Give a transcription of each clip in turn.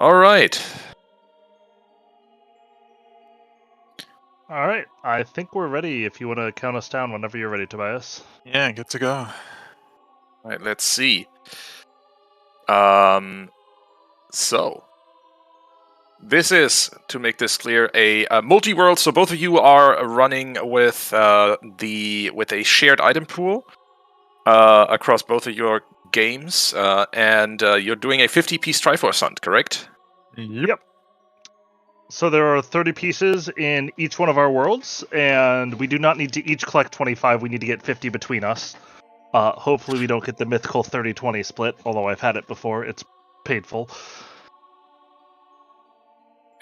All right. All right, I think we're ready. If you want to count us down whenever you're ready, Tobias. Yeah, good to go. All right, let's see. So this is, to make this clear, a multi-world. So both of you are running with a shared item pool across both of your games, and you're doing a 50-piece Triforce hunt, correct? Yep. So there are 30 pieces in each one of our worlds, and we do not need to each collect 25. We need to get 50 between us. Hopefully we don't get the mythical 30-20 split, although I've had it before. It's painful.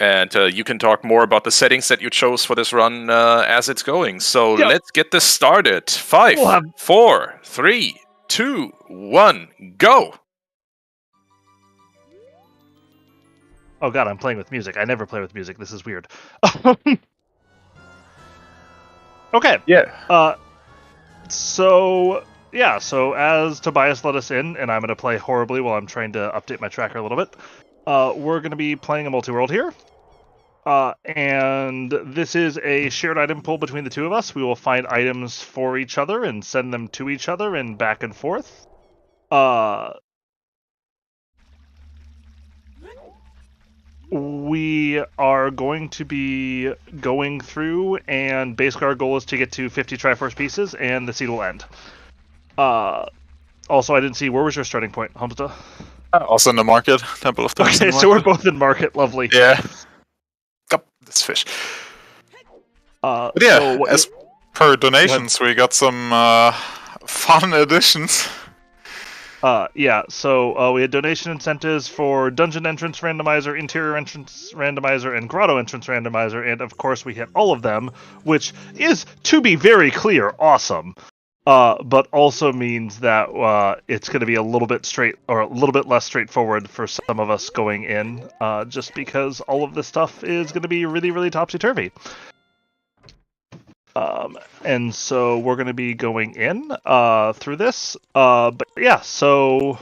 And you can talk more about the settings that you chose for this run as it's going. So Let's get this started. 5, 4, 3, 2, 1, go! Oh god, I'm playing with music. I never play with music. This is weird. Okay. Yeah. So as Tobias let us in, and I'm going to play horribly while I'm trying to update my tracker a little bit, we're going to be playing a multi-world here. And this is a shared item pool between the two of us. We will find items for each other and send them to each other and back and forth. We are going to be going through, and basically our goal is to get to 50 Triforce pieces, and the seed will end. Also, I didn't see, where was your starting point, Hamsda? Also in the market, Temple of Thunder. Okay, so we're both in market, lovely. Yeah. Oh, this fish. But yeah, so as per donations, we got some fun additions. So we had donation incentives for Dungeon Entrance Randomizer, Interior Entrance Randomizer, and Grotto Entrance Randomizer, and of course we hit all of them, which is, to be very clear, awesome. But also means that it's going to be a little bit less straightforward for some of us going in, just because all of this stuff is going to be really, really topsy-turvy. And so we're going to be going in through this. But yeah, so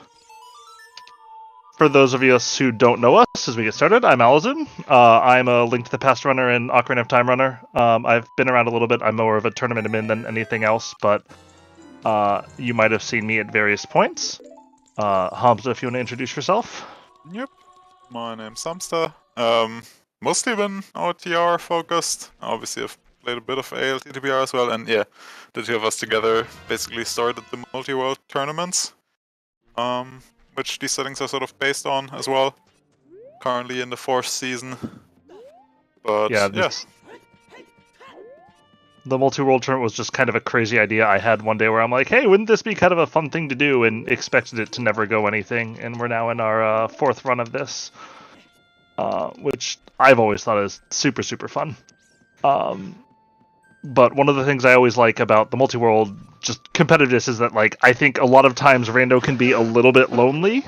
for those of us who don't know us, as we get started, I'm Alaszun. I'm a Link to the Past runner and Ocarina of Time runner. I've been around a little bit. I'm more of a tournament admin than anything else, but you might have seen me at various points. Hamsda, if you want to introduce yourself. Yep. My name's Hamsda. Mostly been OTR focused. Obviously, I've played a bit of ALTTBR as well, and yeah, the two of us together basically started the multi-world tournaments, which these settings are sort of based on as well. Currently in the 4th season. But yes. The multi-world tournament was just kind of a crazy idea I had one day where I'm like, hey, wouldn't this be kind of a fun thing to do, and expected it to never go anything, and we're now in our 4th run of this, which I've always thought is super, super fun. But one of the things I always like about the multi-world just competitiveness is that, like, I think a lot of times rando can be a little bit lonely,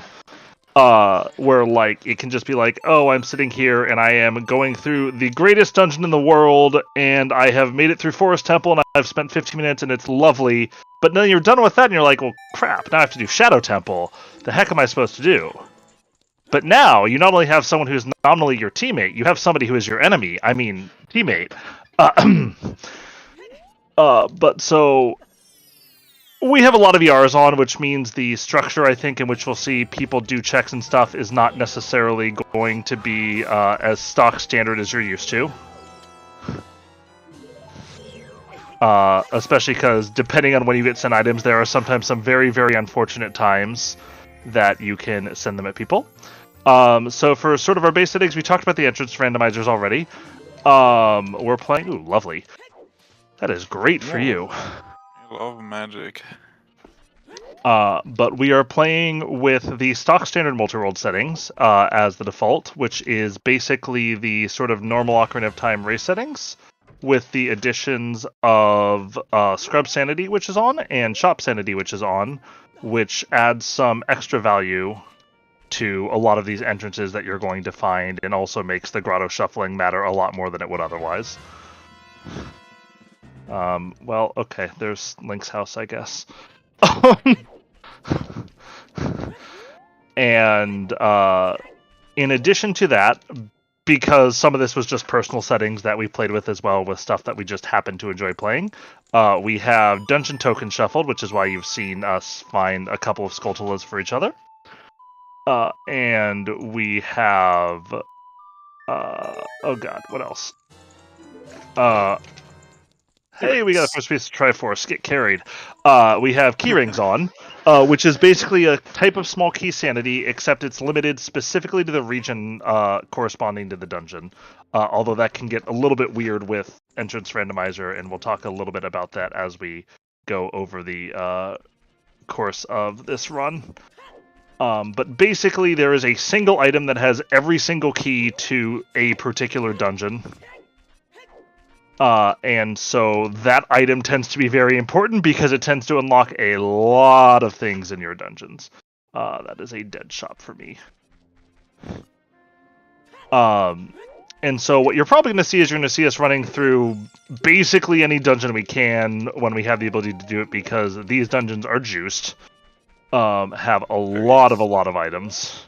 where, like, it can just be like, oh, I'm sitting here and I am going through the greatest dungeon in the world, and I have made it through Forest Temple, and I've spent 15 minutes, and it's lovely, but then you're done with that, and you're like, well, crap, now I have to do Shadow Temple. The heck am I supposed to do? But now, you not only have someone who's nominally your teammate, you have somebody who is your enemy, teammate. But so we have a lot of ERs on, which means the structure, I think, in which we'll see people do checks and stuff is not necessarily going to be as stock standard as you're used to. Especially because depending on when you get sent items, there are sometimes some very, very unfortunate times that you can send them at people. So for sort of our base settings, we talked about the entrance randomizers already. We're playing... Ooh, lovely. That is great for you. I love magic. But we are playing with the stock standard multi-world settings as the default, which is basically the sort of normal Ocarina of Time race settings, with the additions of Scrub Sanity, which is on, and Shop Sanity, which is on, which adds some extra value to a lot of these entrances that you're going to find, and also makes the grotto shuffling matter a lot more than it would otherwise. Well, okay, there's Link's house, I guess. And In addition to that, because some of this was just personal settings that we played with as well, with stuff that we just happened to enjoy playing, we have Dungeon Token Shuffled, which is why you've seen us find a couple of Skulltulas for each other. And we have... oh god, what else? Hey, we got a first piece to Triforce, get carried. We have keyrings on, which is basically a type of small key sanity, except it's limited specifically to the region corresponding to the dungeon. Although that can get a little bit weird with Entrance Randomizer, and we'll talk a little bit about that as we go over the course of this run. But basically, there is a single item that has every single key to a particular dungeon. And so that item tends to be very important because it tends to unlock a lot of things in your dungeons. That is a dead shot for me. And so what you're probably going to see is you're going to see us running through basically any dungeon we can when we have the ability to do it, because these dungeons are juiced. Have a lot of items.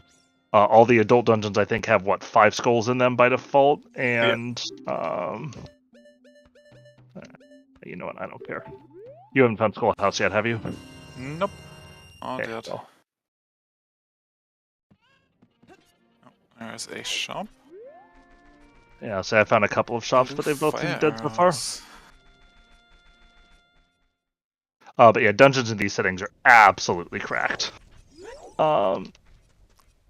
All the adult dungeons, I think, have, 5 skulls in them by default, and... you know what? I don't care. You haven't found Skullhouse yet, have you? Nope. Not Okay, yet. well. Oh, there's a shop. Yeah, so I found a couple of shops, but they've both been dead so far. But yeah, dungeons in these settings are absolutely cracked. I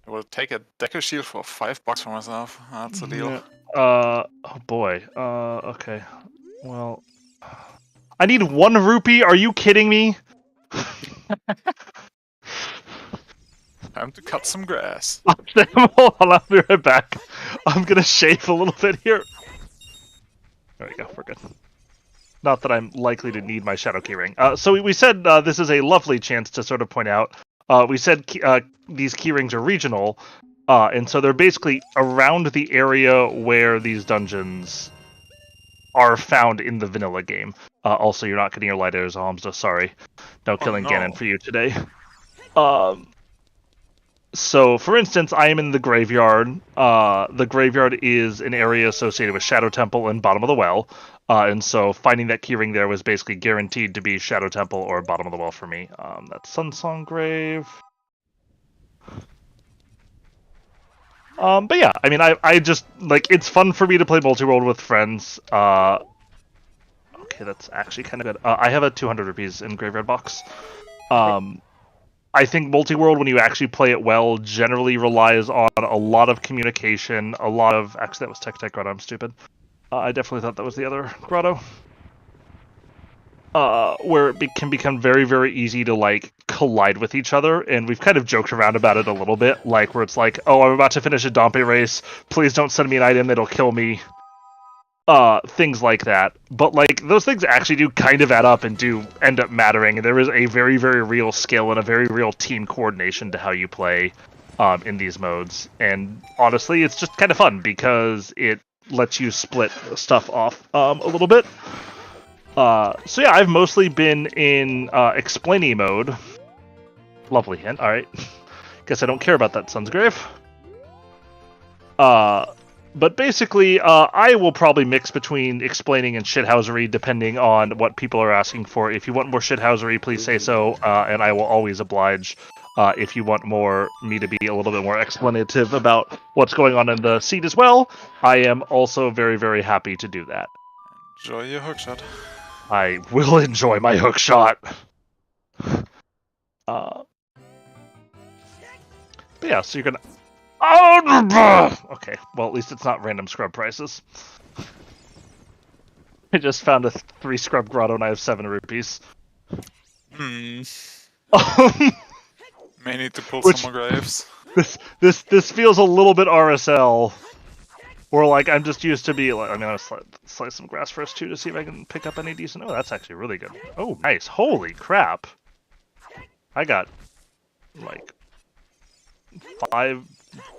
will take a Decker Shield for $5 for myself. That's a deal. Yeah. Oh boy. Okay. Well, I need 1 rupee. Are you kidding me? Time to cut some grass. Hold on, I'll be right back. I'm gonna shave a little bit here. There we go. We're good. Not that I'm likely to need my Shadow Keyring. So we said this is a lovely chance to sort of point out. We said these keyrings are regional, and so they're basically around the area where these dungeons are found in the vanilla game. Also, you're not getting your light arrows, Hamsda. Sorry. No killing Ganon for you today. So, for instance, I am in the graveyard. The graveyard is an area associated with Shadow Temple and Bottom of the Well. And so finding that keyring there was basically guaranteed to be Shadow Temple or Bottom of the Well for me. That's Sunsong Grave. But yeah, I mean, I just, like, it's fun for me to play Multiworld with friends. Okay, that's actually kind of good. I have a 200 rupees in Graveyard Box. I think Multiworld, when you actually play it well, generally relies on a lot of communication, a lot of... Actually, that was Tech Grotto, I'm stupid. I definitely thought that was the other grotto. Where it can become very, very easy to, like, collide with each other, and we've kind of joked around about it a little bit, like, where it's like, oh, I'm about to finish a Dompe race, please don't send me an item that'll kill me. Things like that. But, like, those things actually do kind of add up and do end up mattering, and there is a very, very real skill and a very real team coordination to how you play in these modes. And honestly, it's just kind of fun, because it lets you split stuff off a little bit. So yeah, I've mostly been in explainy mode. Lovely hint, alright. Guess I don't care about that Sun's Grave. But basically, I will probably mix between explaining and shithousery depending on what people are asking for. If you want more shithousery, please say so, and I will always oblige. If you want me to be a little bit more explanative about what's going on in the seat as well, I am also very, very happy to do that. Enjoy your hookshot. I will enjoy my hookshot. But yeah, so you're gonna... Oh, okay, well, at least it's not random scrub prices. I just found a 3 scrub grotto and I have 7 rupees. May need to pull some more graves. This feels a little bit RSL. Or, like, I'm just used to be, like, I'm gonna slice some grass first, too, to see if I can pick up any decent... Oh, that's actually really good. Oh, nice. Holy crap. I got, like,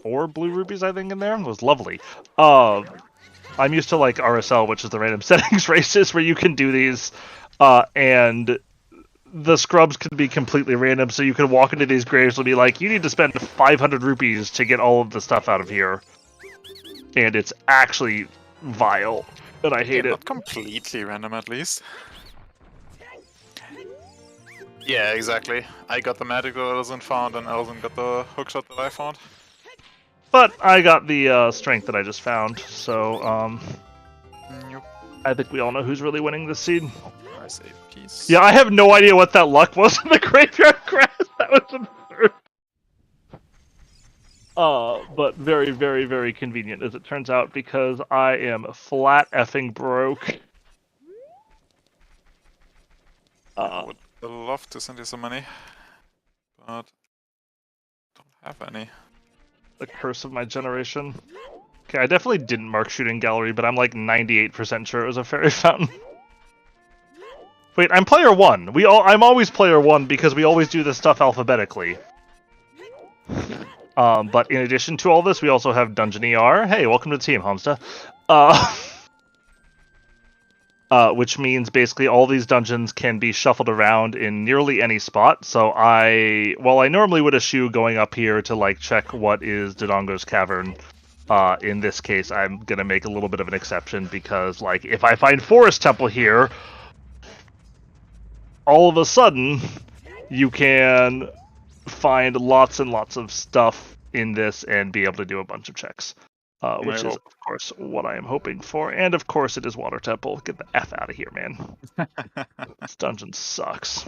4 blue rupees, I think, in there. It was lovely. I'm used to, like, RSL, which is the random settings races, where you can do these, and the scrubs can be completely random, so you can walk into these graves and be like, you need to spend 500 rupees to get all of the stuff out of here. And it's actually vile, and I hate it. Not completely random, at least. Yeah, exactly. I got the magic that Alaszun found, and Alaszun got the hookshot that I found. But I got the strength that I just found, so Yep. I think we all know who's really winning this seed. Nice piece. Yeah, I have no idea what that luck was in the graveyard grass. That was absurd. But very, very, very convenient, as it turns out, because I am flat effing broke. I would love to send you some money, but don't have any. The curse of my generation. Okay, I definitely didn't mark shooting gallery, but I'm like 98% sure it was a fairy fountain. Wait, I'm player 1. I'm always player 1 because we always do this stuff alphabetically. But in addition to all this, we also have Dungeon ER. Hey, welcome to the team, Hamsda. Which means basically all these dungeons can be shuffled around in nearly any spot. So while I normally would eschew going up here to like check what is Dodongo's Cavern, in this case I'm gonna make a little bit of an exception because like if I find Forest Temple here, all of a sudden you can find lots and lots of stuff in this and be able to do a bunch of checks. Which is, of course, what I am hoping for. And, of course, it is Water Temple. Get the F out of here, man. This dungeon sucks.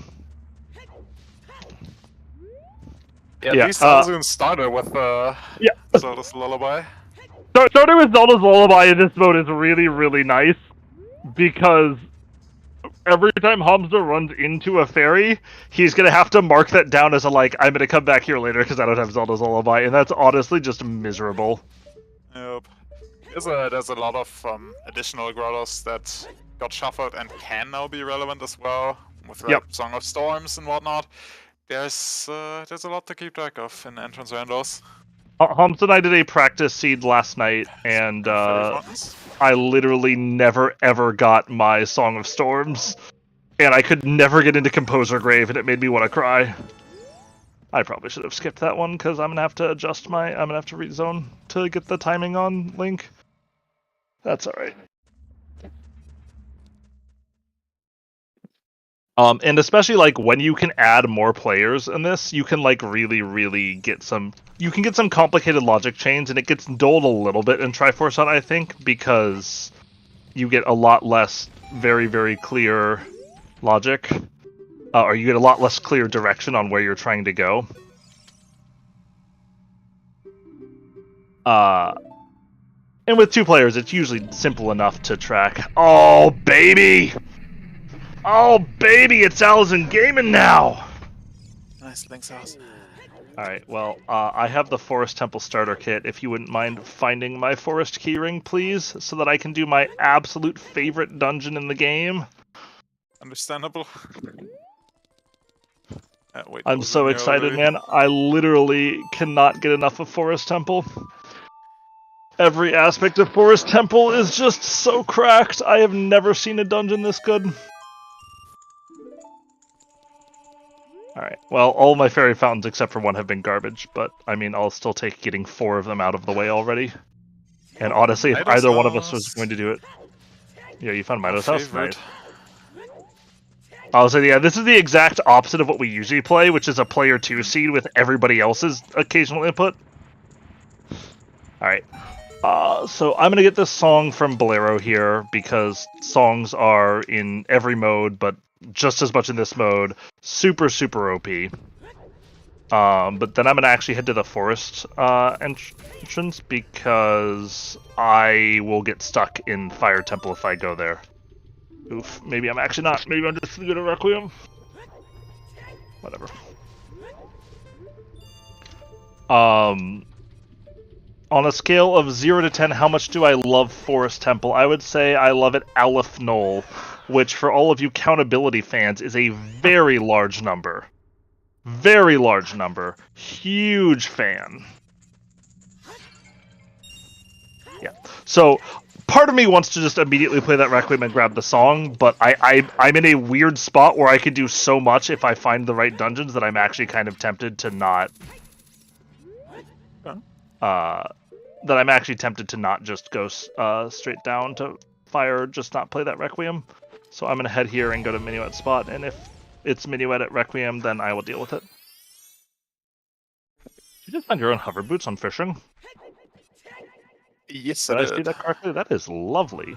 Yeah, at least Alaszun started with Zelda's Lullaby. Starting with Zelda's Lullaby in this mode is really, really nice. Because every time Hamsda runs into a fairy, he's going to have to mark that down as a, like, I'm going to come back here later because I don't have Zelda's Lullaby. And that's honestly just miserable. Yep. There's a lot of additional grottos that got shuffled and can now be relevant as well, with like Song of Storms and whatnot. There's a lot to keep track of in entrance randos. Hamsda and I did a practice seed last night, and I literally never ever got my Song of Storms, and I could never get into Composer Grave, and it made me want to cry. I probably should have skipped that one because I'm gonna have to adjust I'm gonna have to rezone to get the timing on Link. That's alright. And especially like when you can add more players in this, you can like really get some complicated logic chains, and it gets dulled a little bit in Triforce Hunt, I think, because you get a lot less very clear logic. Or you get a lot less clear direction on where you're trying to go. And with 2 players, it's usually simple enough to track. Oh, baby! Oh, baby, it's Alaszun gaming now! Nice, thanks, Alaszun. Alright, well, I have the Forest Temple starter kit. If you wouldn't mind finding my Forest Keyring, please, so that I can do my absolute favorite dungeon in the game. Understandable. Wait, I'm so excited, man. I literally cannot get enough of Forest Temple. Every aspect of Forest Temple is just so cracked. I have never seen a dungeon this good. Alright, well, all my fairy fountains except for one have been garbage, but, I mean, I'll still take getting 4 of them out of the way already. And honestly, if either one of us was going to do it... Yeah, you found Mido's house? Nice. I'll say, yeah, this is the exact opposite of what we usually play, which is a player 2 seed with everybody else's occasional input. Alright. So I'm going to get this song from Bolero here, because songs are in every mode, but just as much in this mode. Super OP. But then I'm going to actually head to the forest entrance, because I will get stuck in Fire Temple if I go there. Oof, maybe I'm actually not. Maybe I'm just gonna go to Requiem. Whatever. On a scale of 0 to 10, how much do I love Forest Temple? I would say I love it Aleph Null, which for all of you countability fans is a very large number. Very large number. Huge fan. Yeah. So part of me wants to just immediately play that Requiem and grab the song, but I'm in a weird spot where I could do so much if I find the right dungeons that I'm actually kind of tempted to not. That I'm actually tempted to not just go straight down to fire, just not play that Requiem. So I'm gonna head here and go to Minuet spot, and if it's Minuet at Requiem, then I will deal with it. Did you just find your own hover boots on fishing? Yes, Did I see that correctly? That is lovely.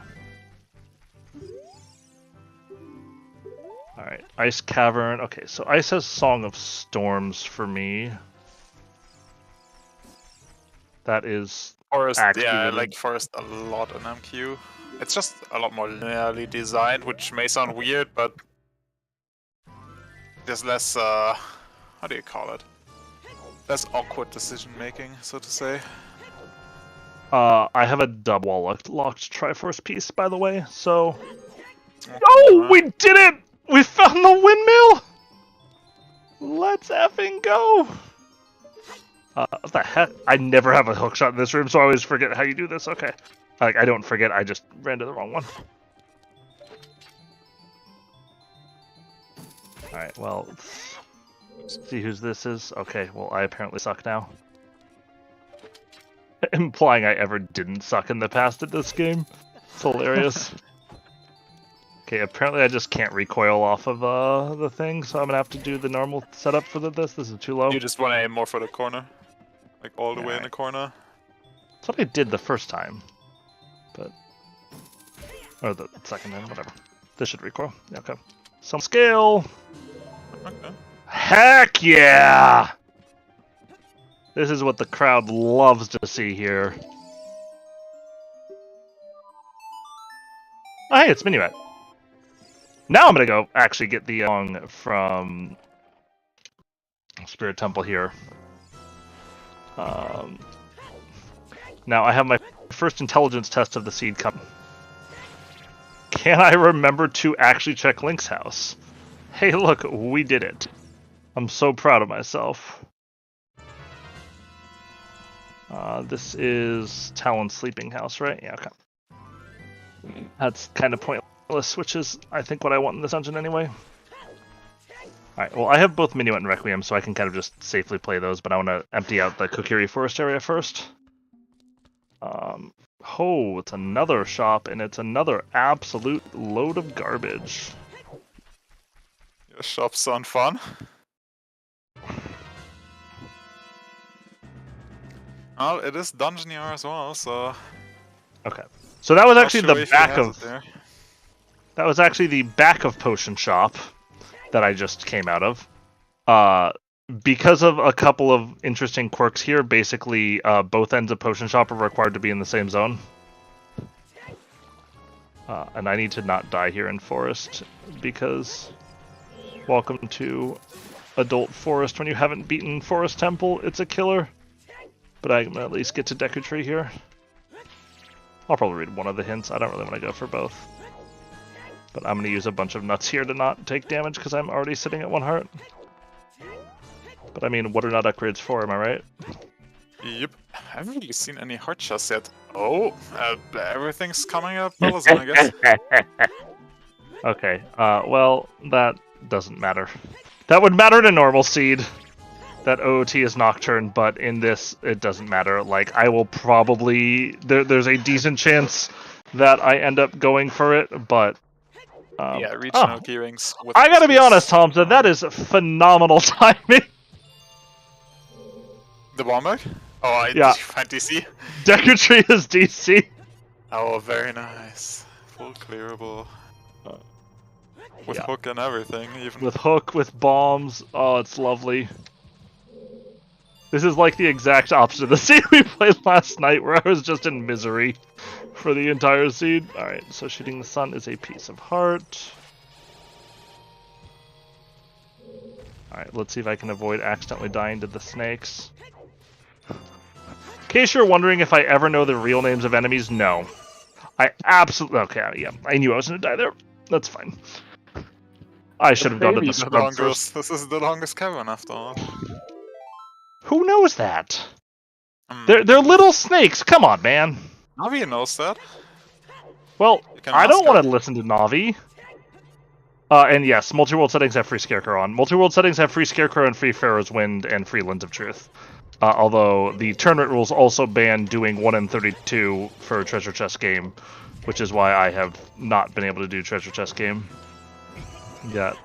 Alright, Ice Cavern. Okay, so Ice has Song of Storms for me. That is Forest, actually yeah, I really... like Forest a lot in MQ. It's just a lot more linearly designed, which may sound weird, but there's less, how do you call it? Less awkward decision making, so to say. I have a double locked Triforce piece, by the way, so... Okay, Oh, we did it! We found the windmill! Let's effing go! What the heck? I never have a hookshot in this room, so I always forget how you do this. Okay. Like, I don't forget, I just ran to the wrong one. Alright, well, let's see whose this is. Okay, well, I apparently suck now. Implying I ever didn't suck in the past at this game. It's hilarious. Okay, apparently I just can't recoil off of the thing, so I'm gonna have to do the normal setup for this. This is too low. You just want to aim more for the corner. Like all the way in the corner. That's what I did the first time. But... Or the second time, whatever. This should recoil. Yeah, okay. Some scale! Okay. Heck yeah! This is what the crowd loves to see here. Oh, hey, it's Minuet. Now I'm gonna go actually get the song from Spirit Temple here. Now I have my first intelligence test of the seed coming. Can I remember to actually check Link's house? Hey, look, we did it. I'm so proud of myself. This is Talon's sleeping house, right? Yeah, okay. That's kind of pointless, which is, I think, what I want in this dungeon anyway. Alright, well, I have both Minuet and Requiem, so I can kind of just safely play those, but I want to empty out the Kokiri Forest area first. Oh, it's another shop, and it's another absolute load of garbage. Your shops sound fun. Well, it is Dungeoneer as well, so... Okay. So that was actually Not sure the if he back has of... it there. That was actually the back of Potion Shop that I just came out of. Because of a couple of interesting quirks here, basically both ends of Potion Shop are required to be in the same zone. And I need to not die here in Forest, because welcome to Adult Forest. When you haven't beaten Forest Temple, it's a killer. But I'm gonna at least get to Deku Tree here. I'll probably read one of the hints. I don't really want to go for both. But I'm gonna use a bunch of nuts here to not take damage, because I'm already sitting at 1 heart. But I mean, what are nut upgrades for, am I right? Yep. I haven't really seen any heart chests yet. Oh, everything's coming up Alaszun, I guess. Okay, well, that doesn't matter. That would matter in a normal seed. That OOT is Nocturne, but in this, it doesn't matter. Like, I will probably... There's a decent chance that I end up going for it, but... yeah, regional keyrings. I gotta be honest, Hamsda, that is phenomenal timing. The Wombat? Oh, Yeah. did you find DC? Deku Tree is DC. Oh, very nice. Full clearable. With yeah. hook and everything, even. With hook, with bombs. Oh, it's lovely. This is like the exact opposite of the seed we played last night, where I was just in misery for the entire seed. Alright, so shooting the sun is a piece of heart. Alright, let's see if I can avoid accidentally dying to the snakes. In case you're wondering if I ever know the real names of enemies, no. I absolutely... Okay, yeah, I knew I was going to die there. That's fine. I should have gone to the scrub first. This is the longest cavern, after all. Who knows that? They're little snakes. Come on, man. Navi knows that. Well, You can I don't ask her. want to listen to Navi. And yes, multi-world settings have free Scarecrow on. Multi-world settings have free Scarecrow and free Pharaoh's Wind and free Lens of Truth. Although the tournament rules also ban doing 1 in 32 for a treasure chest game, which is why I have not been able to do treasure chest game yet,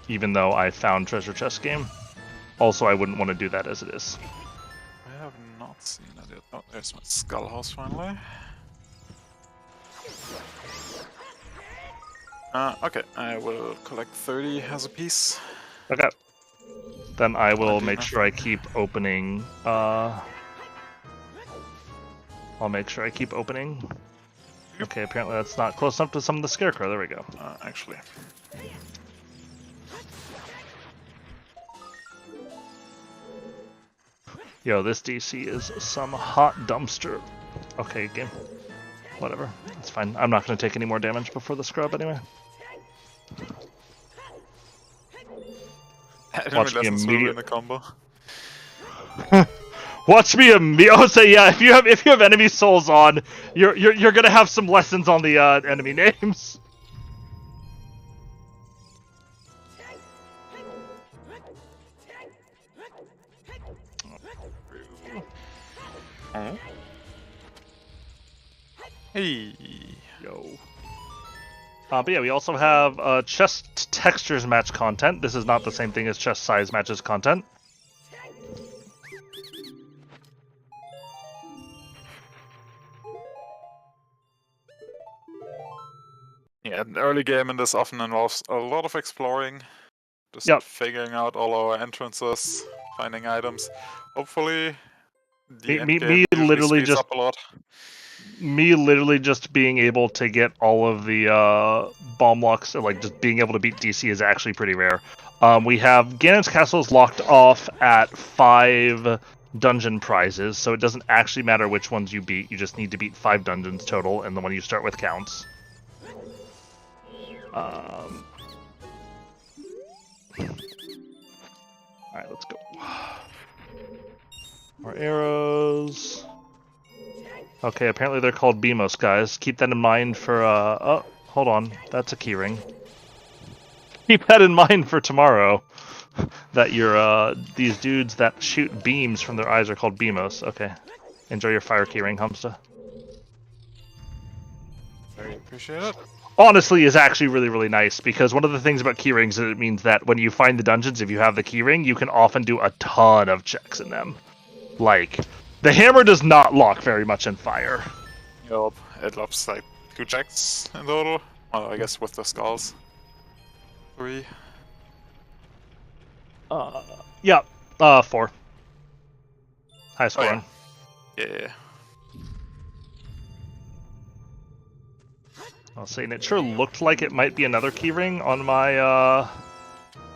even though I found treasure chest game. Also, I wouldn't want to do that as it is. I have not seen that yet. Oh, there's my skull house finally. Okay, I will collect 30 as a piece. Okay. Then I will do make sure I keep opening. I'll make sure I keep opening. Okay, apparently that's not close enough to some of the Scarecrow. There we go. Actually. Yo, this DC is some hot dumpster. Okay, game. Whatever. It's fine. I'm not going to take any more damage before the scrub anyway. Watch me immediately. The combo. Watch me immediately. Oh, say yeah. If you have enemy souls on, you're gonna have some lessons on the enemy names. Hey. Yo. But yeah, we also have chest textures match content. This is not the same thing as chest size matches content. Yeah, an early game in this often involves a lot of exploring. Just Yep. figuring out all our entrances, finding items. Hopefully, the Me end game usually literally speeds just up a lot. me literally just being able to get all of the bomb locks, like just being able to beat DC is actually pretty rare. We have Ganon's Castle is locked off at 5 dungeon prizes, so it doesn't actually matter which ones you beat. You just need to beat 5 dungeons total, and the one you start with counts. Alright, let's go. More arrows. Okay, apparently they're called Beamos, guys. Keep that in mind for, oh, hold on. That's a keyring. Keep that in mind for tomorrow. That these dudes that shoot beams from their eyes are called Beamos. Okay. Enjoy your fire keyring, Hamsda. Very appreciate it. Honestly, is actually really, really nice, because one of the things about keyrings is it means that when you find the dungeons, if you have the keyring, you can often do a ton of checks in them. Like, the hammer does not lock very much in fire. Yup, it looks like 2 checks in total. Well, I guess with the skulls. 3. Yeah, 4. High scoring. Yeah. I'll say, and it sure looked like it might be another keyring on my,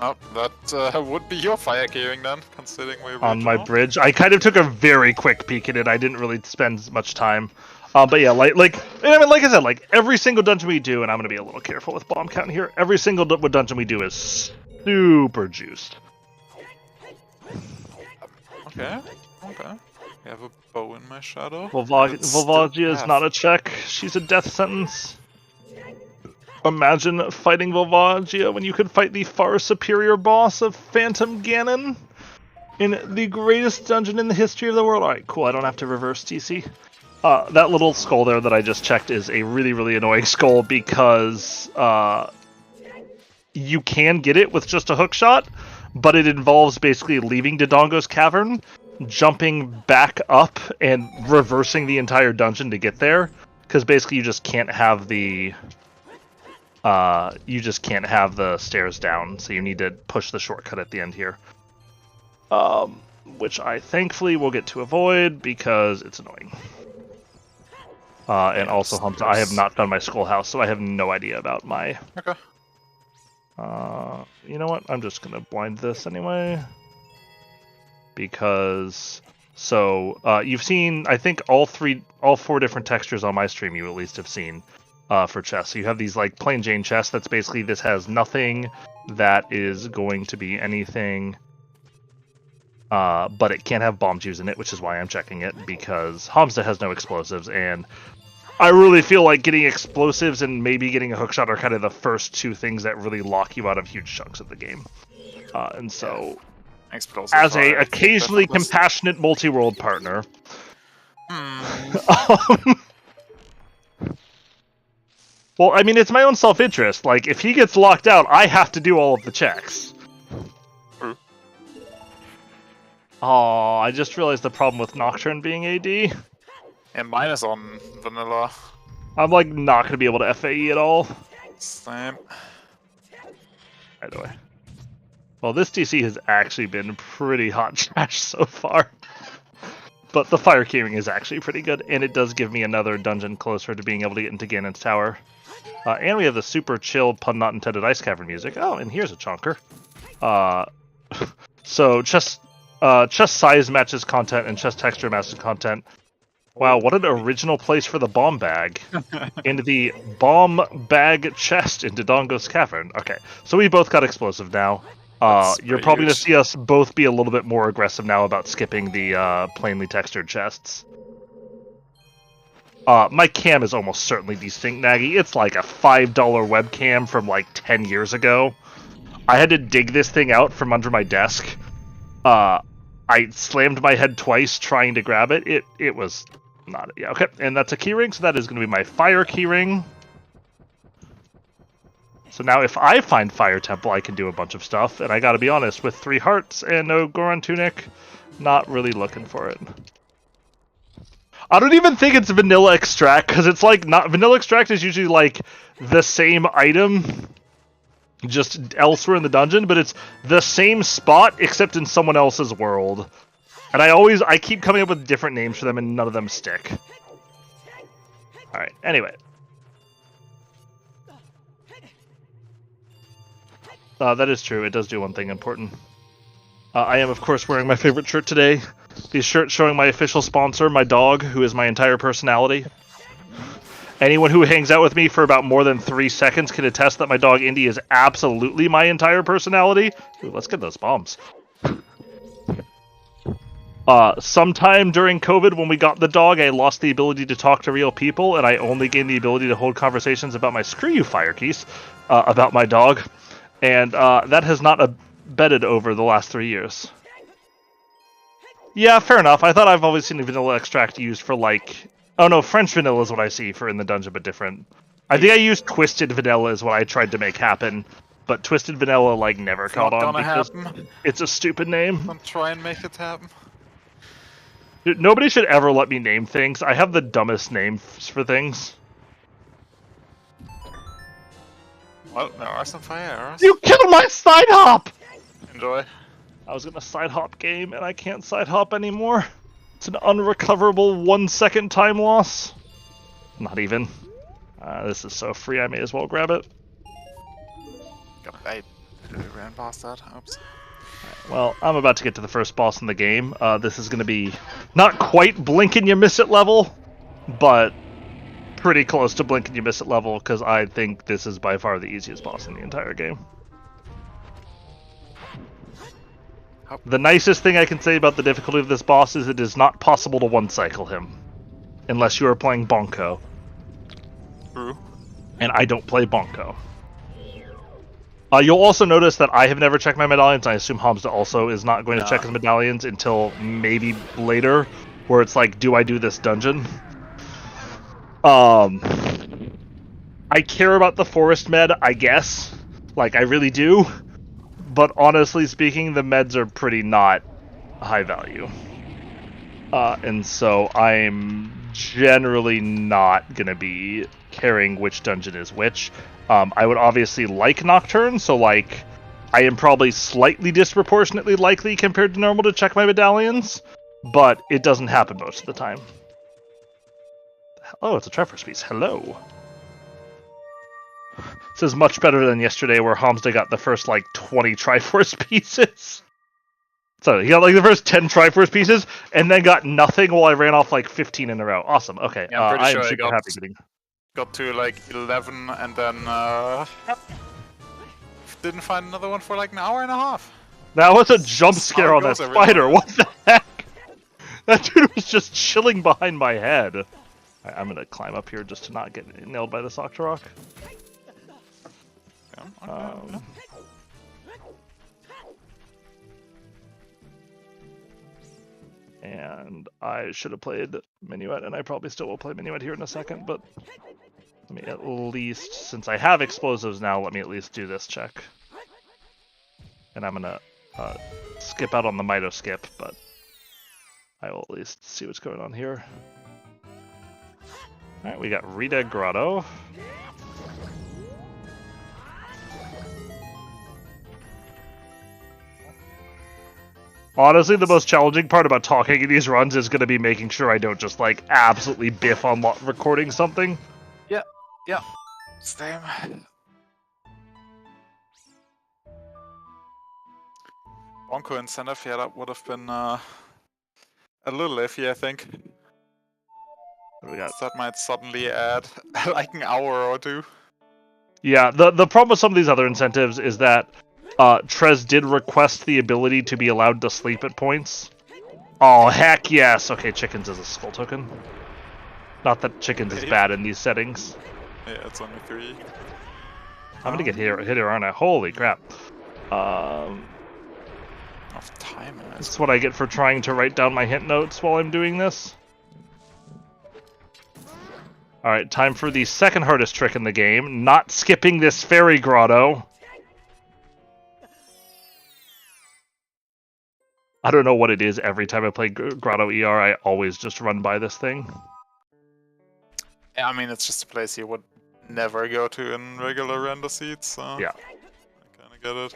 Oh, that would be your fire keyring then, considering we're on my bridge. I kind of took a very quick peek at it. I didn't really spend much time. But yeah, like I said, like every single dungeon we do, and I'm gonna be a little careful with bomb count here. Every single dungeon we do is super juiced. Okay. We have a bow in my shadow. Volvagia is not a check. She's a death sentence. Imagine fighting Volvagia when you could fight the far superior boss of Phantom Ganon in the greatest dungeon in the history of the world. Alright, cool. I don't have to reverse TC. That little skull there that I just checked is a really, really annoying skull because you can get it with just a hook shot, but it involves basically leaving Dodongo's cavern, jumping back up, and reversing the entire dungeon to get there. Because basically you just can't have the stairs down, so you need to push the shortcut at the end here. Which I thankfully will get to avoid because it's annoying. And also, Hamsda, I have not done my schoolhouse, so I have no idea about my... Okay. You know what? I'm just gonna blind this anyway. Because... So, you've seen, I think, all 4 different textures on my stream you at least have seen for chests. So you have these, like, plain Jane chests. That's basically, this has nothing that is going to be anything... but it can't have bomb juice in it, which is why I'm checking it, because Hamsda has no explosives, and I really feel like getting explosives and maybe getting a hookshot are kind of the first two things that really lock you out of huge chunks of the game. And so, as a occasionally compassionate multi-world partner, well, I mean, it's my own self-interest. Like, if he gets locked out, I have to do all of the checks. True. Oh, I just realized the problem with Nocturne being AD. And mine is on vanilla. I'm, like, not going to be able to FAE at all. Same. By the way. Well, this DC has actually been pretty hot trash so far. But the fire keyring is actually pretty good, and it does give me another dungeon closer to being able to get into Ganon's Tower. And we have the super chill, pun not intended Ice Cavern music. Oh, and here's a chunker. So chest size matches content and chest texture matches content. Wow, what an original place for the bomb bag. Into the bomb bag chest in Dodongo's Cavern. Okay, so we both got explosive now. You're probably going to see us both be a little bit more aggressive now about skipping the plainly textured chests. My cam is almost certainly distinct, Naggy. It's like a $5 webcam from like 10 years ago. I had to dig this thing out from under my desk. I slammed my head twice trying to grab it. It was not... Yeah, okay, and that's a keyring, so that is going to be my fire keyring. So now if I find Fire Temple, I can do a bunch of stuff, and I gotta be honest, with 3 hearts and no Goron Tunic, not really looking for it. I don't even think it's Vanilla Extract, because it's like, not Vanilla Extract is usually like the same item, just elsewhere in the dungeon, but it's the same spot, except in someone else's world. And I keep coming up with different names for them, and none of them stick. Alright, anyway. That is true. It does do one thing important. I am, of course, wearing my favorite shirt today. The shirt showing my official sponsor, my dog, who is my entire personality. Anyone who hangs out with me for about more than 3 seconds can attest that my dog, Indy, is absolutely my entire personality. Ooh, let's get those bombs. Sometime during COVID, when we got the dog, I lost the ability to talk to real people, and I only gained the ability to hold conversations about my screw you fire keys, about my dog. And that has not bedded over the last 3 years. Yeah, fair enough. I thought I've always seen the vanilla extract used for like... Oh no, French vanilla is what I see for in the dungeon, but different. I think I used twisted vanilla is what I tried to make happen. But twisted vanilla like never caught on because it's a stupid name. Don't try and make it happen. Dude, nobody should ever let me name things. I have the dumbest names for things. Well, there are some fire arrows. You killed my side hop! Enjoy. I was gonna side hop game, and I can't side hop anymore. It's an unrecoverable 1 second time loss. Not even. This is so free, I may as well grab it. I ran past that. Oops. Well, I'm about to get to the first boss in the game. This is gonna be not quite blink and you miss it level, but pretty close to blink and you miss it level, because I think this is by far the easiest boss in the entire game. The nicest thing I can say about the difficulty of this boss is it is not possible to one-cycle him. Unless you are playing Bonko. True. And I don't play Bonko. You'll also notice that I have never checked my medallions. I assume Hamsda also is not going to check his medallions until maybe later, where it's like, do I do this dungeon? I care about the forest med, I guess. Like, I really do. But honestly speaking, the meds are pretty not high value. And so I'm generally not going to be caring which dungeon is which. I would obviously like Nocturne, so like, I am probably slightly disproportionately likely compared to normal to check my medallions, but it doesn't happen most of the time. Oh, it's a Triforce piece. Hello. This is much better than yesterday where Hamsda got the first, like, 20 Triforce pieces. So, he got, like, the first 10 Triforce pieces, and then got nothing while I ran off, like, 15 in a row. Awesome, okay. Yeah, I'm pretty sure super happy getting... Got to, like, 11, and then, didn't find another one for, like, an hour and a half. That was a jump scare on that spider, what the heck? That dude was just chilling behind my head. Right, I'm gonna climb up here just to not get nailed by this Octorok. Yeah, okay, And I should have played Minuet, and I probably still will play Minuet here in a second, but let me at least, since I have explosives now, let me at least do this check. And I'm gonna skip out on the Mito skip, but I will at least see what's going on here. Alright, we got Rita Grotto. Honestly, the most challenging part about talking in these runs is going to be making sure I don't just, like, absolutely biff on recording something. Yeah. Same. Bonko incentive, yeah, that would have been a little iffy, I think. What do we got? That might suddenly add like an hour or two. Yeah, the problem with some of these other incentives is that Trez did request the ability to be allowed to sleep at points. Oh, heck yes! Okay, chickens is a skull token. Not that chickens is bad in these settings. Yeah, it's only 3. I'm gonna get hit here, aren't I? Holy crap. Of time. That's what I get for trying to write down my hint notes while I'm doing this. Alright, time for the second hardest trick in the game. Not skipping this fairy grotto. I don't know what it is. Every time I play Grotto ER, I always just run by this thing. Yeah, I mean, it's just a place you would never go to in regular render seeds, so... Yeah. I kinda get it.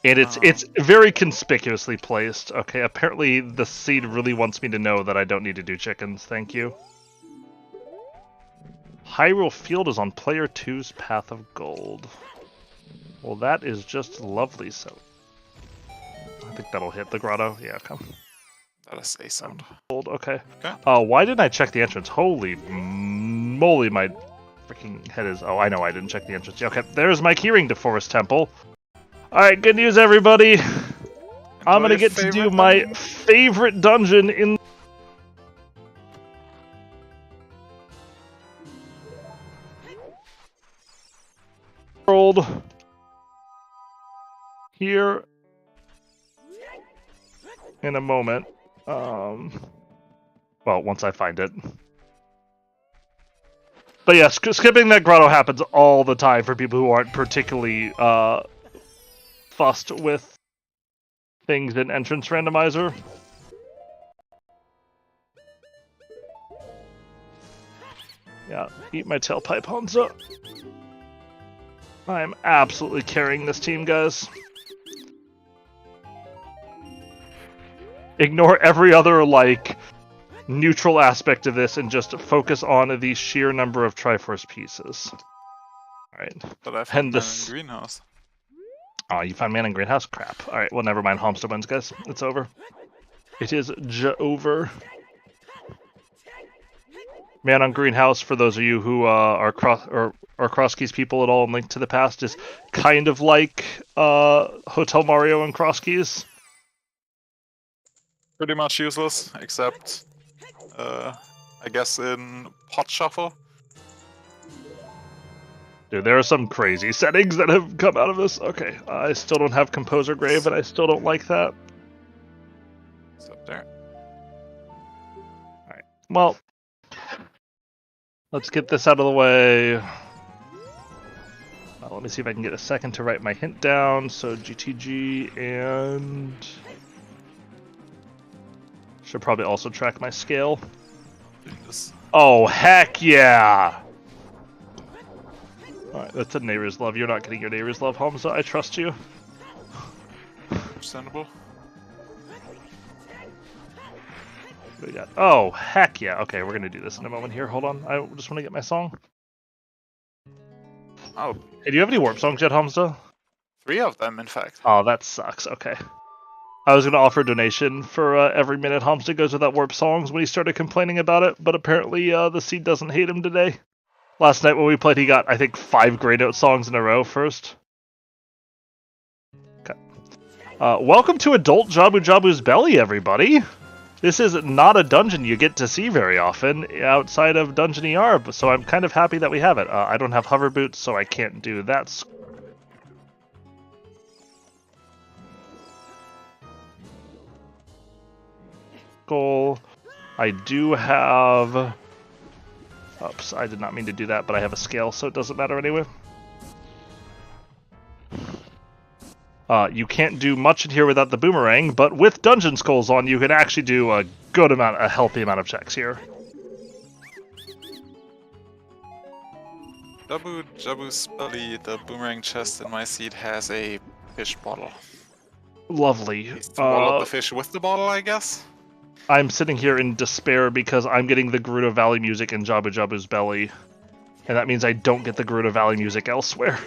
And it's very conspicuously placed. Okay, apparently the seed really wants me to know that I don't need to do chickens. Thank you. Hyrule Field is on player 2's Path of Gold. Well, that is just lovely. So, I think that'll hit the grotto. Yeah, come. That is a sound. Gold. Okay. Okay. Why didn't I check the entrance? Holy moly, my freaking head is. Oh, I know I didn't check the entrance. Okay, there's my keyring to Forest Temple. All right, good news, everybody. I'm gonna get to do my favorite dungeon in. World here in a moment. Well, once I find it. But yeah, skipping that grotto happens all the time for people who aren't particularly fussed with things in Entrance Randomizer. Yeah, eat my tailpipe, Hamsda. I'm absolutely carrying this team, guys. Ignore every other, like, neutral aspect of this and just focus on the sheer number of Triforce pieces. Alright. But I found Man in Greenhouse. Oh, you found Man in Greenhouse? Crap. Alright, well, never mind. Hamsda wins, guys. It's over. It is over. Man on Greenhouse, for those of you who are Cross Keys people at all and Link to the Past, is kind of like Hotel Mario and Cross Keys. Pretty much useless, except I guess in Pot Shuffle. Dude, there are some crazy settings that have come out of this. Okay, I still don't have Composer Grave, and I still don't like that. It's up there. Alright, well, let's get this out of the way. Let me see if I can get a second to write my hint down. So GTG and... should probably also track my scale. Oh, heck yeah! Alright, that's a neighbor's love. You're not getting your neighbor's love, Hamsda. I trust you. Understandable. What do we got? Oh, heck yeah. Okay, we're gonna do this in a moment here. Hold on. I just want to get my song. Oh. Hey, do you have any warp songs yet, Hamsda? 3 of them, in fact. Oh, that sucks. Okay. I was going to offer a donation for every minute Hamsda goes without warp songs when he started complaining about it, but apparently the seed doesn't hate him today. Last night when we played, he got, I think, 5 Grey Note songs in a row first. Okay. Welcome to Adult Jabu Jabu's Belly, everybody. This is not a dungeon you get to see very often outside of Dungeon ER, so I'm kind of happy that we have it. I don't have hover boots, so I can't do that. Goal. I do have... Oops, I did not mean to do that, but I have a scale, so it doesn't matter anyway. You can't do much in here without the boomerang, but with Dungeon Skulls on, you can actually do a good amount, a healthy amount of checks here. Jabu's belly, the boomerang chest in my seat has a fish bottle. Lovely. Swallow up the fish with the bottle, I guess? I'm sitting here in despair because I'm getting the Gerudo Valley music in Jabu's belly. And that means I don't get the Gerudo Valley music elsewhere.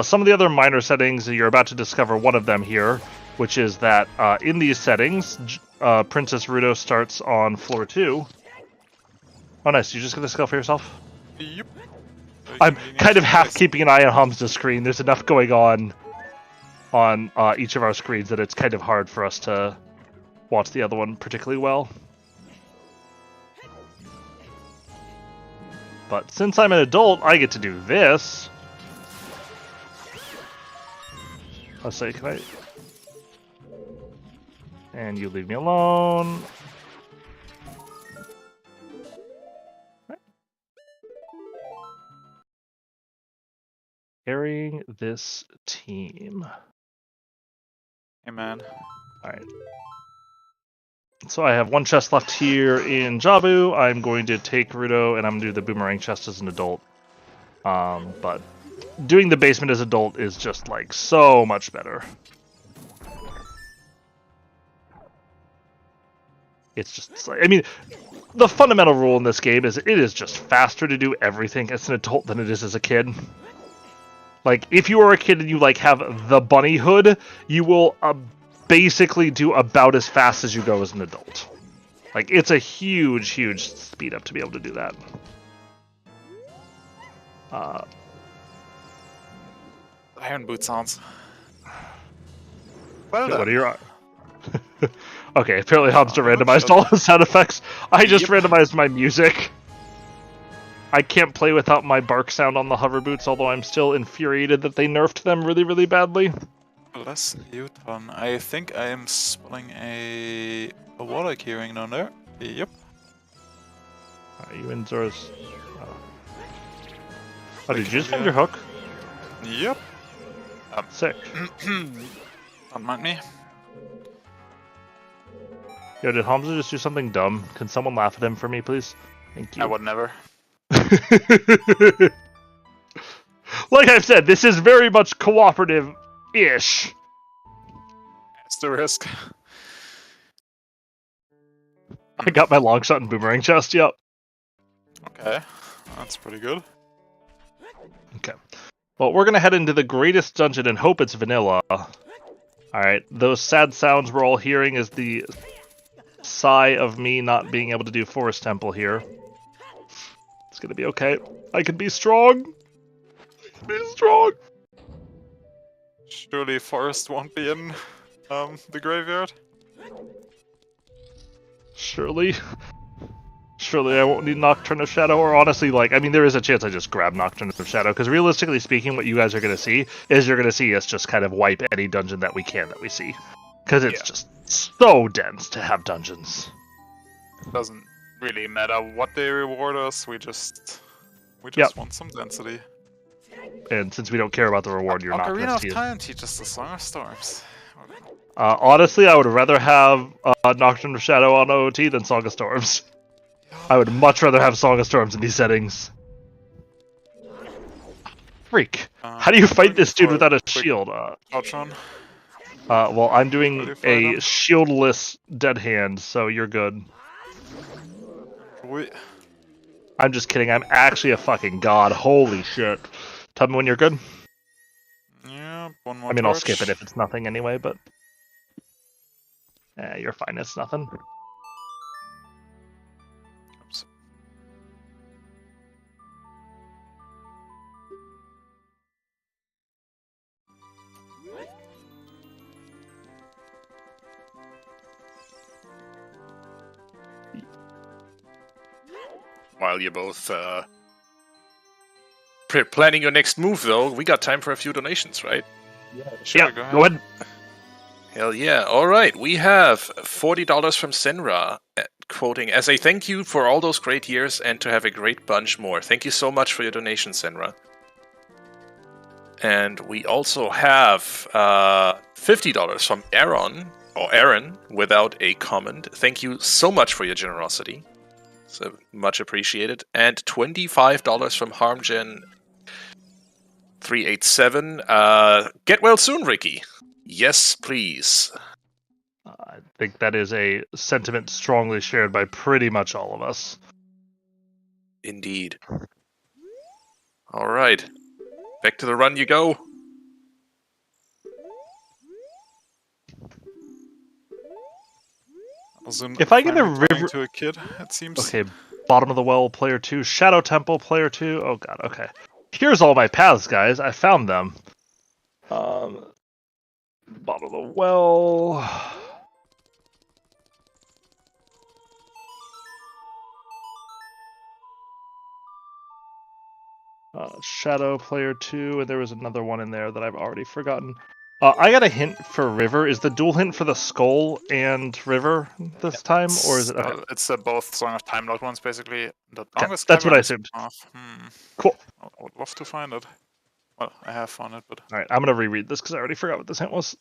Some of the other minor settings, you're about to discover one of them here, which is that in these settings, Princess Rudo starts on floor 2. Oh nice, you just get the skill for yourself? Yep. I'm kind of half keeping an eye on Hamsda's screen. There's enough going on each of our screens that it's kind of hard for us to watch the other one particularly well. But since I'm an adult, I get to do this. Let's say, can I... And you leave me alone. Carrying this team. Hey man. Alright. So I have one chest left here in Jabu. I'm going to take Rudo and I'm going to do the boomerang chest as an adult. But doing the basement as adult is just like so much better. It's just like, I mean, the fundamental rule in this game is it is just faster to do everything as an adult than it is as a kid. Like, if you are a kid and you, like, have the bunny hood, you will basically do about as fast as you go as an adult. Like, it's a huge, huge speed up to be able to do that. Iron boot sounds. Well What done. are your... Okay, apparently Hamsda randomized all the sound effects. I just randomized my music. I can't play without my bark sound on the hover boots, although I'm still infuriated that they nerfed them really, really badly. Bless you, Ton. I think I am spotting a water keyring down there. Yep. Are you in Zora's... Oh, did you just find your hook? Yep. Sick. Don't mind me. Yo, did Hamsda just do something dumb? Can someone laugh at him for me, please? Thank you. I would never. Like I've said, this is very much cooperative-ish. It's the risk. I got my long shot and boomerang chest, yep. Okay, that's pretty good. Okay. Well, we're gonna head into the greatest dungeon and hope it's vanilla. Alright, those sad sounds we're all hearing is the sigh of me not being able to do Forest Temple here. It's gonna be okay. I can be strong! Be strong! Surely Forest won't be in the graveyard. Surely. Surely I won't need Nocturne of Shadow, or honestly, like, I mean, there is a chance I just grab Nocturne of Shadow, because realistically speaking, what you guys are going to see is you're going to see us just kind of wipe any dungeon that we see. Because it's just so dense to have dungeons. It doesn't really matter what they reward us, we just want some density. And since we don't care about the reward, you're not going Ocarina to see of it. Time teaches the Song of Storms. Honestly, I would rather have Nocturne of Shadow on OoT than Song of Storms. I would much rather have Song of Storms in these settings. Freak. How do you fight this dude without a shield? Outron. Well, I'm doing a shieldless dead hand, so you're good. I'm just kidding. I'm actually a fucking god. Holy shit. Tell me when you're good. Yeah, one more I mean, I'll torch. skip it if it's nothing anyway, but... you're fine. It's nothing. Oops. While you're both planning your next move, though, we got time for a few donations, right? Sure, Yeah, go ahead. Hell yeah. All right. We have $40 from Senra, quoting, as a thank you for all those great years and to have a great bunch more. Thank you so much for your donation, Senra. And we also have $50 from Aaron, without a comment. Thank you so much for your generosity. So much appreciated. And $25 from Harmgen387. Get well soon, Ricky. Yes, please. I think that is a sentiment strongly shared by pretty much all of us. Indeed. All right. Back to the run you go. If I get a river to a kid, it seems. Okay, bottom of the well, player 2. Shadow Temple, player 2. Oh god, okay. Here's all my paths, guys. I found them. Bottom of the well. Shadow, player 2, and there was another one in there that I've already forgotten. I got a hint for river. Is the dual hint for the skull and river this time, or is it? Okay. It's both Song of Time Lord ones, basically. The longest That's what I cavern assumed. is Cool. I would love to find it. Well, I have found it, but All right, I'm gonna reread this because I already forgot what this hint was.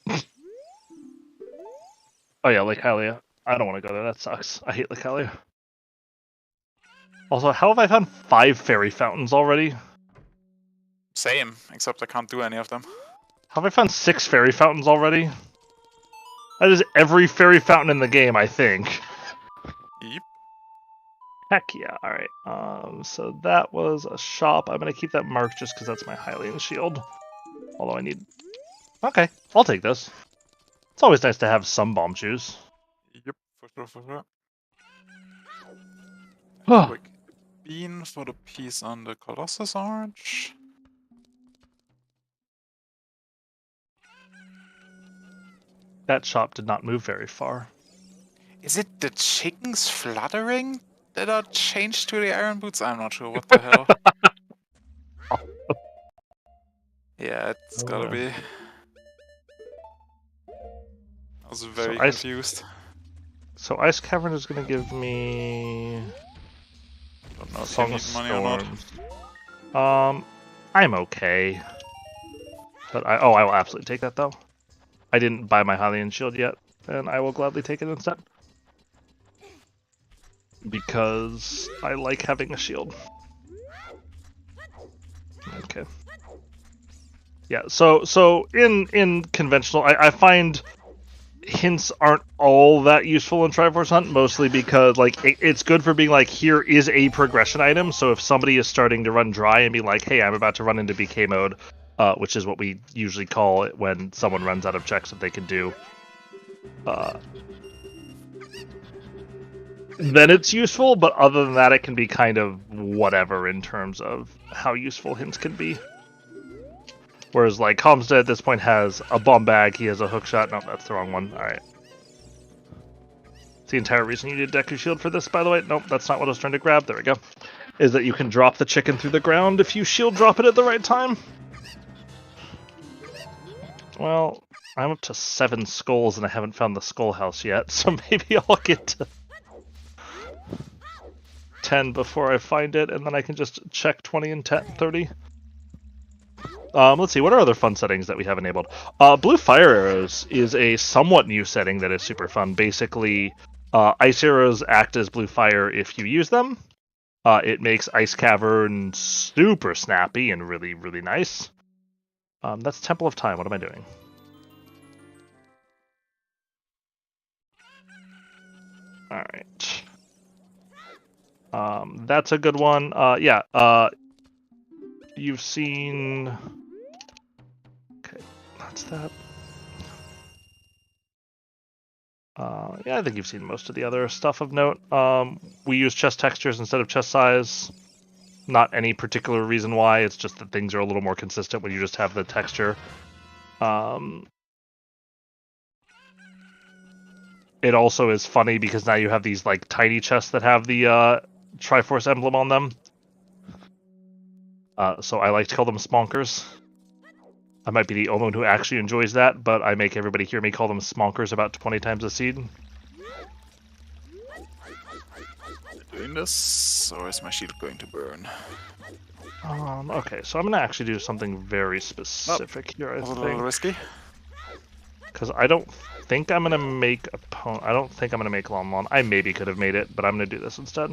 Oh yeah, Lake Hylia. I don't want to go there. That sucks. I hate Lake Hylia. Also, how have I found 5 fairy fountains already? same, except I can't do any of them. How have I found 6 fairy fountains already? That is every fairy fountain in the game, I think. Yep. Heck yeah, alright. So that was a shop. I'm gonna keep that marked just because that's my Hylian shield. Although I need... Okay, I'll take this. It's always nice to have some bomb juice. Yep, for sure. Oh. Quick bean for the piece on the Colossus Arch. That shop did not move very far. Is it the chickens fluttering that are changed to the iron boots? I'm not sure what the hell. Yeah, it's gotta be. I was very confused. So Ice Cavern is gonna give me... Don't know if Song you of need money or Storms. I'm okay. But I will absolutely take that though. I didn't buy my Hylian shield yet, and I will gladly take it instead. Because I like having a shield. Okay. Yeah, so in conventional, I find hints aren't all that useful in Triforce Hunt, mostly because like it's good for being like, here is a progression item, so if somebody is starting to run dry and be like, hey, I'm about to run into BK mode, which is what we usually call it when someone runs out of checks that they can do, then it's useful, but other than that, it can be kind of whatever in terms of how useful hints can be. Whereas, like, Hamsda at this point has a bomb bag, he has a hookshot. No, that's the wrong one. Alright. The entire reason you need Deku Shield for this, by the way. Nope, that's not what I was trying to grab. There we go. Is that you can drop the chicken through the ground if you shield drop it at the right time. Well, I'm up to 7 skulls and I haven't found the skull house yet, so maybe I'll get to 10 before I find it, and then I can just check 20 and 30. Let's see, what are other fun settings that we have enabled? Blue Fire Arrows is a somewhat new setting that is super fun. Basically, Ice Arrows act as Blue Fire if you use them. It makes Ice Cavern super snappy and really, really nice. That's Temple of Time. What am I doing? Alright. That's a good one. Yeah, you've seen... Okay, that's that. Yeah, I think you've seen most of the other stuff of note. We use chest textures instead of chest size. Not any particular reason why, it's just that things are a little more consistent when you just have the texture. It also is funny because now you have these like tiny chests that have the Triforce emblem on them. So I like to call them Smonkers. I might be the only one who actually enjoys that, but I make everybody hear me call them Smonkers about 20 times a seed. Doing this, or is my shield going to burn? Okay, so I'm gonna actually do something very specific here. I A little think risky. because I don't think I'm gonna make I don't think I'm gonna make Lon Lon. I maybe could have made it, but I'm gonna do this instead.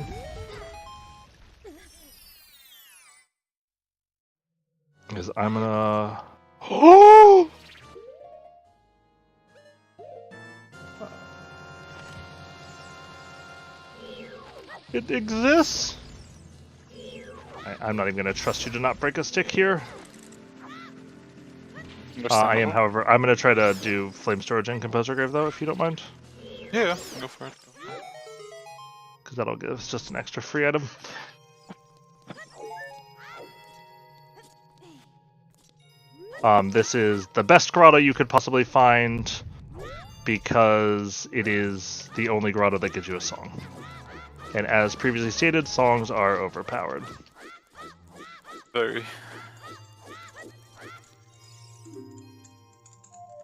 Is I'm gonna. Oh! It exists. I'm not even gonna trust you to not break a stick here. I am, however, I'm gonna try to do Flame Storage and Composer Grave though, if you don't mind. Yeah, go for it. Because that'll give us just an extra free item. This is the best grotto you could possibly find because it is the only grotto that gives you a song. And as previously stated, songs are overpowered. Very.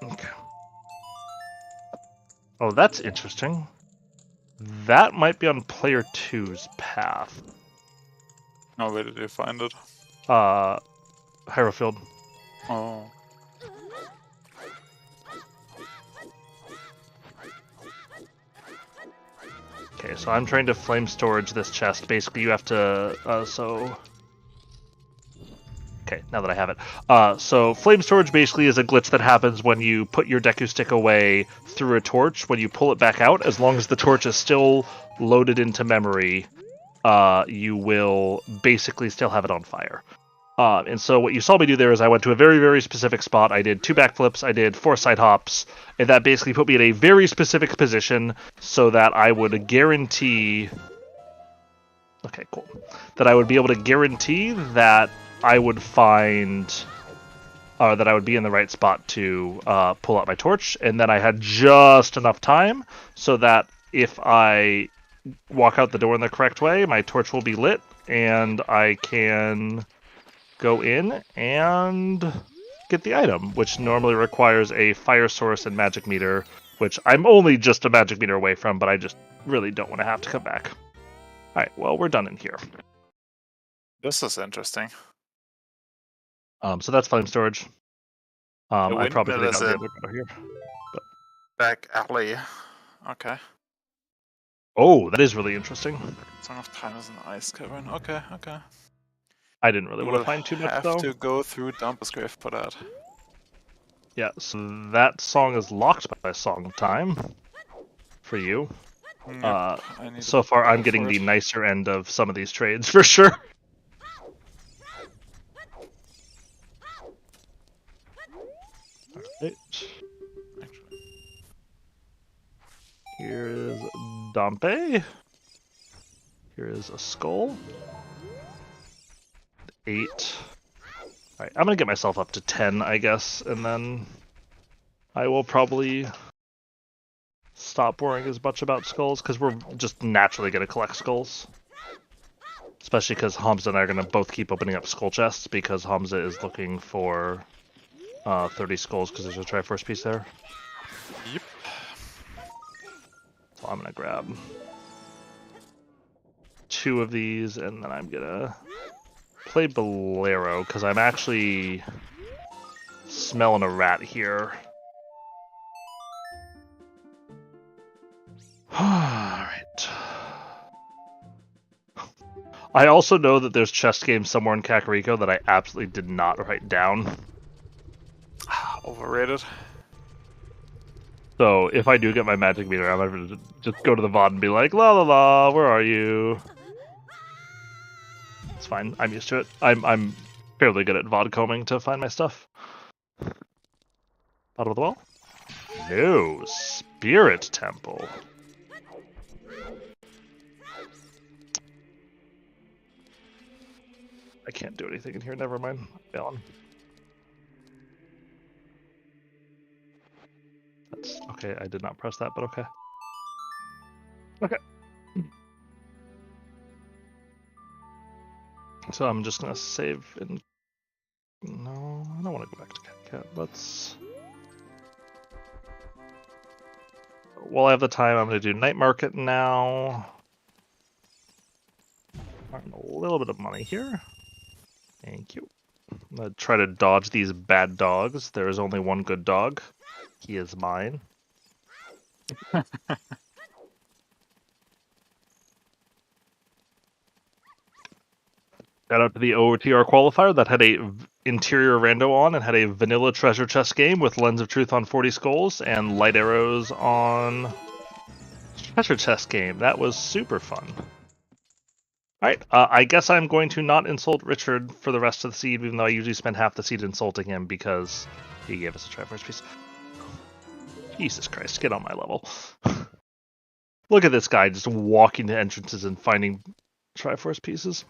Okay. Oh, that's interesting. That might be on player 2's path. Oh, where did you find it? Hierofield. Oh. Okay, so I'm trying to flame storage this chest. Basically, you have to, Okay, now that I have it. So flame storage basically is a glitch that happens when you put your Deku Stick away through a torch. When you pull it back out, as long as the torch is still loaded into memory, you will basically still have it on fire. And so what you saw me do there is I went to a very, very specific spot. I did 2 backflips, I did 4 side hops, and that basically put me in a very specific position so that I would guarantee... Okay, cool. That I would be able to guarantee that I would find... Or that I would be in the right spot to pull out my torch, and then I had just enough time so that if I walk out the door in the correct way, my torch will be lit, and I can go in and get the item, which normally requires a fire source and magic meter, which I'm only just a magic meter away from, but I just really don't want to have to come back. Alright, well, we're done in here. This is interesting. So that's flame storage. I probably could have got the windmill other guy here. back alley. Okay. Oh, that is really interesting. Song of Time is an ice cavern. Okay, okay. I didn't really We want to will find too much, have though. to go through Dumpus Grave for that. Yeah, so that song is locked by Song of Time for you. Yep, So far, I'm getting the nicer end of some of these trades, for sure. Alright. Here is Dompe. Here is a skull. 8. Alright, I'm gonna get myself up to 10, I guess, and then I will probably stop worrying as much about skulls, because we're just naturally gonna collect skulls. Especially because Hamsda and I are gonna both keep opening up skull chests, because Hamsda is looking for 30 skulls, because there's a Triforce piece there. Yep. So I'm gonna grab 2 of these, and then I'm gonna play Bolero, because I'm actually smelling a rat here. Alright. I also know that there's chess games somewhere in Kakariko that I absolutely did not write down. Overrated. So if I do get my magic meter, I'm going to just go to the VOD and be like, la la la, where are you? It's fine. I'm used to it. I'm fairly good at VOD combing to find my stuff. Bottom of the wall? No. Spirit Temple. I can't do anything in here. Never mind. Failing. That's okay. I did not press that, but okay. Okay. So I'm just gonna save in. No, I don't want to go back to Cat. Let's. While I have the time, I'm gonna do Night Market now. Earn a little bit of money here. Thank you. I'm gonna try to dodge these bad dogs. There is only one good dog. He is mine. Shout out to the OOTR qualifier that had a interior rando on and had a vanilla treasure chest game with Lens of Truth on 40 skulls and light arrows on treasure chest game. That was super fun. Alright, I guess I'm going to not insult Richard for the rest of the seed, even though I usually spend half the seed insulting him because he gave us a Triforce piece. Jesus Christ, get on my level. Look at this guy just walking to entrances and finding Triforce pieces.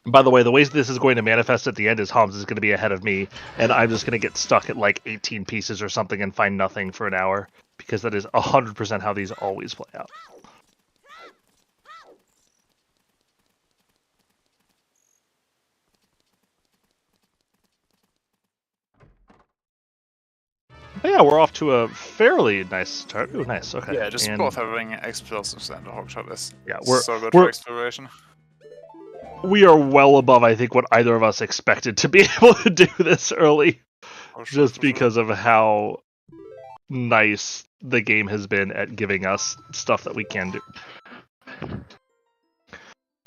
By the way, the way this is going to manifest at the end is Hamsda is going to be ahead of me, and I'm just going to get stuck at like 18 pieces or something and find nothing for an hour, because that is 100% how these always play out. But yeah, we're off to a fairly nice start. Ooh, nice. Okay. Yeah, just both having explosives and a hogshot is so good we're for exploration. We are well above, I think, what either of us expected to be able to do this early. Just because of how nice the game has been at giving us stuff that we can do.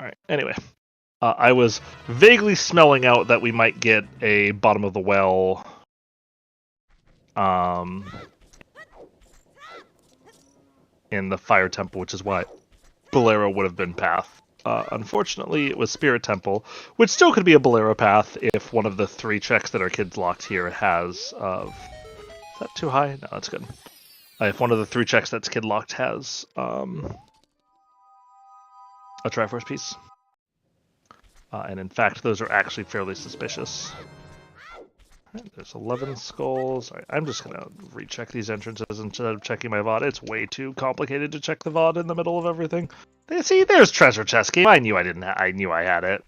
Alright, anyway. I was vaguely smelling out that we might get a bottom of the well in the Fire Temple, which is why Bolero would have been path. Unfortunately, it was Spirit Temple, which still could be a Bolero path if one of the 3 checks that our kids locked here has... is that too high? No, that's good. If one of the 3 checks that's kid locked has a Triforce piece. And in fact, those are actually fairly suspicious. Right, there's 11 skulls. Right, I'm just going to recheck these entrances instead of checking my VOD. It's way too complicated to check the VOD in the middle of everything. See, there's treasure chest game. I knew I knew I had it.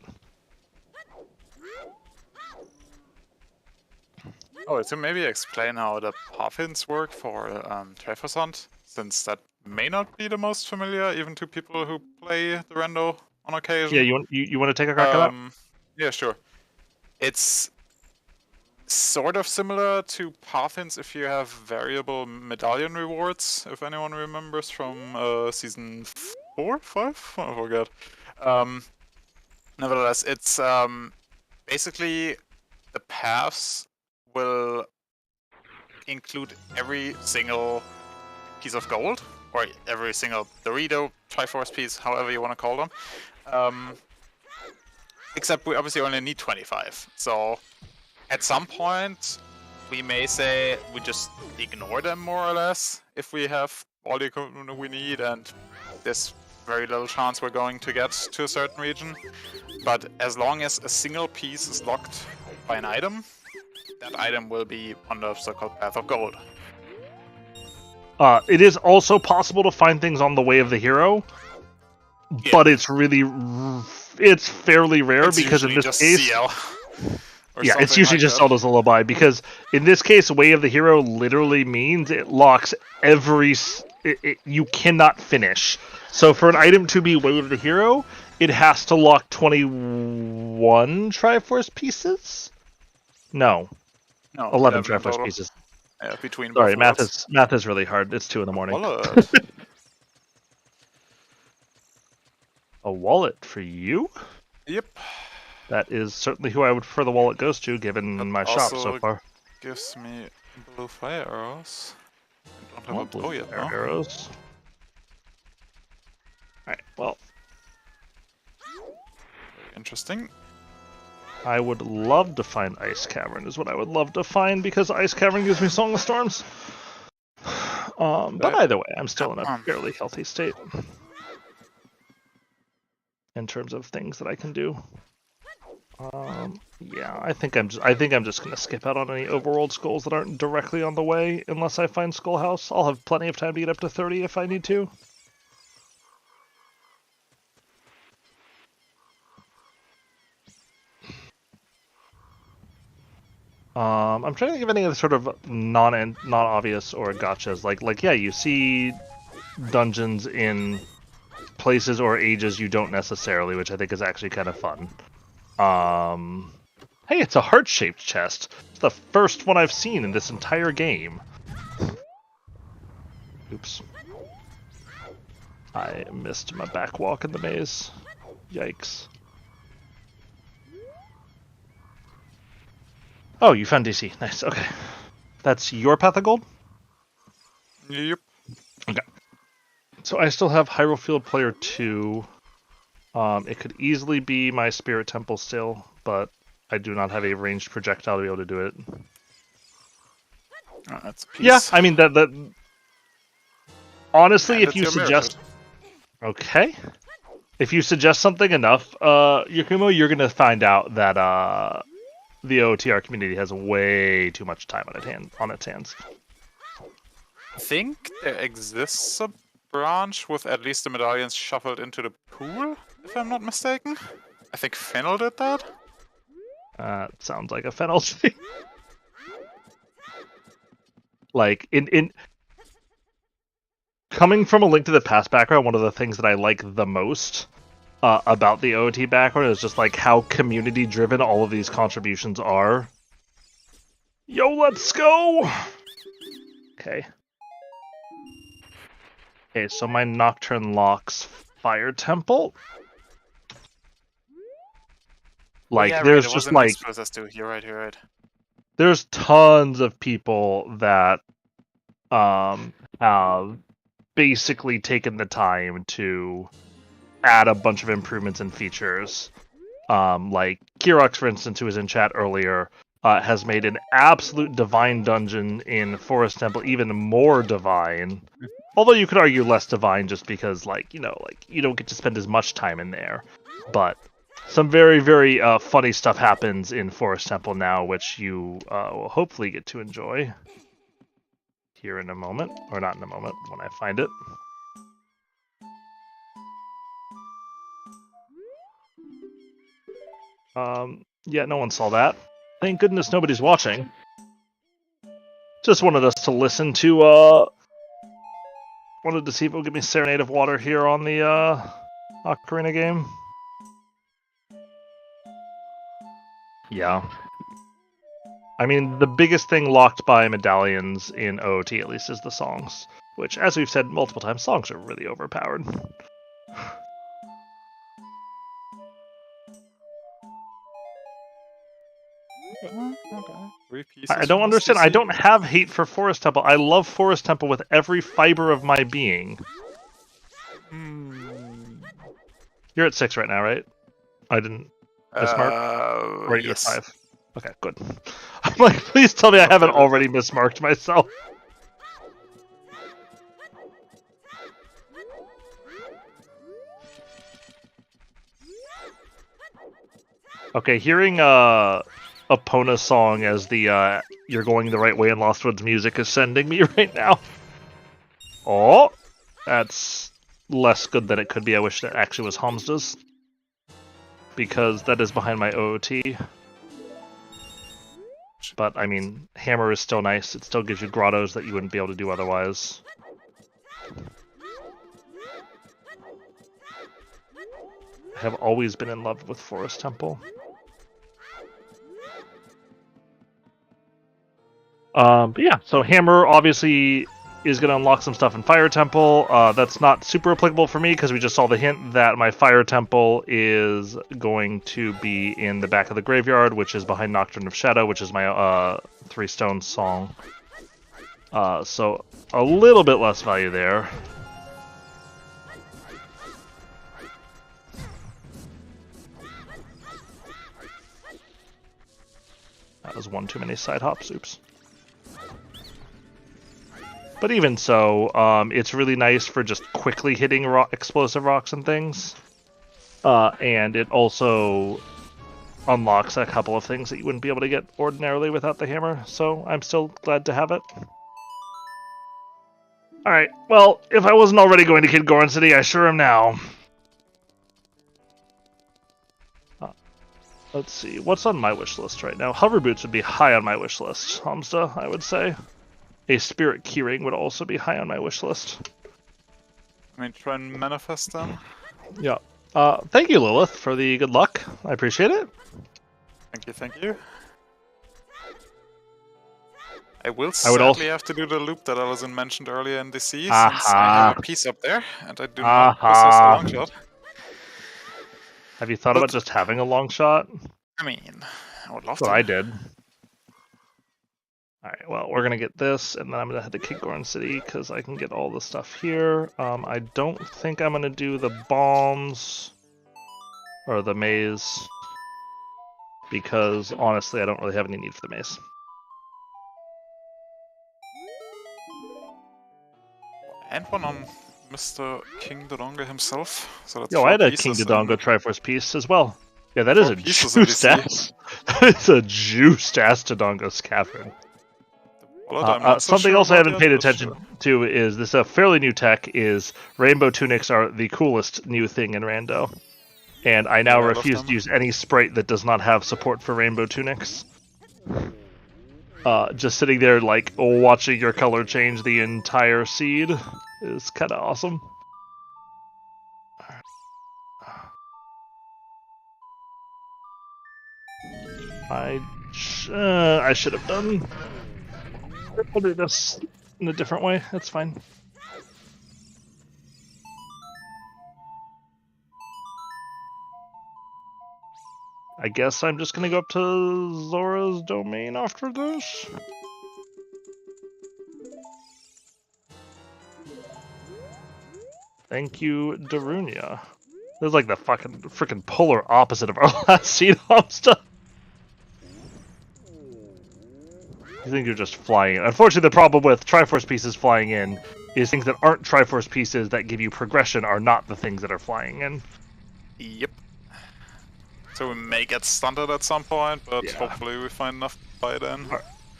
Oh, to maybe explain how the path hints work for Triforce Hunt, since that may not be the most familiar even to people who play the rando on occasion. Yeah, you want to take a crack at that? Yeah, sure. It's sort of similar to path hints if you have variable medallion rewards, if anyone remembers from season 4, 5? I forget. Nevertheless, it's basically the paths will include every single piece of gold, or every single Dorito, Triforce piece, however you want to call them. Except we obviously only need 25. So at some point, we may say we just ignore them more or less if we have all the equipment we need and there's very little chance we're going to get to a certain region. But as long as a single piece is locked by an item, that item will be on the so-called Path of Gold. It is also possible to find things on the Way of the Hero, but it's fairly rare because in this case... CL. Yeah, it's usually just Zelda's Lullaby, because in this case, Way of the Hero literally means it locks every... you cannot finish. So for an item to be Way of the Hero, it has to lock 21 Triforce pieces? No, 11 Triforce total. pieces. Yeah, between Sorry, both math is really hard. It's 2 in the morning. Wallet. A wallet for you? Yep. That is certainly who I would prefer the wallet goes to, given my shop so far. Gives me blue fire arrows. I don't have a bow yet, fire arrows. Alright, well. Very interesting. I would love to find Ice Cavern, is what I would love to find, because Ice Cavern gives me Song of Storms. But either way, I'm still in a fairly healthy state. In terms of things that I can do. Yeah, I think I'm just gonna skip out on any overworld skulls that aren't directly on the way, unless I find Skull House. I'll have plenty of time to get up to 30 if I need to. I'm trying to think of any other sort of not obvious or gotchas. Like yeah, you see dungeons in places or ages you don't necessarily, which I think is actually kind of fun. Hey, it's a heart-shaped chest. It's the first one I've seen in this entire game. Oops. I missed my back walk in the maze. Yikes. Oh, you found DC. Nice, okay. That's your path of gold? Yep. Okay. So I still have Hyrule Field Player 2. It could easily be my Spirit Temple still, but I do not have a ranged projectile to be able to do it. Oh, that's a piece. Yeah, I mean, that honestly, And if it's you your suggest... Okay. If you suggest something enough, Yakumo, you're going to find out that the OTR community has way too much time on its hands. I think there exists a branch with at least the medallions shuffled into the pool, if I'm not mistaken. I think Fennel did that. Sounds like a penalty. Like, in coming from a Link to the Past background, one of the things that I like the most about the OOT background is just like how community-driven all of these contributions are. Yo, let's go! Okay. Okay, so my Nocturne locks Fire Temple. Like, yeah, there's right, just it like... was process too. You're right. There's tons of people that have basically taken the time to add a bunch of improvements and features. Like Kirox, for instance, who was in chat earlier, has made an absolute divine dungeon in Forest Temple even more divine. Although you could argue less divine just because, like, you know, like you don't get to spend as much time in there. But some very, very funny stuff happens in Forest Temple now, which you will hopefully get to enjoy here in a moment. Or not in a moment, when I find it. Yeah, no one saw that. Thank goodness nobody's watching. Just wanted us to listen to, wanted to see if it would give me Serenade of Water here on the, Ocarina game. Yeah. I mean, the biggest thing locked by medallions in OOT, at least, is the songs. Which, as we've said multiple times, songs are really overpowered. Okay. I don't understand. I don't have hate for Forest Temple. I love Forest Temple with every fiber of my being. You're at 6 right now, right? I didn't mismark? Or Yes. you're at 5. Okay, good. I'm like, please tell me I haven't already mismarked myself. Okay, hearing Epona song as the You're Going the Right Way in Lost Woods music is sending me right now. Oh, that's less good than it could be. I wish that actually was Hamsda's. Because that is behind my OOT. But, I mean, Hammer is still nice. It still gives you grottos that you wouldn't be able to do otherwise. I have always been in love with Forest Temple. But yeah, so Hammer obviously is going to unlock some stuff in Fire Temple. That's not super applicable for me because we just saw the hint that my Fire Temple is going to be in the back of the graveyard, which is behind Nocturne of Shadow, which is my 3 Stone song. So a little bit less value there. That was one too many side hops, oops. But even so, it's really nice for just quickly hitting explosive rocks and things. And it also unlocks a couple of things that you wouldn't be able to get ordinarily without the hammer, so I'm still glad to have it. Alright, well, if I wasn't already going to Kid Goron City, I sure am now. Let's see, what's on my wish list right now? Hover boots would be high on my wish list. Hamsda, I would say. A spirit keyring would also be high on my wish list. I mean, try and manifest them. Yeah. Thank you, Lilith, for the good luck. I appreciate it. Thank you, thank you. I will sadly have to do the loop that Alaszun mentioned earlier in the sea, since I have a piece up there, and I do not possess a long shot. Have you thought about just having a long shot? I mean, I would love That's to. what I did. Alright, well, we're gonna get this, and then I'm gonna head to Kigorn City, because I can get all the stuff here. I don't think I'm gonna do the bombs, or the maze, because, honestly, I don't really have any need for the maze. And one on Mr. King Dodonga himself. So that's Yo, I had a King Dodonga Triforce piece as well. Yeah, that is a juiced ass. It's a juiced ass Dodonga cavern. Something else I haven't paid attention to is this fairly new tech is rainbow tunics are the coolest new thing in Rando. And I now refuse to use any sprite that does not have support for rainbow tunics. Just sitting there, like, watching your color change the entire seed is kind of awesome. I should have done. I'll do this in a different way. That's fine. I guess I'm just gonna go up to Zora's domain after this. Thank you, Darunia. This is like the freaking polar opposite of our last seed stuff. You think you're just flying in. Unfortunately, the problem with Triforce pieces flying in is things that aren't Triforce pieces that give you progression are not the things that are flying in. Yep. So we may get stunted at some point, but hopefully we find enough by then.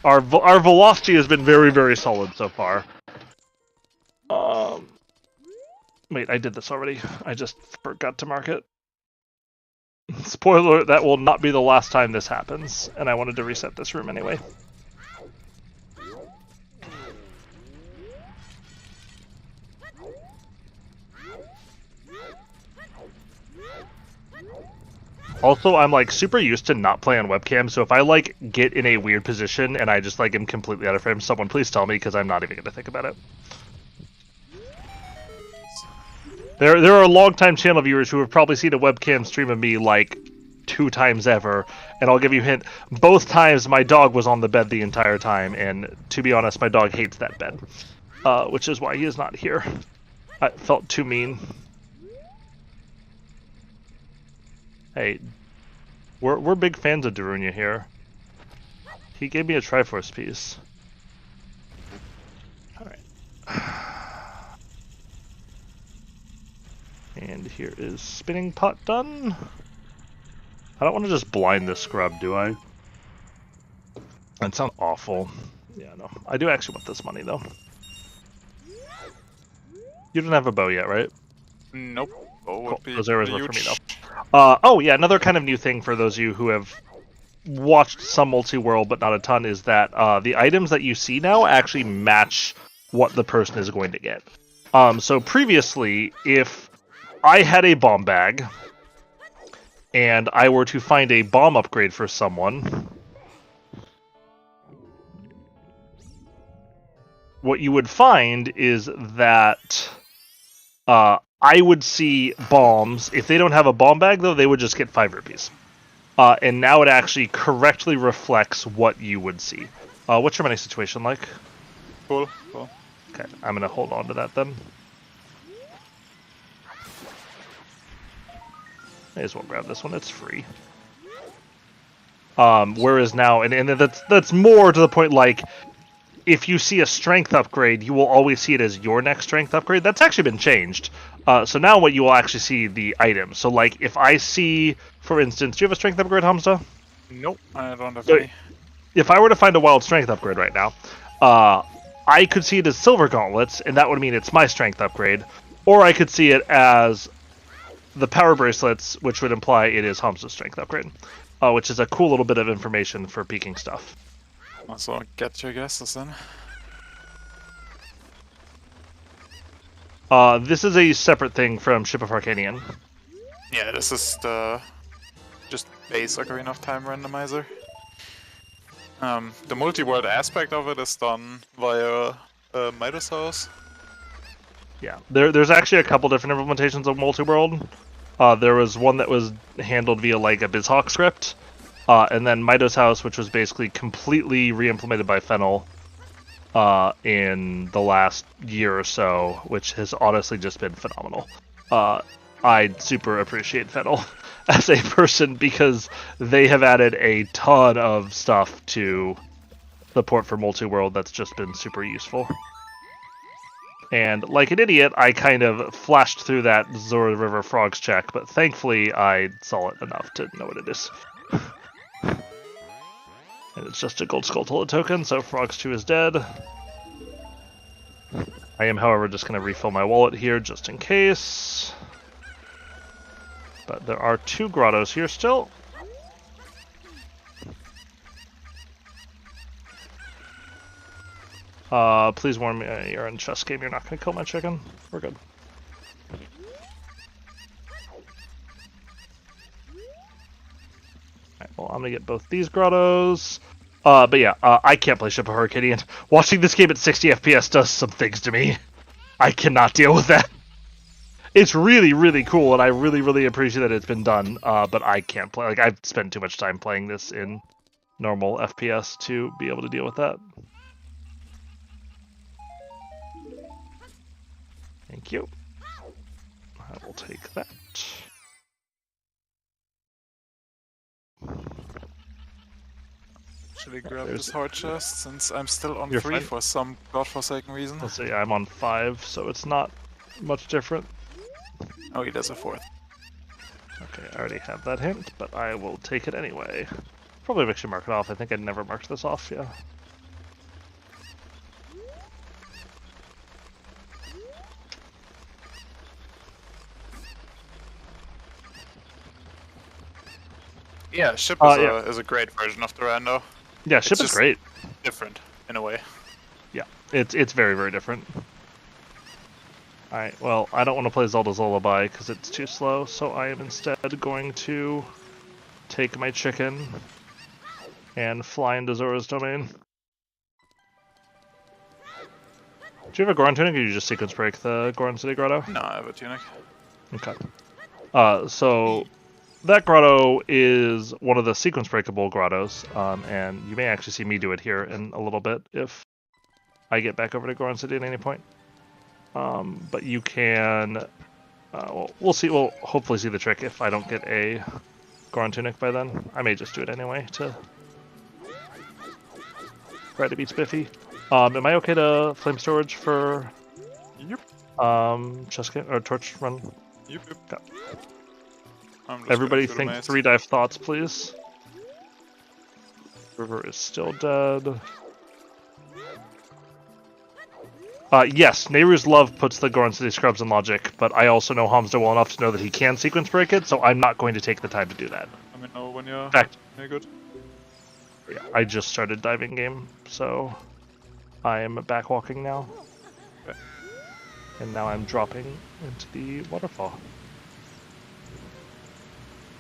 Our velocity has been very, very solid so far. Wait, I did this already. I just forgot to mark it. Spoiler, that will not be the last time this happens, and I wanted to reset this room anyway. Also, I'm like super used to not playing on webcam, so if I like get in a weird position and I just like am completely out of frame, someone please tell me because I'm not even going to think about it. There are long-time channel viewers who have probably seen a webcam stream of me like 2 times ever, and I'll give you a hint. Both times my dog was on the bed the entire time, and to be honest, my dog hates that bed, which is why he is not here. I felt too mean. Hey, we're big fans of Darunia here. He gave me a Triforce piece. Alright. And here is Spinning Pot done. I don't want to just blind this scrub, do I? That sounds awful. Yeah, no. I do actually want this money, though. You don't have a bow yet, right? Nope. Cool. Those arrows were for me, though. Oh, yeah, another kind of new thing for those of you who have watched some Multiworld, but not a ton, is that the items that you see now actually match what the person is going to get. So previously, if I had a bomb bag, and I were to find a bomb upgrade for someone, what you would find is that I would see bombs. If they don't have a bomb bag, though, they would just get 5 rupees. And now it actually correctly reflects what you would see. What's your money situation like? Cool. Okay, I'm going to hold on to that then. May as well grab this one, it's free. Whereas now, and that's more to the point, like, if you see a strength upgrade, you will always see it as your next strength upgrade. That's actually been changed. So now what you will actually see the items. So like, if I see, for instance, do you have a strength upgrade, Hamsda? Nope, I don't have any. If I were to find a wild strength upgrade right now, I could see it as silver gauntlets, and that would mean it's my strength upgrade. Or I could see it as the power bracelets, which would imply it is Hamsda's strength upgrade. which is a cool little bit of information for peeking stuff. Also, get your guesses then. This is a separate thing from Ship of Arcadian. Yeah, this is the just base Ocarina of Time randomizer. The multi-world aspect of it is done via Midas House. Yeah, there's actually a couple different implementations of Multiworld. There was one that was handled via like a BizHawk script, and then Midas House, which was basically completely re-implemented by Fennel in the last year or so, which has honestly just been phenomenal. I super appreciate Fennel as a person because they have added a ton of stuff to the port for Multiworld that's just been super useful. And like an idiot, I kind of flashed through that Zora River Frogs check, but thankfully I saw it enough to know what it is. And it's just a Gold Skulltula token, so Frogs 2 is dead. I am, however, just going to refill my wallet here just in case. But there are 2 grottos here still. Please warn me, you're in chess game, you're not going to kill my chicken. We're good. Alright, well, I'm going to get both these grottos. But yeah, I can't play Ship of Arcadian. Watching this game at 60 FPS does some things to me. I cannot deal with that. It's really, really cool, and I really, really appreciate that it's been done, but I can't play. Like, I've spent too much time playing this in normal FPS to be able to deal with that. Thank you. I will take that. Actually grab this hard chest since I'm still on You're 3 fine. for some godforsaken reason. Let's see, I'm on 5, so it's not much different. Oh, he does a 4th. Okay, I already have that hint, but I will take it anyway. Probably actually mark it off. I think I'd never marked this off, yeah. Yeah, Ship is a great version of the rando. Yeah, Ship is great. Different, in a way. Yeah, it's very, very different. Alright, well, I don't want to play Zelda's Lullaby because it's too slow, so I am instead going to take my chicken and fly into Zora's domain. Do you have a Goron tunic, or you just sequence break the Goron City Grotto? No, I have a tunic. Okay. So that grotto is one of the sequence breakable grottos, and you may actually see me do it here in a little bit if I get back over to Goron City at any point. But you can, well, we'll see. We'll hopefully see the trick if I don't get a Goron tunic by then. I may just do it anyway to try to beat Spiffy. Am I okay to flame storage for? Yep. Chest game or torch run? Yep. Okay. Everybody think 3 dive thoughts, please. River is still dead. Yes, Nehru's Love puts the Goron City Scrubs in logic, but I also know Hamsda well enough to know that he can sequence break it, so I'm not going to take the time to do that. Let me know when you're good. Yeah, I just started diving game, so I am back walking now. Okay. And now I'm dropping into the waterfall.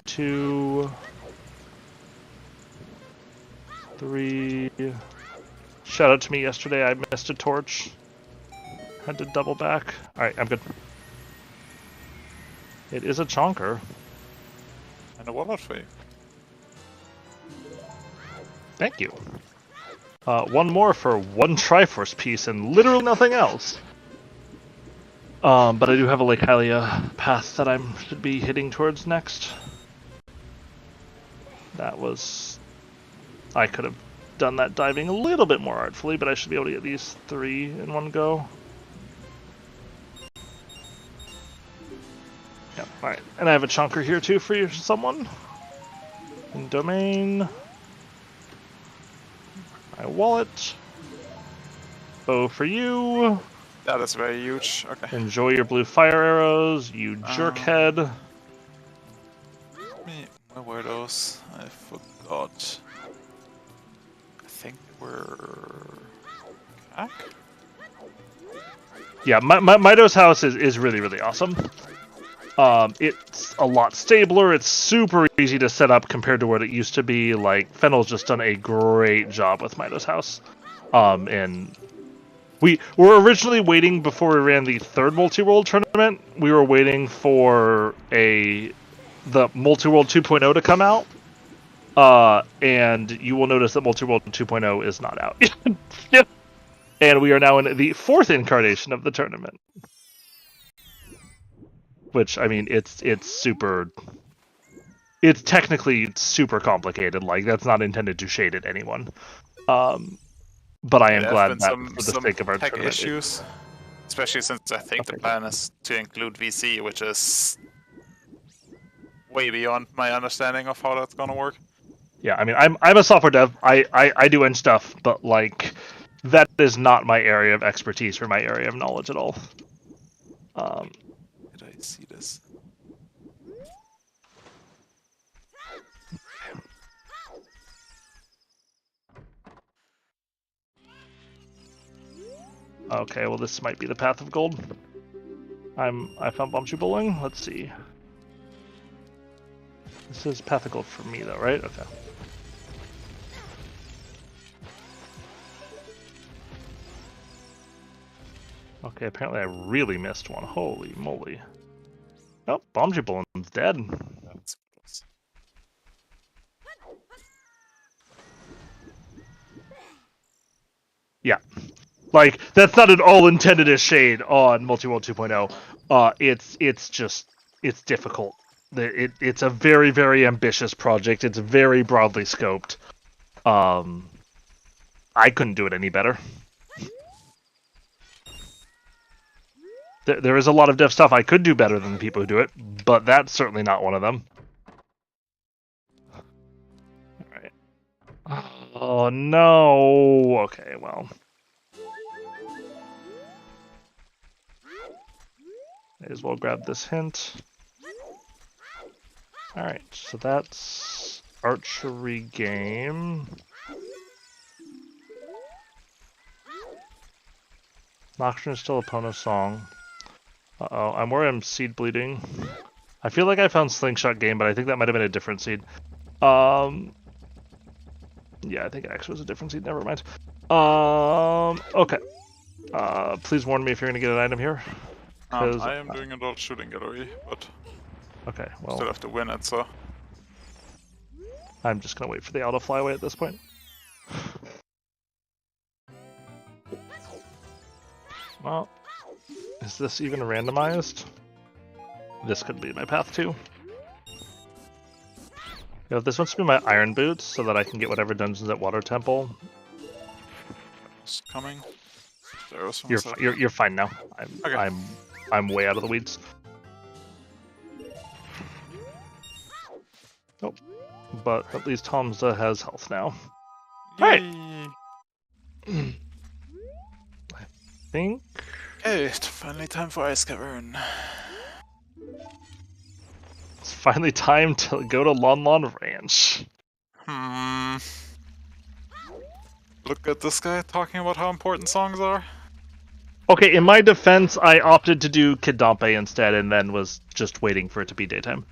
2, 3. Shout out to me yesterday, I missed a torch. Had to double back. Alright, I'm good. It is a chonker. And a wallet fee. Thank you. One more for 1 Triforce piece and literally nothing else. But I do have a Lake Hylia path that I should be hitting towards next. That was... I could have done that diving a little bit more artfully, but I should be able to get these 3 in one go. Yep, alright. And I have a chonker here too for someone. In domain. My wallet. Bow for you. That is very huge. Okay. Enjoy your blue fire arrows, you jerkhead. Where were those? I I forgot. I think we're... Cack? Yeah, Mido's house is really, really awesome. It's a lot stabler. It's super easy to set up compared to what it used to be. Like, Fennel's just done a great job with Mido's house. And we were originally waiting before we ran the third Multiworld tournament. We were waiting for the Multiworld 2.0 to come out. And you will notice that Multiworld 2.0 is not out. Yep. And we are now in the fourth incarnation of the tournament. Which, I mean, it's super... It's technically super complicated. Like, that's not intended to shade at anyone. But I am glad that for the sake of our tech tournament... issues, especially since I think the plan is to include VC, which is way beyond my understanding of how that's gonna work. Yeah, I mean, I'm a software dev. I do end stuff, but, like, that is not my area of expertise or my area of knowledge at all. Did I see this? Okay, well, this might be the path of gold. I found Bumshoe Bowling. Let's see. This is path of gold for me, though, right? Okay. Okay, apparently I really missed one. Holy moly. Oh, Bumshoe Bowling's dead. That's close. Yeah. Like, that's not at all intended as shade on Multiworld 2.0. It's difficult. It's a very, very ambitious project. It's very broadly scoped. I couldn't do it any better. There is a lot of dev stuff I could do better than the people who do it, but that's certainly not one of them. Alright. Oh, no! Okay, well... May as well grab this hint. Alright, so that's archery game. Nocturne is still a Pono song. Uh-oh, I'm worried I'm seed bleeding. I feel like I found Slingshot game, but I think that might have been a different seed. Yeah, I think it actually was a different seed, never mind. Okay. Please warn me if you're gonna get an item here. I am doing adult shooting gallery, but okay, well, still have to win it, so... I'm just gonna wait for the auto fly away at this point. Well, is this even randomized? This could be my path too. Yeah, this wants to be my iron boots so that I can get whatever dungeons at Water Temple. It's coming. There was You're fine now. Okay. I'm way out of the weeds. Oh, but at least Hamsda has health now. Alright. I think. Okay, it's finally time for Ice Cavern. It's finally time to go to Lon Lon Ranch. Look at this guy talking about how important songs are. Okay, in my defense, I opted to do Kid Dompe instead and then was just waiting for it to be daytime.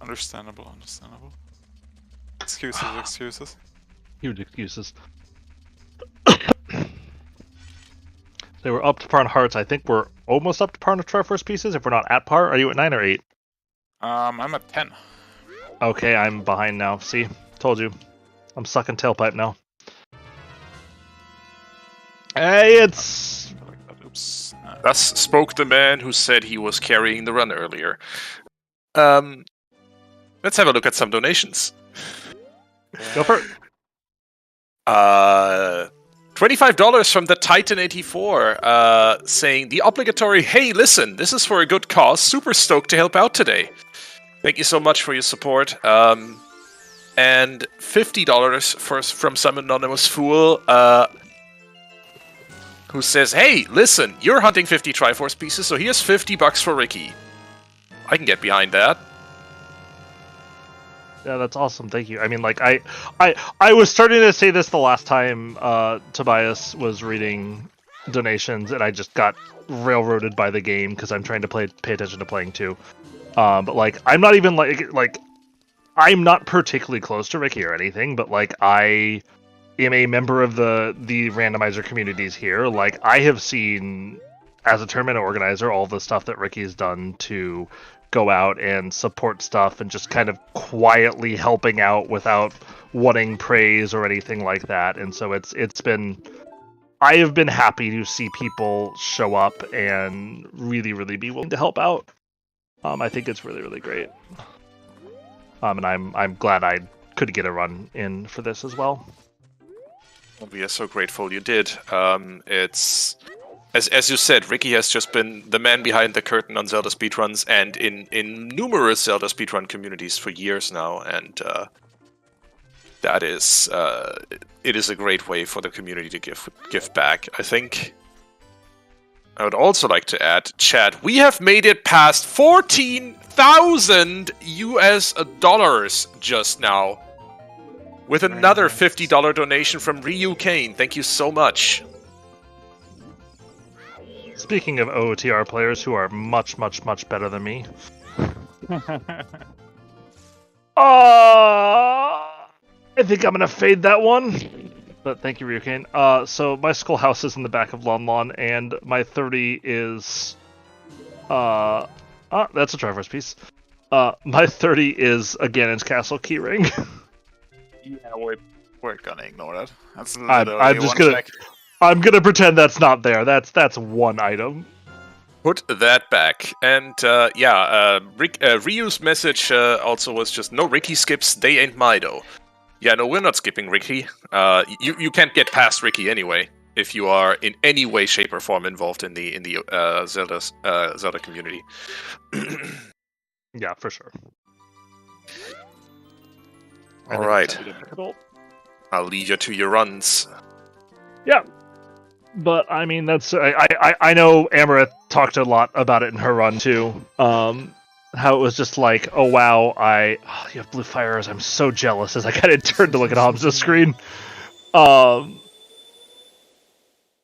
Understandable, understandable. Excuses, excuses. Huge excuses. They were up to par on hearts. I think we're almost up to par on Triforce pieces. If we're not at par, are you at 9 or 8? I'm at 10. Okay, I'm behind now. See? Told you. I'm sucking tailpipe now. Hey, it's... Oops. Thus spoke the man who said he was carrying the run earlier. Let's have a look at some donations. Go for it. $25 from the Titan84, saying the obligatory, hey, listen, this is for a good cause. Super stoked to help out today. Thank you so much for your support. And $50 from some anonymous fool, who says, hey, listen, you're hunting 50 Triforce pieces, so here's $50 for Ricky. I can get behind that. Yeah, that's awesome. Thank you. I mean, like, I was starting to say this the last time Tobias was reading donations, and I just got railroaded by the game because I'm trying to pay attention to playing too. But like, I'm not even like I'm not particularly close to Ricky or anything, but like I am a member of the randomizer communities here. Like, I have seen as a tournament organizer all the stuff that Ricky's done to go out and support stuff and just kind of quietly helping out without wanting praise or anything like that. And so it's been, I have been happy to see people show up and really, really be willing to help out. I think it's really, really great. And I'm glad I could get a run in for this as well. We are so grateful you did. It's as you said, Ricky has just been the man behind the curtain on Zelda speedruns and in numerous Zelda speedrun communities for years now, and that is it is a great way for the community to give back. I think I would also like to add, chat, we have made it past 14,000 US dollars just now with another $50 donation from Ryu Kane. Thank you so much. Speaking of OOTR players who are much, much, much better than me. I think I'm gonna fade that one. But thank you, Ryukane. So my schoolhouse is in the back of Lon Lon, and my 30 is that's a Triforce piece. My 30 is a Ganon's Castle keyring. Yeah, we're gonna ignore that. That's I'm just gonna check. I'm gonna pretend that's not there. That's one item. Put that back. And Ryu's message also was just, no Ricky skips, they ain't Mido. Yeah, no, we're not skipping Ricky. You can't get past Ricky anyway if you are in any way, shape, or form involved in the Zelda community. Yeah, for sure. All right, I'll leave you to your runs. Yeah, but I mean that's I know Amaranth talked a lot about it in her run too. How it was just like, oh wow, you have blue fire arrows. I'm so jealous as I kind of turned to look at Hamsda's screen.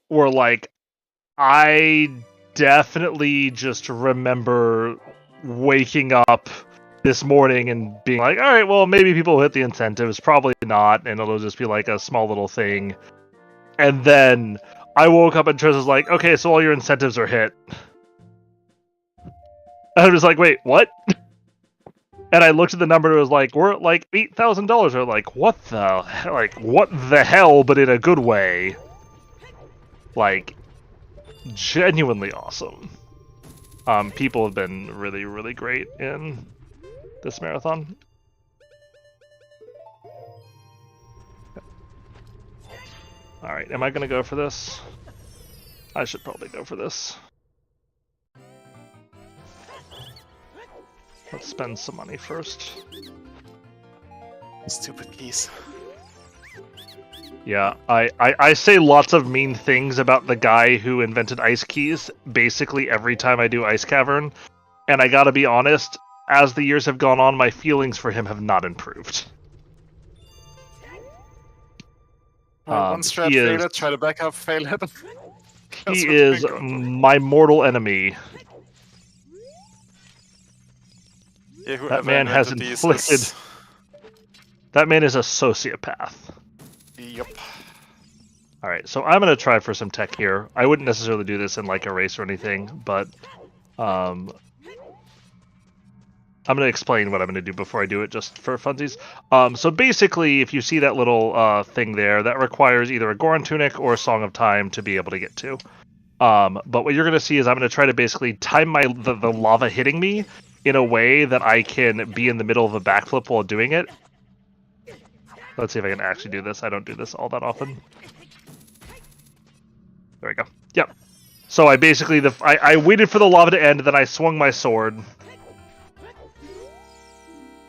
Where like, I definitely just remember waking up this morning and being like, all right, well maybe people will hit the incentives, probably not, and it'll just be like a small little thing. And then I woke up and Trish was like, okay, so all your incentives are hit. And I was like, wait, what? And I looked at the number and it was like, we're at like $8,000. Or like, what the hell, but in a good way. Like, genuinely awesome. People have been really, really great in this marathon. Alright, am I gonna go for this? I should probably go for this. Let's spend some money first. Stupid keys. Yeah, I say lots of mean things about the guy who invented ice keys basically every time I do Ice Cavern, and I gotta be honest, as the years have gone on, my feelings for him have not improved. One strat fail it, try to back up, fail it. He is my mortal enemy. Yeah, that man has inflicted... That man is a sociopath. Yep. Alright, so I'm going to try for some tech here. I wouldn't necessarily do this in like a race or anything, but I'm going to explain what I'm going to do before I do it, just for funsies. So basically, if you see that little thing there, that requires either a Goron Tunic or a Song of Time to be able to get to. But what you're going to see is I'm going to try to basically time the lava hitting me in a way that I can be in the middle of a backflip while doing it. Let's see if I can actually do this. I don't do this all that often. There we go. Yep. So I basically, I waited for the lava to end, then I swung my sword.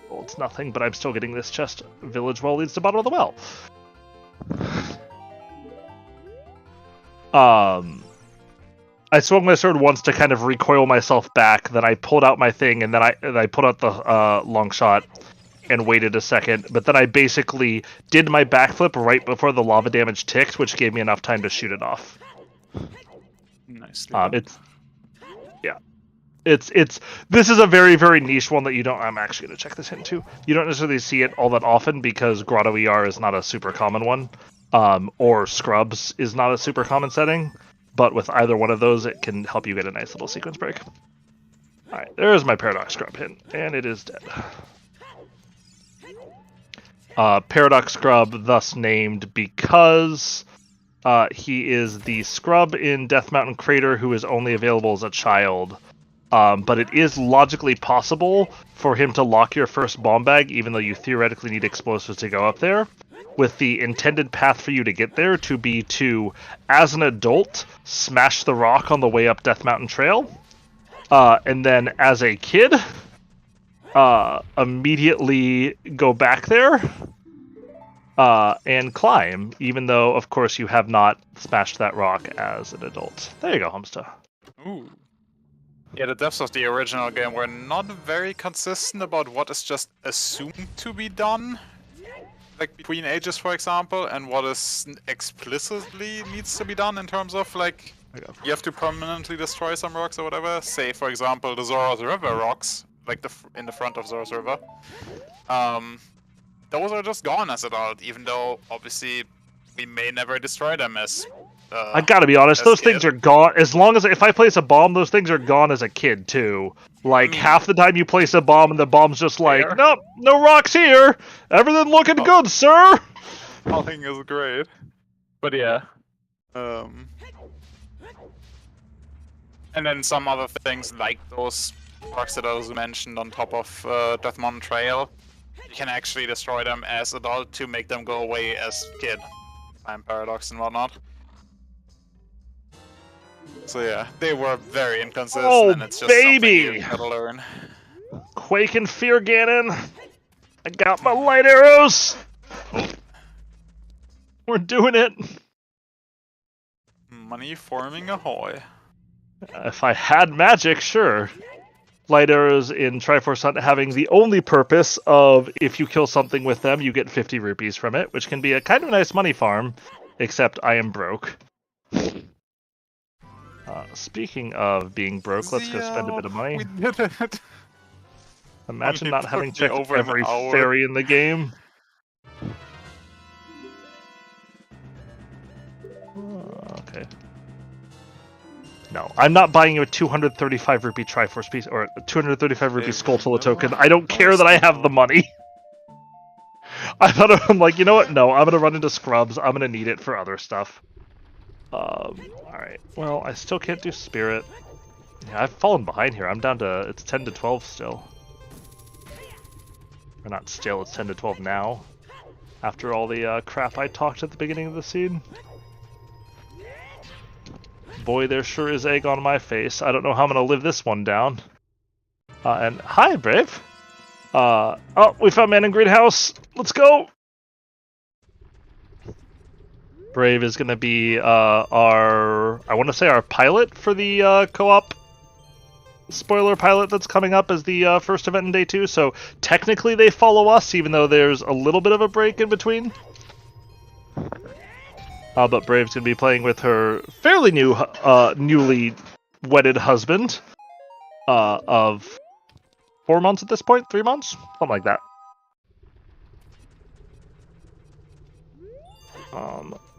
Well, it's nothing, but I'm still getting this chest. Village well leads to bottom of the well. I swung my sword once to kind of recoil myself back, then I pulled out my thing, and then I pulled out the long shot. and waited a second, but then I basically did my backflip right before the lava damage ticked, which gave me enough time to shoot it off. Nicely done. This is a very, very niche one that you don't. I'm actually going to check this hint too. You don't necessarily see it all that often because Grotto ER is not a super common one, or Scrubs is not a super common setting. But with either one of those, it can help you get a nice little sequence break. All right, there's my Paradox Scrub hint, and it is dead. Paradox Scrub, thus named because he is the Scrub in Death Mountain Crater who is only available as a child. But it is logically possible for him to lock your first bomb bag, even though you theoretically need explosives to go up there, with the intended path for you to get there to be to, as an adult, smash the rock on the way up Death Mountain Trail, and then as a kid, immediately go back there, and climb, even though, of course, you have not smashed that rock as an adult. There you go, Hamsda. Ooh. Yeah, the depths of the original game were not very consistent about what is just assumed to be done, like between ages, for example, and what is explicitly needs to be done in terms of, like, you have to permanently destroy some rocks or whatever. Say, for example, the Zora's River rocks, like in the front of Zora's River. Those are just gone as adult, even though, obviously, we may never destroy them as... I gotta be honest, those things are gone. As long as if I place a bomb, those things are gone as a kid too. Like half the time you place a bomb and the bomb's just like, nope, no rocks here. Everything looking good, sir. Nothing is great. But yeah. And then some other things like those rocks that I was mentioned on top of Death Mountain Trail, you can actually destroy them as adult to make them go away as kid. Time paradox and whatnot. So yeah, they were very inconsistent, and it's just something you gotta learn. Quake and Fear Ganon! I got my light arrows! We're doing it! Money forming ahoy. If I had magic, sure. Light arrows in Triforce Hunt having the only purpose of if you kill something with them, you get 50 rupees from it, which can be a kind of nice money farm, except I am broke. Speaking of being broke, let's go spend a bit of money. We did it! Imagine not having checked every fairy in the game. Okay. No, I'm not buying you a 235 rupee Triforce piece or a 235 rupee Skulltula token. I don't care that I have the money. I'm like, you know what? No, I'm gonna run into Scrubs. I'm gonna need it for other stuff. Alright. Well, I still can't do Spirit. Yeah, I've fallen behind here. I'm down to... It's 10 to 12 still. Or not still, it's 10 to 12 now. After all the crap I talked at the beginning of the scene. Boy, there sure is egg on my face. I don't know how I'm going to live this one down. And hi, Brave. Oh, we found Man in Greenhouse. Let's go. Brave is going to be our, I want to say our pilot for the co-op spoiler pilot that's coming up as the first event in day 2. So technically they follow us, even though there's a little bit of a break in between. But Brave's going to be playing with her fairly new, newly wedded husband of 4 months at this point, 3 months, something like that.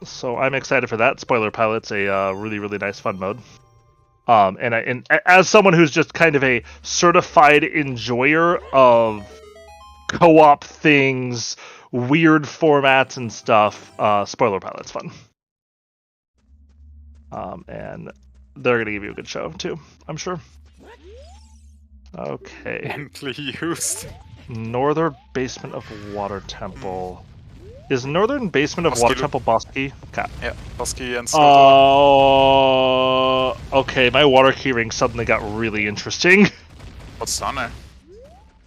So I'm excited for that. Spoiler Pilot's a really, really nice fun mode. And as someone who's just kind of a certified enjoyer of co-op things, weird formats and stuff, Spoiler Pilot's fun. And they're going to give you a good show, too, I'm sure. Okay. Amply used. Northern Basement of Water Temple. Is Northern Basement of Water Temple boss key? Okay. Yeah, boss key and okay, my water key ring suddenly got really interesting. What's on there?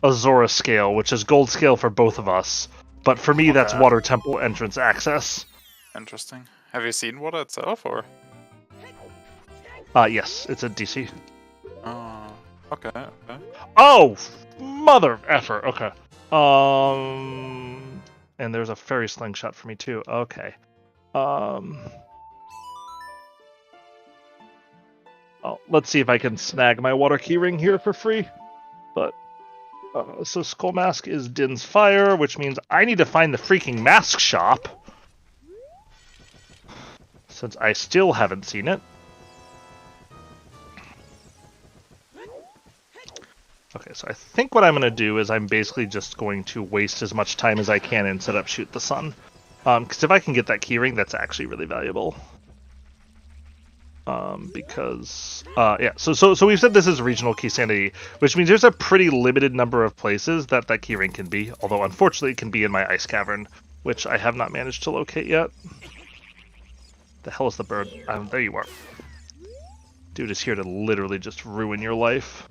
Azora scale, which is gold scale for both of us. But for me, that's Water Temple entrance access. Interesting. Have you seen water itself, or? Yes, it's a DC. Oh, okay, okay. Oh, mother effer. Okay. And there's a fairy slingshot for me too. Okay. Oh, let's see if I can snag my water keyring here for free. But so Skull Mask is Din's Fire, which means I need to find the freaking mask shop, since I still haven't seen it. Okay, so I think what I'm going to do is I'm basically just going to waste as much time as I can and set up Shoot the Sun. Because if I can get that keyring, that's actually really valuable. Yeah, so we've said this is regional key sanity, which means there's a pretty limited number of places that keyring can be, although unfortunately it can be in my ice cavern, which I have not managed to locate yet. The hell is the bird? There you are. Dude is here to literally just ruin your life.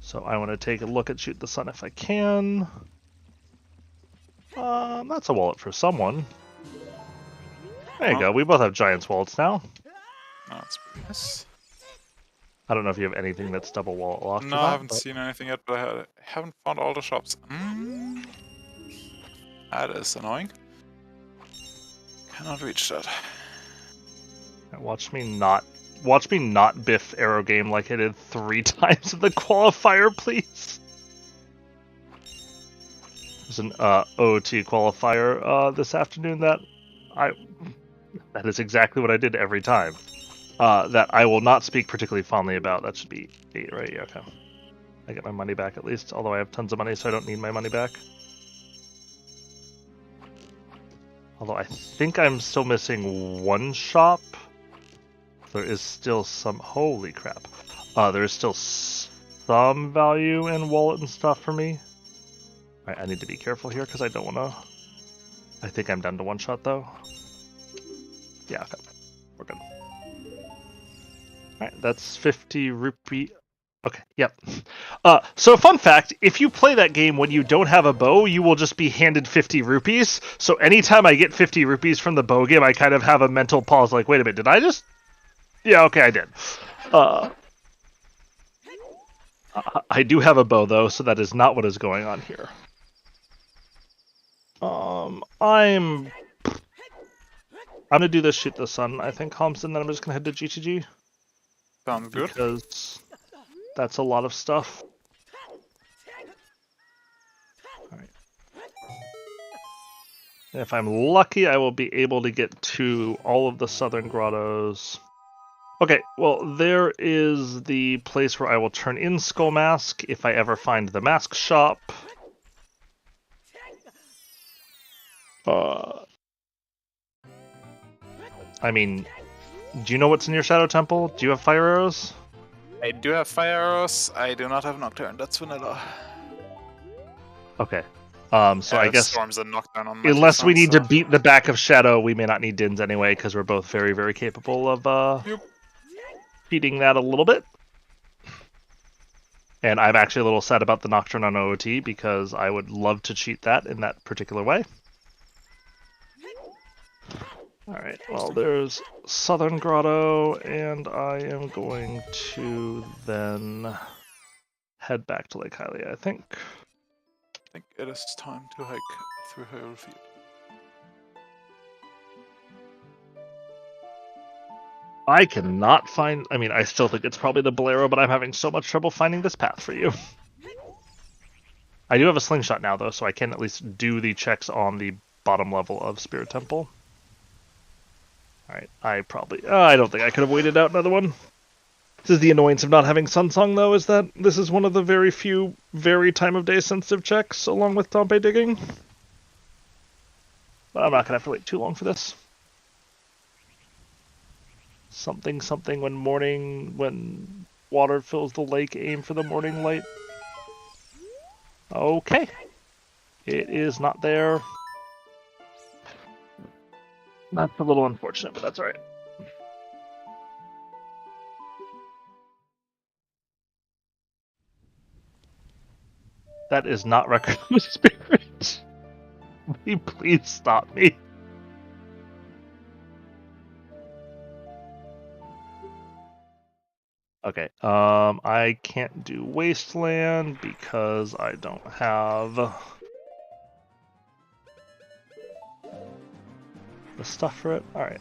So I want to take a look at Shoot the Sun if I can. That's a wallet for someone. There you go. We both have Giant's wallets now. Oh, that's pretty nice. I don't know if you have anything that's double wallet locked. No, I haven't seen anything yet, but I haven't found all the shops. That is annoying. Cannot reach that. Watch me not biff Arrow Game like I did 3 times in the qualifier, please. There's an OoT qualifier this afternoon that is exactly what I did every time. That I will not speak particularly fondly about. That should be 8, right? Yeah, okay. I get my money back at least, although I have tons of money, so I don't need my money back. Although I think I'm still missing 1 shop. There is still some... Holy crap. There is still some value in wallet and stuff for me. Alright, I need to be careful here because I don't want to... I think I'm down to 1 shot though. Yeah, okay. We're good. Alright, that's 50 rupee. Okay, yep. So fun fact, if you play that game when you don't have a bow, you will just be handed 50 rupees. So anytime I get 50 rupees from the bow game, I kind of have a mental pause like, wait a minute, did I just... Yeah, okay, I did. I do have a bow though, so that is not what is going on here. I'm gonna do this Shoot the Sun, I think, Hamsda, and then I'm just gonna head to GTG. Sounds good. Because that's a lot of stuff. Alright. If I'm lucky, I will be able to get to all of the southern grottos. Okay, well, there is the place where I will turn in Skull Mask if I ever find the mask shop. I mean, do you know what's in your Shadow Temple? Do you have fire arrows? I do have fire arrows. I do not have Nocturne. That's vanilla. Okay. So I guess Storms and Nocturne on unless we need to beat the back of Shadow, we may not need Dins anyway, because we're both very, very capable of feeding that a little bit. And I'm actually a little sad about the Nocturne on OoT, because I would love to cheat that in that particular way. Alright, well, there's Southern Grotto, and I am going to then head back to Lake Hylia, I think. I think it is time to hike through Hyrule. I cannot find... I mean, I still think it's probably the Bolero, but I'm having so much trouble finding this path for you. I do have a slingshot now, though, so I can at least do the checks on the bottom level of Spirit Temple. Alright, I don't think I could have waited out another one. This is the annoyance of not having Sunsong, though, is that this is one of the very few very time-of-day sensitive checks, along with Tompe digging. But I'm not going to have to wait too long for this. Something when water fills the lake, aim for the morning light. Okay. It is not there. That's a little unfortunate, but that's alright. That is not Record of the Spirit. Will you please stop me? Okay. I can't do Wasteland because I don't have the stuff for it. All right.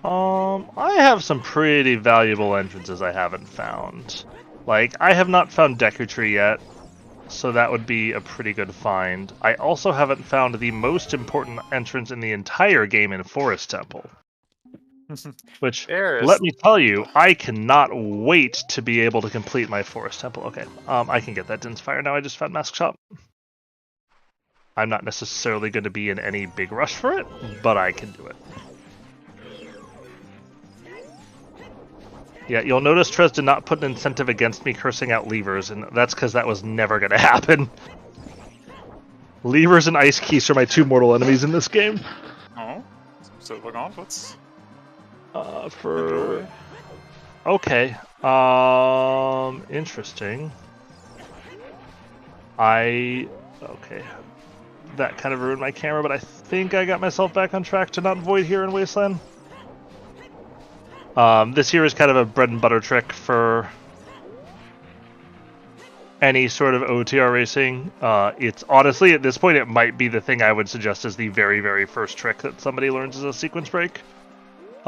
I have some pretty valuable entrances I haven't found. Like, I have not found Deku Tree yet, so that would be a pretty good find. I also haven't found the most important entrance in the entire game in Forest Temple. Which, let me tell you, I cannot wait to be able to complete my Forest Temple. Okay, I can get that Din's Fire now. I just found Mask Shop. I'm not necessarily going to be in any big rush for it, but I can do it. Yeah, you'll notice Trez did not put an incentive against me cursing out levers, and that's because that was never going to happen. Levers and Ice Keys are my two mortal enemies in this game. Oh, Silver Gauntlets. Okay. Interesting. Okay. That kind of ruined my camera, but I think I got myself back on track to not void here in Wasteland. This here is kind of a bread and butter trick for any sort of OTR racing. It's honestly, at this point, it might be the thing I would suggest as the very, very first trick that somebody learns as a sequence break.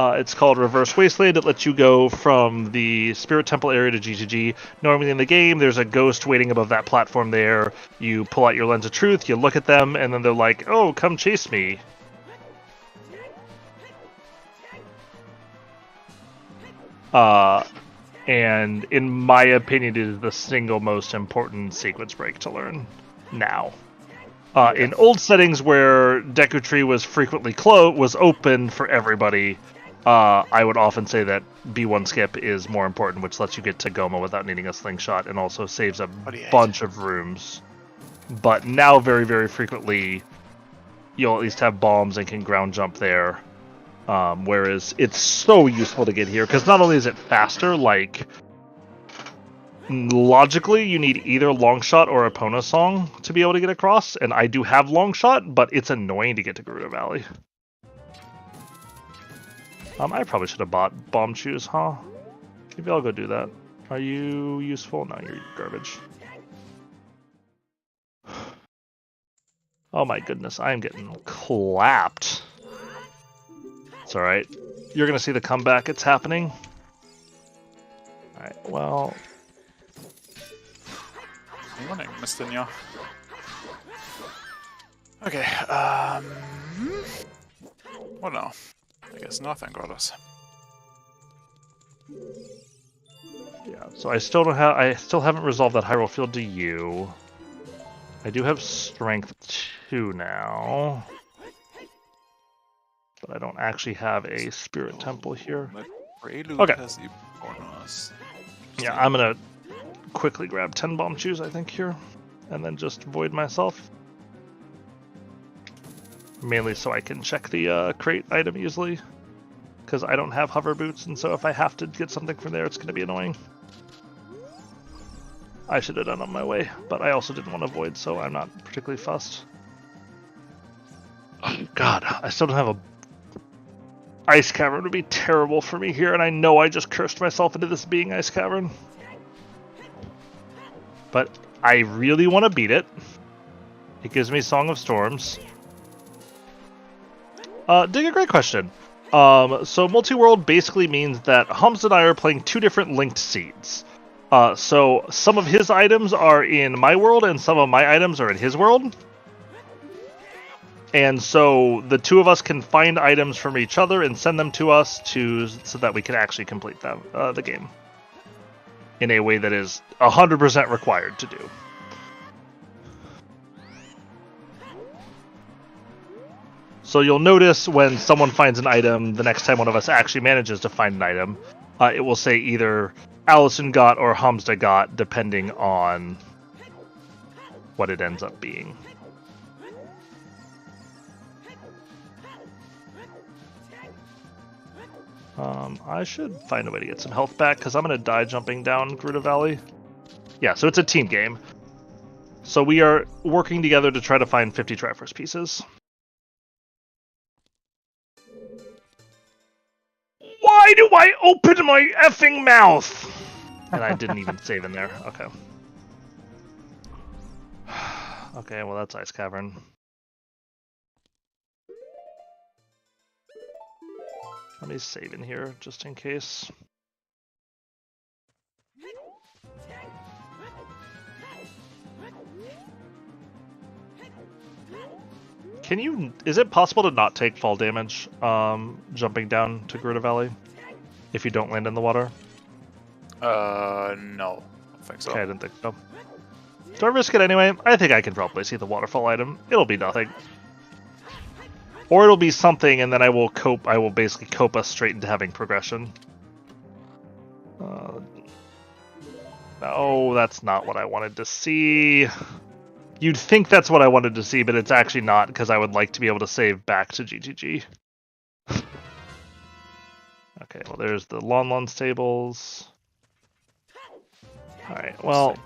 It's called Reverse Wasteland. It lets you go from the Spirit Temple area to G2G. Normally in the game, there's a ghost waiting above that platform there. You pull out your Lens of Truth, you look at them, and then they're like, oh, come chase me. And in my opinion, it is the single most important sequence break to learn now. In old settings where Deku Tree was frequently was open for everybody, I would often say that B1 skip is more important, which lets you get to Goma without needing a slingshot and also saves a bunch of rooms. But now, very, very frequently, you'll at least have bombs and can ground jump there. Whereas it's so useful to get here, because not only is it faster, like, logically, you need either Longshot or Epona Song to be able to get across, and I do have Longshot, but it's annoying to get to Gerudo Valley. I probably should have bought Bomb Shoes, huh? Maybe I'll go do that. Are you useful? No, you're garbage. Oh my goodness, I am getting clapped. It's alright. You're gonna see the comeback, it's happening. Alright, well... Morning, Mr. Nya. Okay, well no. I guess nothing got us. Yeah, so I still haven't resolved that Hyrule Field to you. I do have Strength 2 now. But I don't actually have a Spirit Temple here. Okay. Yeah, I'm gonna quickly grab 10 Bomb Chews, I think, here. And then just void myself. Mainly so I can check the crate item easily. Because I don't have hover boots, and so if I have to get something from there, it's going to be annoying. I should have done on my way, but I also didn't want to void, so I'm not particularly fussed. Oh god, I still don't have a... Ice Cavern would be terrible for me here, and I know I just cursed myself into this being Ice Cavern. But I really want to beat it. It gives me Song of Storms. Dig, a great question. So Multiworld basically means that Hamsda and I are playing two different linked seeds. So some of his items are in my world, and some of my items are in his world. And so the two of us can find items from each other and send them to us so that we can actually complete the game in a way that is 100% required to do. So you'll notice when someone finds an item, the next time one of us actually manages to find an item, it will say either Alaszun got or Hamsda got, depending on what it ends up being. I should find a way to get some health back, because I'm going to die jumping down Gerudo Valley. Yeah, so it's a team game. So we are working together to try to find 50 Triforce pieces. Why do I open my effing mouth? And I didn't even save in there. Okay. Okay, well that's Ice Cavern. Let me save in here, just in case. Can you... Is it possible to not take fall damage jumping down to Gerda Valley if you don't land in the water? No. I don't think so. Okay, I didn't think so. Do I risk it anyway? I think I can probably see the waterfall item. It'll be nothing. Or it'll be something, and then I will basically cope us straight into having progression. No, that's not what I wanted to see. You'd think that's what I wanted to see, but it's actually not, because I would like to be able to save back to GGG. Okay, well there's the Lon stables. Alright, well...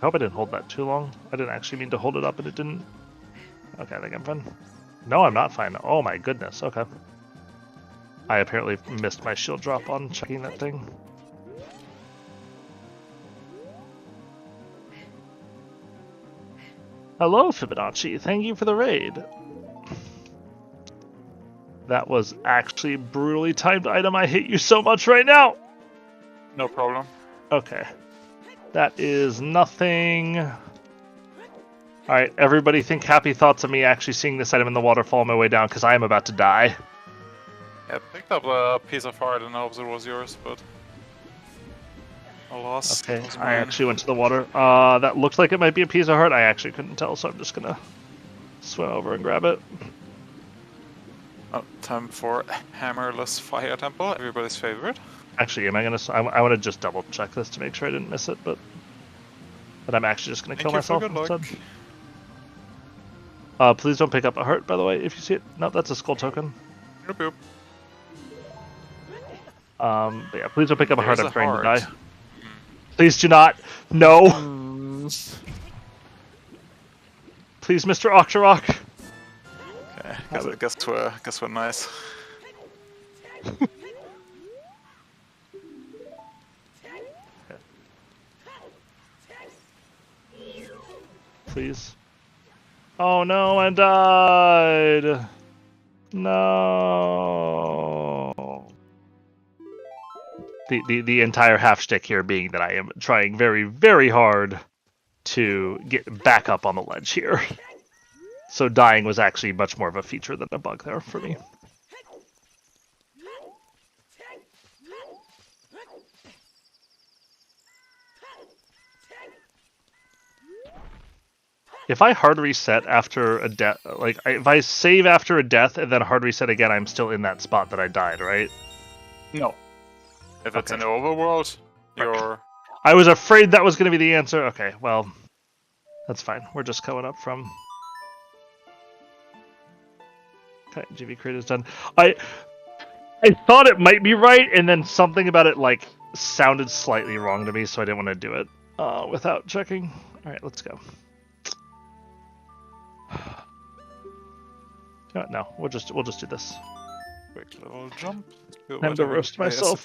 I hope I didn't hold that too long. I didn't actually mean to hold it up, and it didn't. Okay, I think I'm fine. No, I'm not fine. Oh my goodness, okay. I apparently missed my shield drop on checking that thing. Hello, Fibonacci. Thank you for the raid. That was actually a brutally timed item. I hate you so much right now. No problem. Okay. That is nothing. Alright, everybody think happy thoughts of me actually seeing this item in the waterfall on my way down, because I am about to die. Yeah, picked up a piece of heart and hopes it was yours, but... Alas. Okay, I actually went to the water. That looked like it might be a piece of heart. I actually couldn't tell, so I'm just gonna swim over and grab it. Oh, time for Hammerless Fire Temple, everybody's favorite. Actually, am I gonna... I want to just double check this to make sure I didn't miss it, but I'm actually just gonna kill myself instead. Please don't pick up a heart, by the way, if you see it. No, that's a skull token. Yep, yep. But yeah, please don't pick up a heart. I'm trying to die. Mm. Please do not. No. Please, Mr. Octorok. Okay, guess we're nice. Please. Oh no, I died. No. The entire half shtick here being that I am trying very, very hard to get back up on the ledge here. So dying was actually much more of a feature than a bug there for me. If I hard reset after a death, like if I save after a death and then hard reset again, I'm still in that spot that I died, right? No. If it's an overworld, you're... I was afraid that was going to be the answer. Okay, well, that's fine. We're just coming up from... Okay, GV create is done. I thought it might be right, and then something about it, like, sounded slightly wrong to me, so I didn't want to do it without checking. Alright, let's go. No, we'll just do this. Quick little jump. Time to roast myself.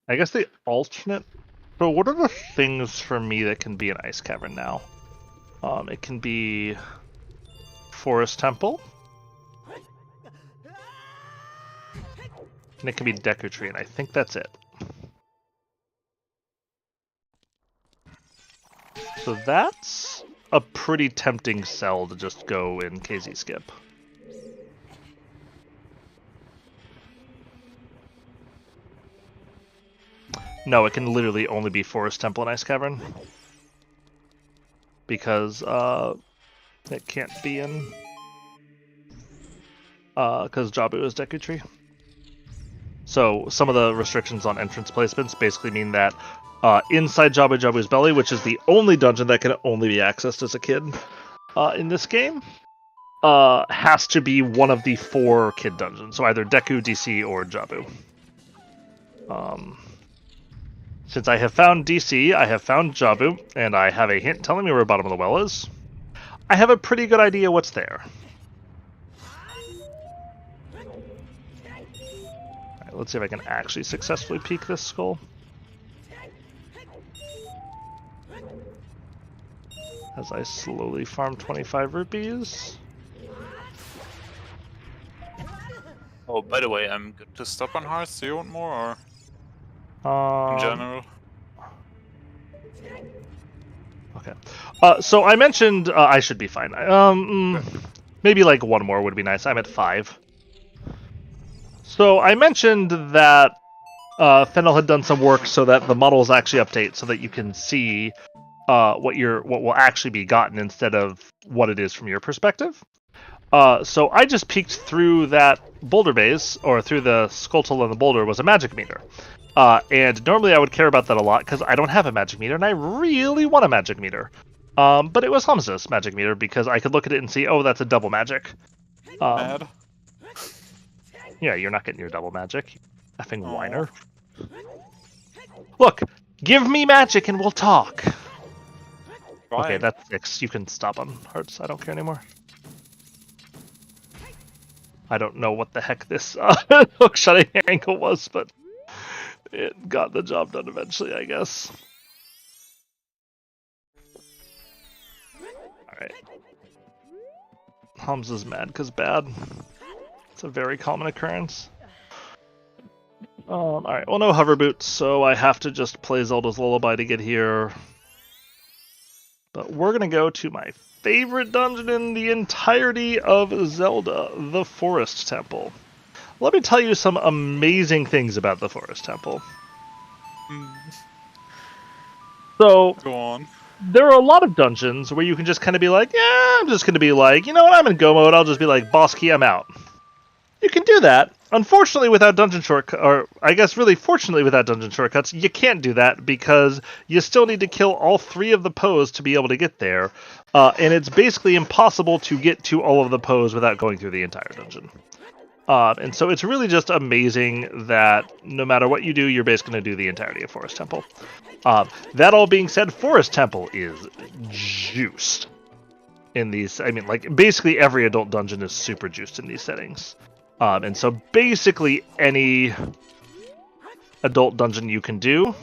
I guess the alternate... So what are the things for me that can be an ice cavern now? It can be... Forest Temple. And it can be Deku Tree, and I think that's it. So that's a pretty tempting sell to just go in KZ skip. No, it can literally only be Forest Temple and Ice Cavern. Because it can't be in... because Jabu is Deku Tree. So some of the restrictions on entrance placements basically mean that inside Jabu Jabu's belly, which is the only dungeon that can only be accessed as a kid in this game, has to be one of the 4 kid dungeons, so either Deku, DC, or Jabu. Since I have found DC, I have found Jabu, and I have a hint telling me where bottom of the well is, I have a pretty good idea what's there. Alright, let's see if I can actually successfully peek this skull. As I slowly farm 25 rupees. Oh, by the way, I'm good to stop on hearts. Do you want more, or in general? Okay. So I mentioned I should be fine. Maybe like 1 more would be nice. I'm at 5. So I mentioned that Fennel had done some work so that the models actually update, so that you can see what will actually be gotten instead of what it is from your perspective. So I just peeked through that boulder base, or through the Skulltula and the boulder was a magic meter. And normally I would care about that a lot because I don't have a magic meter and I really want a magic meter. But it was Hamsda's magic meter because I could look at it and see, oh, that's a double magic. Bad. Yeah, you're not getting your double magic, you effing whiner. Look, give me magic and we'll talk. Fine. Okay, that's 6. You can stop on hearts. I don't care anymore. I don't know what the heck this hook shutting angle was, but it got the job done eventually, I guess. Alright. Hamsda's mad because bad. It's a very common occurrence. Alright, well, no hover boots, so I have to just play Zelda's Lullaby to get here. But we're going to go to my favorite dungeon in the entirety of Zelda, the Forest Temple. Let me tell you some amazing things about the Forest Temple. So, Go on. there are a lot of dungeons where you can just kind of be like, yeah, I'm just going to be like, you know what, I'm in go mode, I'll just be like, boss key, I'm out. You can do that. Unfortunately, without dungeon shortcuts, or I guess really fortunately without dungeon shortcuts, you can't do that because you still need to kill all 3 of the Poes to be able to get there. And it's basically impossible to get to all of the Poes without going through the entire dungeon. And so it's really just amazing that no matter what you do, you're basically going to do the entirety of Forest Temple. That all being said, Forest Temple is juiced in these. I mean, like, basically every adult dungeon is super juiced in these settings. And so basically any adult dungeon you can do,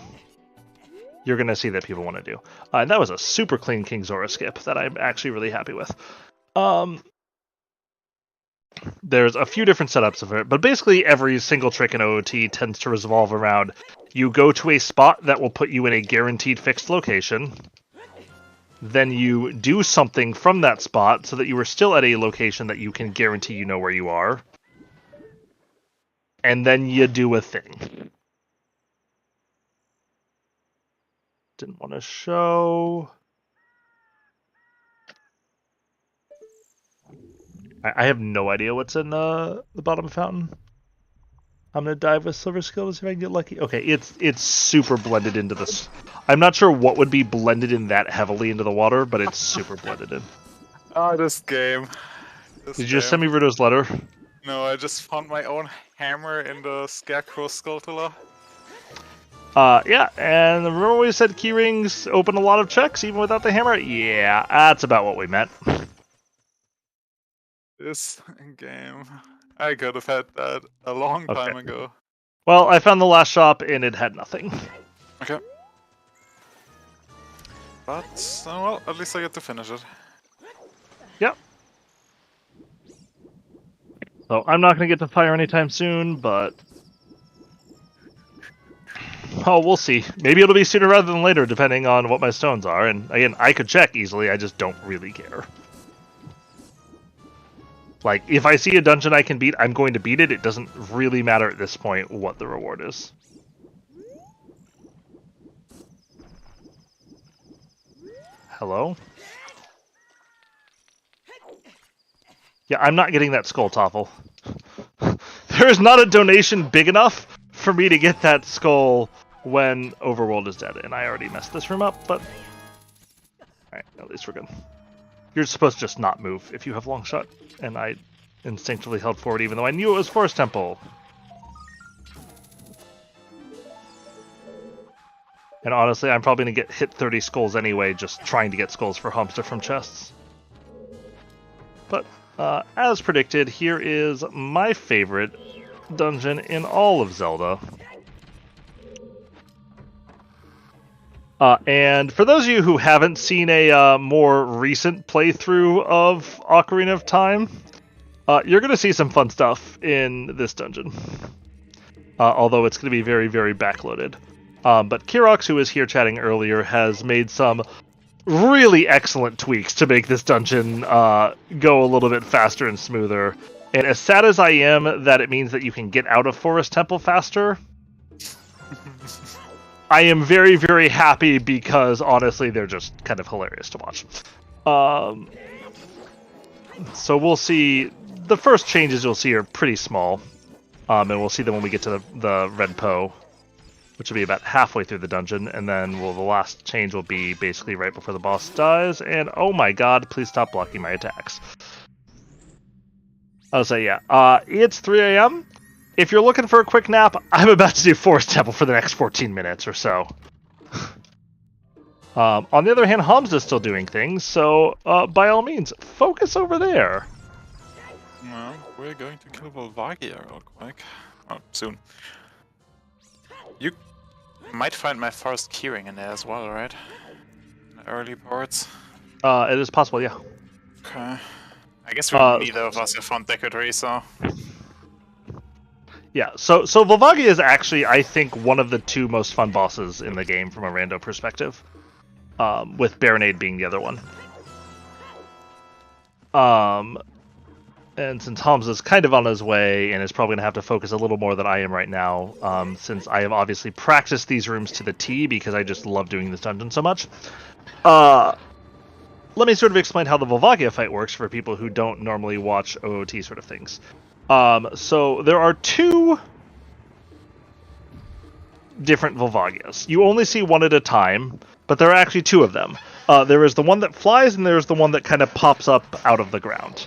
you're going to see that people want to do. And that was a super clean King Zora skip that I'm actually really happy with. There's a few different setups of it, but basically every single trick in OOT tends to revolve around you go to a spot that will put you in a guaranteed fixed location, then you do something from that spot so that you are still at a location that you can guarantee you know where you are, and then you do a thing. Didn't want to show. I have no idea what's in the bottom fountain. I'm gonna dive with Silver Skill to see if I can get lucky. Okay, it's super blended into this. I'm not sure what would be blended in that heavily into the water, but it's super blended in. Oh, this game. Did you just send me Rudo's letter? No, I just found my own hammer in the Scarecrow Skulltula. Yeah, and remember we said key rings open a lot of checks even without the hammer? Yeah, that's about what we meant. This game. I could have had that a long time ago. Well, I found the last shop and it had nothing. Okay. But, well, at least I get to finish it. Yep. So I'm not going to get to fire anytime soon, but... oh, we'll see. Maybe it'll be sooner rather than later, depending on what my stones are. And again, I could check easily, I just don't really care. Like, if I see a dungeon I can beat, I'm going to beat it. It doesn't really matter at this point what the reward is. Hello? Yeah, I'm not getting that skull topple. There is not a donation big enough for me to get that skull when Overworld is dead. And I already messed this room up, but... alright, at least we're good. You're supposed to just not move if you have long shot, and I instinctively held forward even though I knew it was Forest Temple. And honestly, I'm probably going to get hit 30 skulls anyway, just trying to get skulls for Hamsda from chests. But, as predicted, here is my favorite dungeon in all of Zelda. And for those of you who haven't seen a more recent playthrough of Ocarina of Time, you're going to see some fun stuff in this dungeon. Although it's going to be very, very backloaded. But Kirox, who was here chatting earlier, has made some really excellent tweaks to make this dungeon go a little bit faster and smoother. And as sad as I am that it means that you can get out of Forest Temple faster, I am very, very happy because, honestly, they're just kind of hilarious to watch. So we'll see. The first changes you'll see are pretty small. And we'll see them when we get to the Red Poe, which will be about halfway through the dungeon, and then the last change will be basically right before the boss dies, and oh my god, please stop blocking my attacks. I'll say, yeah, it's 3 a.m. If you're looking for a quick nap, I'm about to do Forest Temple for the next 14 minutes or so. On the other hand, Hamsda's still doing things, so by all means, focus over there. Well, we're going to kill Volvagia real quick. Oh, soon. You might find my first keyring in there as well, right? In the early parts. It is possible, yeah. Okay. I guess neither of us have found Decadry, so... Yeah, so Volvagia is actually, I think, one of the 2 most fun bosses in the game from a rando perspective. With Baronade being the other one. And since Hamsda's kind of on his way and is probably going to have to focus a little more than I am right now, since I have obviously practiced these rooms to the T because I just love doing this dungeon so much, let me sort of explain how the Volvagia fight works for people who don't normally watch OOT sort of things. So there are 2 different Volvagias. You only see one at a time, but there are actually 2 of them. There is the one that flies and there is the one that kind of pops up out of the ground.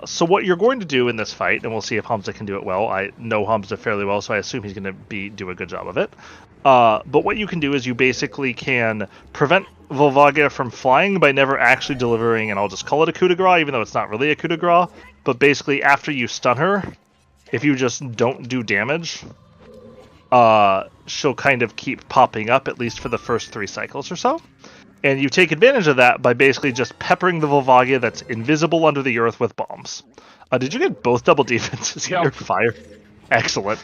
So what you're going to do in this fight, and we'll see if Hamsda can do it well. I know Hamsda fairly well, so I assume he's going to do a good job of it. But what you can do is you basically can prevent Volvagia from flying by never actually delivering, and I'll just call it a coup de grace, even though it's not really a coup de grace. But basically, after you stun her, if you just don't do damage, she'll kind of keep popping up, at least for the first 3 cycles or so. And you take advantage of that by basically just peppering the Volvagia that's invisible under the earth with bombs. Did you get both double defenses in your fire? Excellent.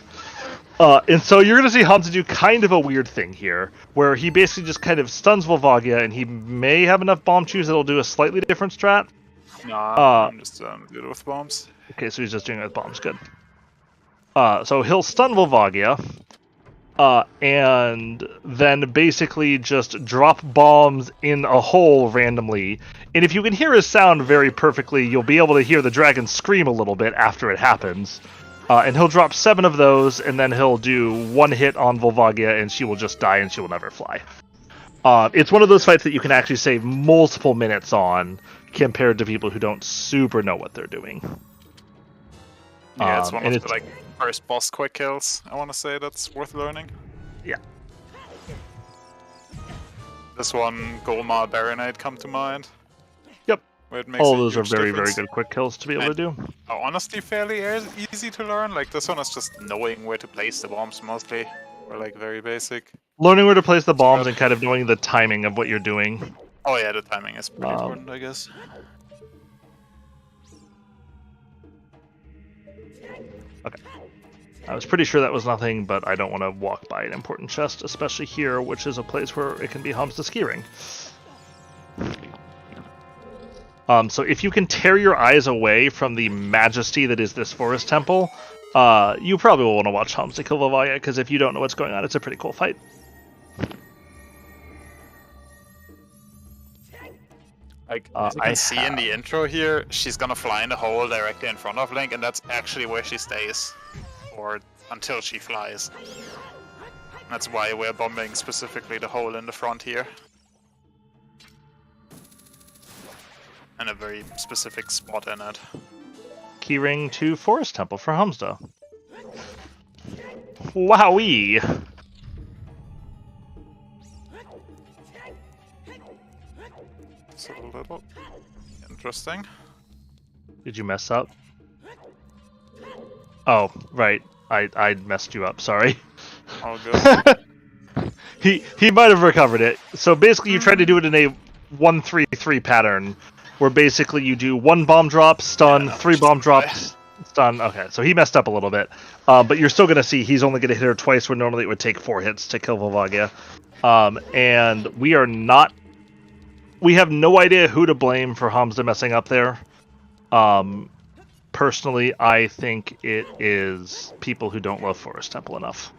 And so you're going to see Hamsda do kind of a weird thing here, where he basically just kind of stuns Volvagia, and he may have enough bomb chews that'll do a slightly different strat. Nah, I'm just good with bombs. Okay, so he's just doing it with bombs. Good. So he'll stun Volvagia, and then basically just drop bombs in a hole randomly. And if you can hear his sound very perfectly, you'll be able to hear the dragon scream a little bit after it happens. And he'll drop 7 of those, and then he'll do 1 hit on Volvagia, and she will just die, and she will never fly. It's one of those fights that you can actually save multiple minutes on, compared to people who don't super know what they're doing. Yeah, it's one of the first boss quick kills, I want to say, that's worth learning. Yeah. This one, Golma, Baronade come to mind. Yep. Where it makes all those are huge very, difference. very good quick kills to be able to do. Honestly, fairly easy to learn. Like, this one is just knowing where to place the bombs mostly. Or, like, very basic. Learning where to place the bombs and kind of knowing the timing of what you're doing. Oh yeah, the timing is pretty important, I guess. Okay. I was pretty sure that was nothing, but I don't want to walk by an important chest, especially here, which is a place where it can be Hamsda skiing. So if you can tear your eyes away from the majesty that is this forest temple, you probably will want to watch Hamsda kill Volvagia, because if you don't know what's going on, it's a pretty cool fight. Like, as you can see in the intro here, she's gonna fly in the hole directly in front of Link, and that's actually where she stays. Or until she flies. That's why we're bombing specifically the hole in the front here. in a very specific spot in it. Keyring to Forest Temple for Hamsda. Wowee! It's a little interesting. Did you mess up? Oh, right. I messed you up, sorry. All good. He might have recovered it. So basically you try to do it in a 1-3-3 pattern, where basically you do 1 bomb drop, stun, Yeah, 3 bomb drops, stun. Okay, so he messed up a little bit. But you're still going to see he's only going to hit her twice, where normally it would take 4 hits to kill Volvagia. And we are not... We have no idea who to blame for Hamsda messing up there. Personally, I think it is people who don't love Forest Temple enough.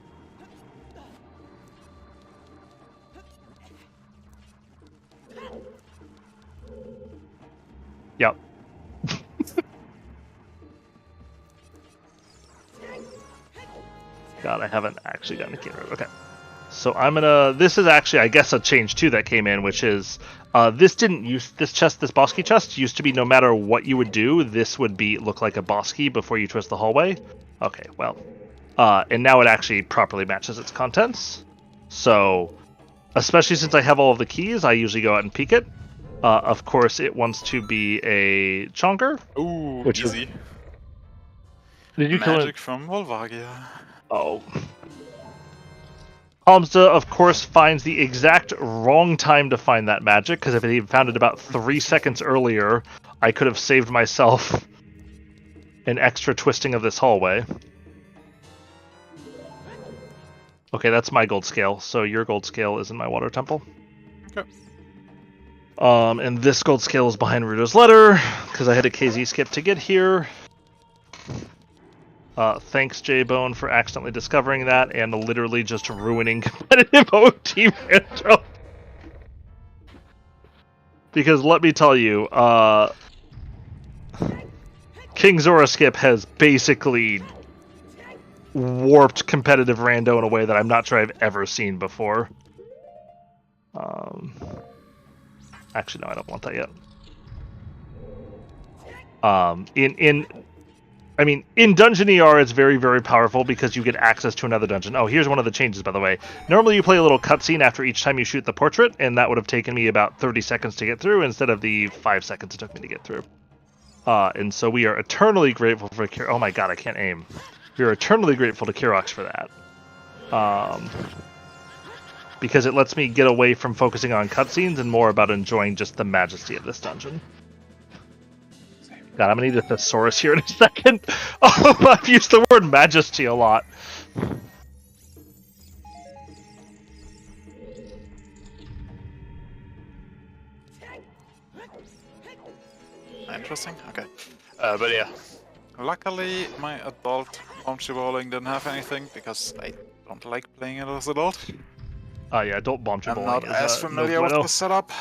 Yep. God, I haven't actually gotten a camera. Okay. So I'm gonna... This is actually, I guess, a change too that came in, which is... this didn't use... This boss key chest used to be no matter what you would do, this would look like a boss key before you twist the hallway. Okay, well. And now it actually properly matches its contents. So, especially since I have all of the keys, I usually go out and peek it. Of course, it wants to be a chonker. Ooh, which easy. Did you kill it? Magic from Volvagia. Oh. Hamsda, of course, finds the exact wrong time to find that magic, because if he found it about 3 seconds earlier, I could have saved myself an extra twisting of this hallway. Okay, that's my gold scale, so your gold scale is in my water temple. Okay. And this gold scale is behind Rudo's letter, because I had a KZ skip to get here. Thanks, J-Bone, for accidentally discovering that and literally just ruining competitive OoT Rando. Because let me tell you, King Zora Skip has basically warped competitive Rando in a way that I'm not sure I've ever seen before. Actually, no, I don't want that yet. In Dungeon ER, it's very, very powerful because you get access to another dungeon. Oh, here's one of the changes, by the way. Normally, you play a little cutscene after each time you shoot the portrait, and that would have taken me about 30 seconds to get through instead of the 5 seconds it took me to get through. And so we are eternally grateful for Oh my god, I can't aim. We are eternally grateful to Kirox for that. Because it lets me get away from focusing on cutscenes and more about enjoying just the majesty of this dungeon. God, I'm gonna need a thesaurus here in a second. Oh, I've used the word majesty a lot. Interesting. Okay. But yeah. Luckily, my adult bouncy bowling didn't have anything because I don't like playing it as adult. Yeah, adult bouncy I'm bowling not as familiar no with bueno. the setup.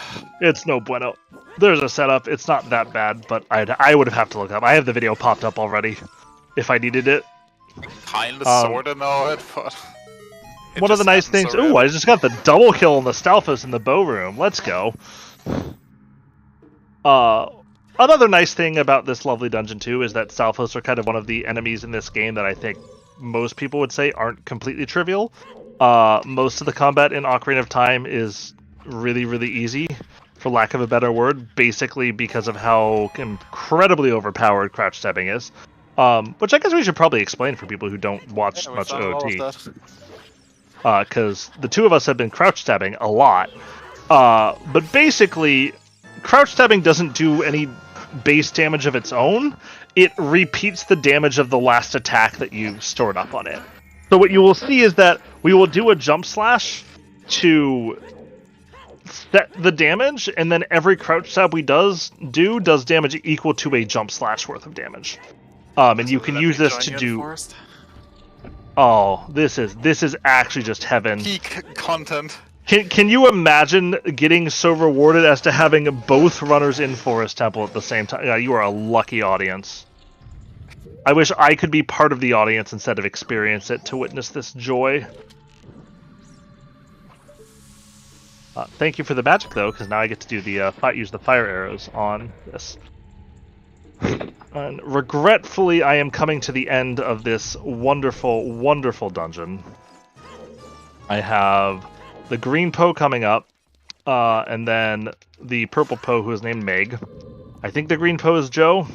It's no bueno. There's a setup. It's not that bad, but I would have to look up. I have the video popped up already, if I needed it. Kinda sorta know it, but... One of the nice things... Ooh, I just got the double kill on the Stalfos in the bow room. Let's go. Another nice thing about this lovely dungeon, too, is that Stalfos are kind of one of the enemies in this game that I think most people would say aren't completely trivial. Most of the combat in Ocarina of Time is really, really easy, for lack of a better word, basically because of how incredibly overpowered crouch stabbing is. Which I guess we should probably explain for people who don't watch much OT. Because the two of us have been crouch stabbing a lot. But basically, crouch stabbing doesn't do any base damage of its own. It repeats the damage of the last attack that you stored up on it. So what you will see is that we will do a jump slash to set the damage, and then every crouch stab we does damage equal to a jump slash worth of damage. And you can use this to do... Oh, this is actually just heaven. Peak content. Can you imagine getting so rewarded as to having both runners in Forest Temple at the same time? Yeah, you are a lucky audience. I wish I could be part of the audience instead of experience it to witness this joy. Thank you for the magic, though, because now I get to do the use the fire arrows on this. And regretfully, I am coming to the end of this wonderful, wonderful dungeon. I have the green Poe coming up, and then the purple Poe who is named Meg. I think the green Poe is Joe.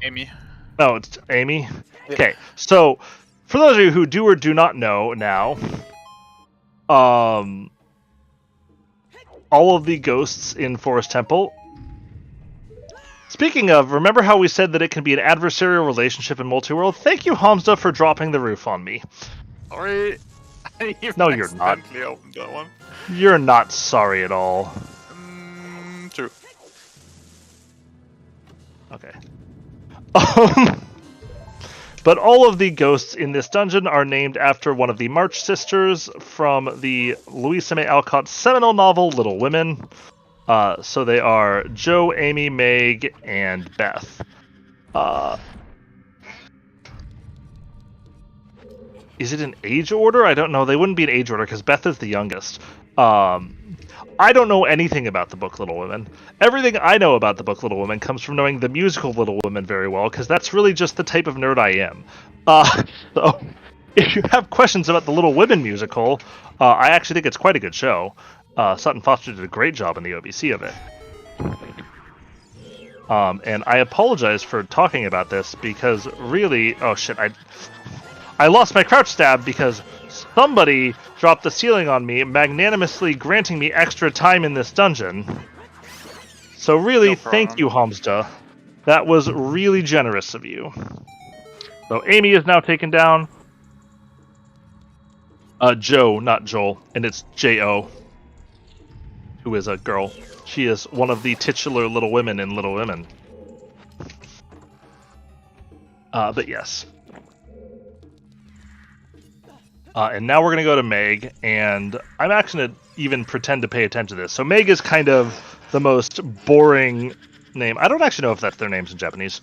Amy. No, it's Amy. Yeah. Okay, so for those of you who do or do not know now, all of the ghosts in Forest Temple. Speaking of, remember how we said that it can be an adversarial relationship in Multiworld? Thank you, Hamsda, for dropping the roof on me. Sorry. No, you're not. Opened that one. You're not sorry at all. True. Okay. But all of the ghosts in this dungeon are named after one of the March sisters from the Louisa May Alcott's seminal novel, Little Women. So they are Joe, Amy, Meg, and Beth. Is it in age order? I don't know. They wouldn't be in age order because Beth is the youngest. I don't know anything about the book Little Women. Everything I know about the book Little Women comes from knowing the musical Little Women very well, because that's really just the type of nerd I am. So, if you have questions about the Little Women musical, I actually think it's quite a good show. Sutton Foster did a great job in the OBC of it. And I apologize for talking about this, because really... Oh shit, I lost my crouch stab because somebody dropped the ceiling on me, magnanimously granting me extra time in this dungeon. So really, thank you, Hamsda. That was really generous of you. So Amy is now taken down. Joe, not Joel, and it's J-O, who is a girl. She is one of the titular Little Women in Little Women. But yes. And now we're going to go to Meg, and I'm actually going to even pretend to pay attention to this. So Meg is kind of the most boring name. I don't actually know if that's their names in Japanese.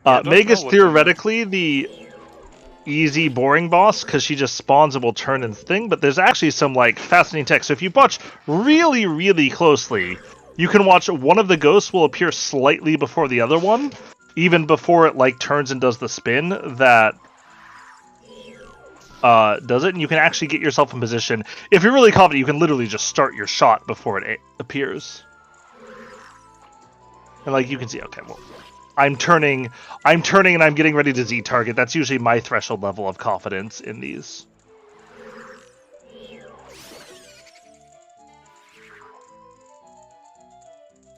Meg is theoretically the easy, boring boss, because she just spawns and will turn and thing, but there's actually some like fascinating text. So if you watch really, really closely, you can watch one of the ghosts will appear slightly before the other one, even before it like turns and does the spin that does it, and you can actually get yourself in position. If you're really confident, you can literally just start your shot before it appears. And like you can see, okay, well, I'm turning, and I'm getting ready to Z-target. That's usually my threshold level of confidence in these.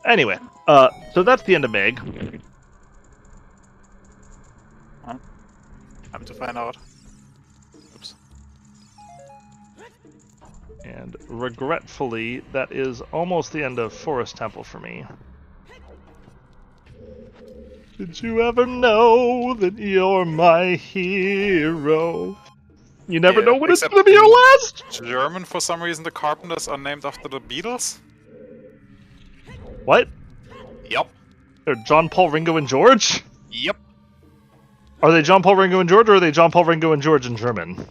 Anyway, so that's the end of Meg. Time to find out. Oops. And regretfully, that is almost the end of Forest Temple for me. Did you ever know that you're my hero? You never know when it's gonna be your last! German, for some reason, the Carpenters are named after the Beatles? What? Yep. They're John, Paul, Ringo, and George? Yep. Are they John, Paul, Ringo, and George, or are they John, Paul, Ringo, and George in German?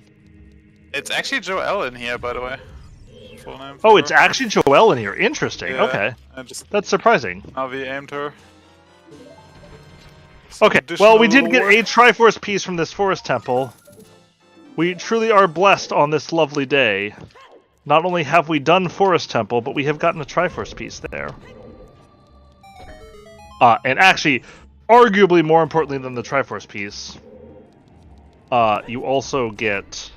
It's actually Joel in here, by the way. Full name. Oh, it's actually Joelle in here. Interesting. Yeah, okay. That's surprising. surprising. Navi aimed her. Okay, well, we did get a Triforce piece from this Forest Temple. We truly are blessed on this lovely day. Not only have we done Forest Temple, but we have gotten a Triforce piece there. And actually, arguably more importantly than the Triforce piece, you also get...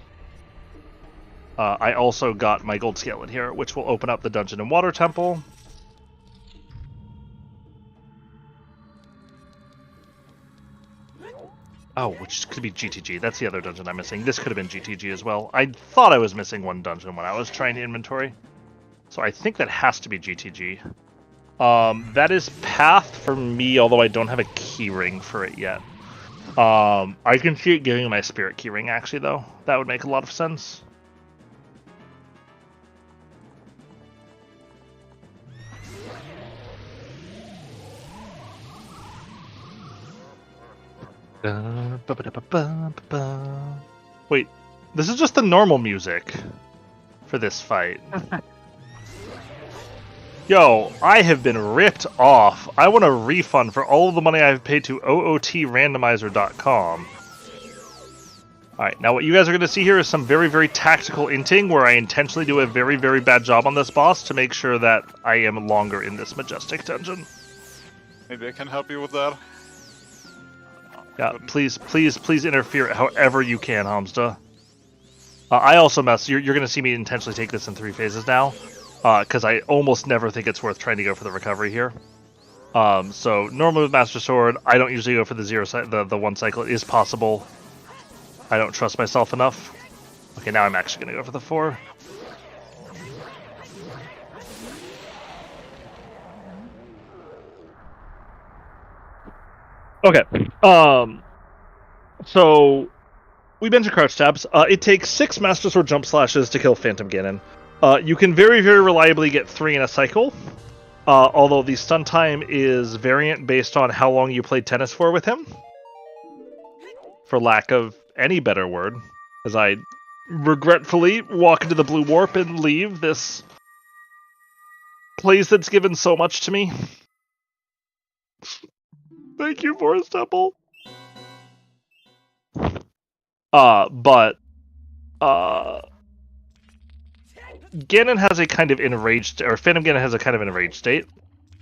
I also got my gold scale in here, which will open up the Dungeon and Water Temple. Oh, which could be GTG. That's the other dungeon I'm missing. This could have been GTG as well. I thought I was missing one dungeon when I was trying to inventory. So I think that has to be GTG. That is Path for me, although I don't have a keyring for it yet. I can see it giving my Spirit keyring, actually, though. That would make a lot of sense. Wait, this is just the normal music for this fight. Yo, I have been ripped off. I want a refund for all of the money I've paid to OoT Randomizer.com. Alright, now what you guys are going to see here is some very, very tactical inting where I intentionally do a very, very bad job on this boss to make sure that I am longer in this majestic dungeon. Maybe I can help you with that. Yeah, please interfere however you can, Hamsda. I also mess. You're going to see me intentionally take this in 3 phases now, because I almost never think it's worth trying to go for the recovery here. So normally with Master Sword, I don't usually go for the 1 cycle. It is possible. I don't trust myself enough. Okay, now I'm actually going to go for the 4. Okay. So we mentioned crouch tabs. It takes 6 Master Sword jump slashes to kill Phantom Ganon. You can very, very reliably get 3 in a cycle. Although the stun time is variant based on how long you played tennis for with him. For lack of any better word. As I regretfully walk into the blue warp and leave this place that's given so much to me. Thank you, Forest Temple. But Ganon has a kind of enraged, or Phantom Ganon has a kind of enraged state.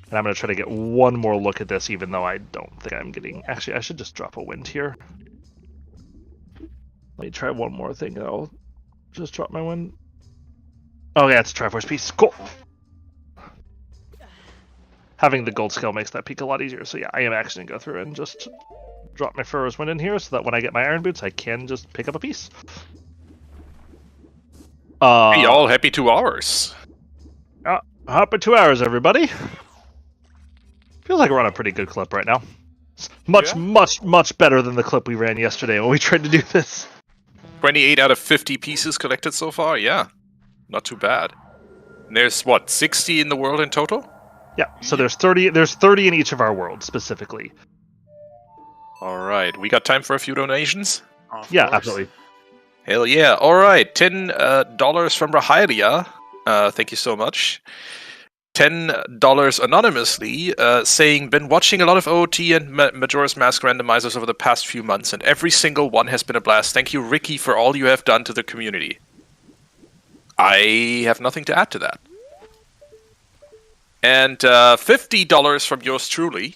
And I'm going to try to get one more look at this, even though I don't think I'm getting... Actually, I should just drop a wind here. Let me try one more thing, and I'll just drop my wind. Oh yeah, it's a Triforce piece. Cool! Having the gold scale makes that peak a lot easier. So yeah, I am actually going to go through and just drop my Furrow's Wind in here so that when I get my Iron Boots, I can just pick up a piece. Hey y'all, happy 2 hours. Happy 2 hours, everybody. Feels like we're on a pretty good clip right now. It's much better than the clip we ran yesterday when we tried to do this. 28 out of 50 pieces collected so far, yeah. Not too bad. And there's, what, 60 in the world in total? Yeah, so there's 30 in each of our worlds, specifically. Alright, we got time for a few donations? Yeah, absolutely. Hell yeah. Alright, $10 from Rahalia. Thank you so much. $10 anonymously, saying, been watching a lot of OOT and Majora's Mask randomizers over the past few months, and every single one has been a blast. Thank you, Ricky, for all you have done to the community. I have nothing to add to that. And $50 from yours truly,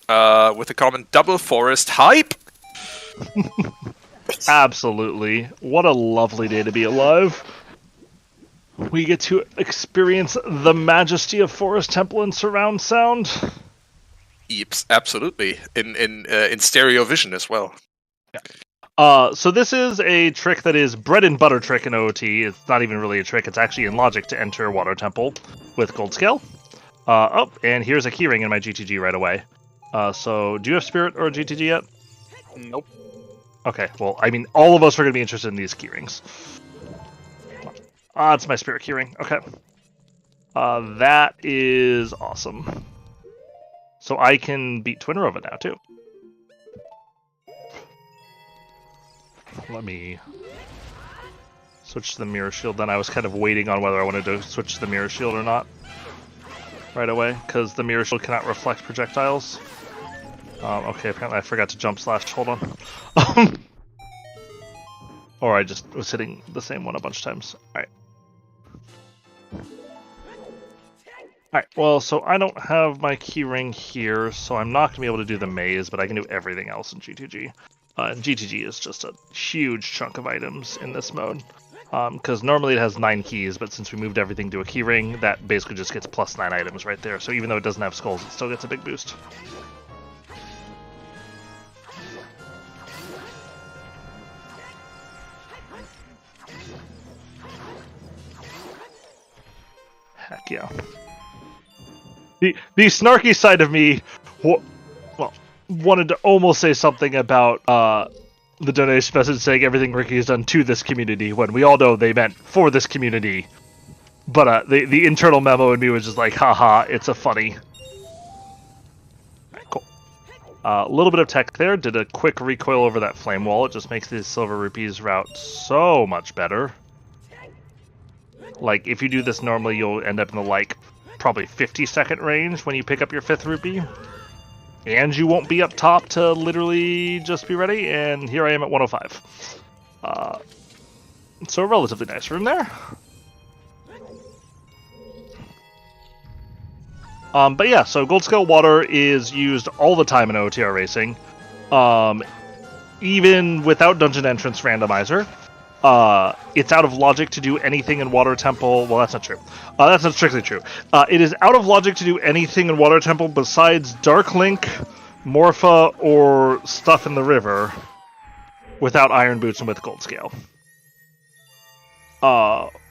with the comment, Double Forest Hype! Absolutely. What a lovely day to be alive. We get to experience the majesty of Forest Temple in surround sound. Yep, absolutely. In stereo vision as well. Yeah. So this is a trick that is bread and butter trick in OOT. It's not even really a trick. It's actually in logic to enter Water Temple with Gold Scale. Oh, and here's a keyring in my GTG right away. So do you have Spirit or GTG yet? Nope. Okay, well, I mean, all of us are going to be interested in these keyrings. It's my Spirit keyring. Okay. That is awesome. So I can beat Twinrova now, too. Let me switch to the Mirror Shield. Then I was kind of waiting on whether I wanted to switch to the Mirror Shield or not right away, because the Mirror Shield cannot reflect projectiles. Okay, apparently I forgot to jump slash. Hold on. Or I just was hitting the same one a bunch of times. Alright. Alright, well, so I don't have my keyring here, so I'm not going to be able to do the maze, but I can do everything else in GTG. And GTG is just a huge chunk of items in this mode. Because normally it has 9 keys, but since we moved everything to a keyring, that basically just gets plus 9 items right there. So even though it doesn't have skulls, it still gets a big boost. Heck yeah. The snarky side of me, wanted to almost say something about the donation message saying everything Ricky has done to this community, when we all know they meant for this community. But the internal memo in me was just like, haha, it's a funny. Cool. A little bit of tech there. Did a quick recoil over that flame wall. It just makes the Silver Rupees route so much better. Like, if you do this normally, you'll end up in the, like, probably 50-second range when you pick up your 5th rupee. And you won't be up top to literally just be ready, and here I am at 105. So a relatively nice room there. But yeah, so gold scale water is used all the time in OTR racing. Even without dungeon entrance randomizer. It's out of logic to do anything in Water Temple. Well, that's not true. That's not strictly true. It is out of logic to do anything in Water Temple besides Dark Link, Morpha, or stuff in the river without Iron Boots and with Gold Scale.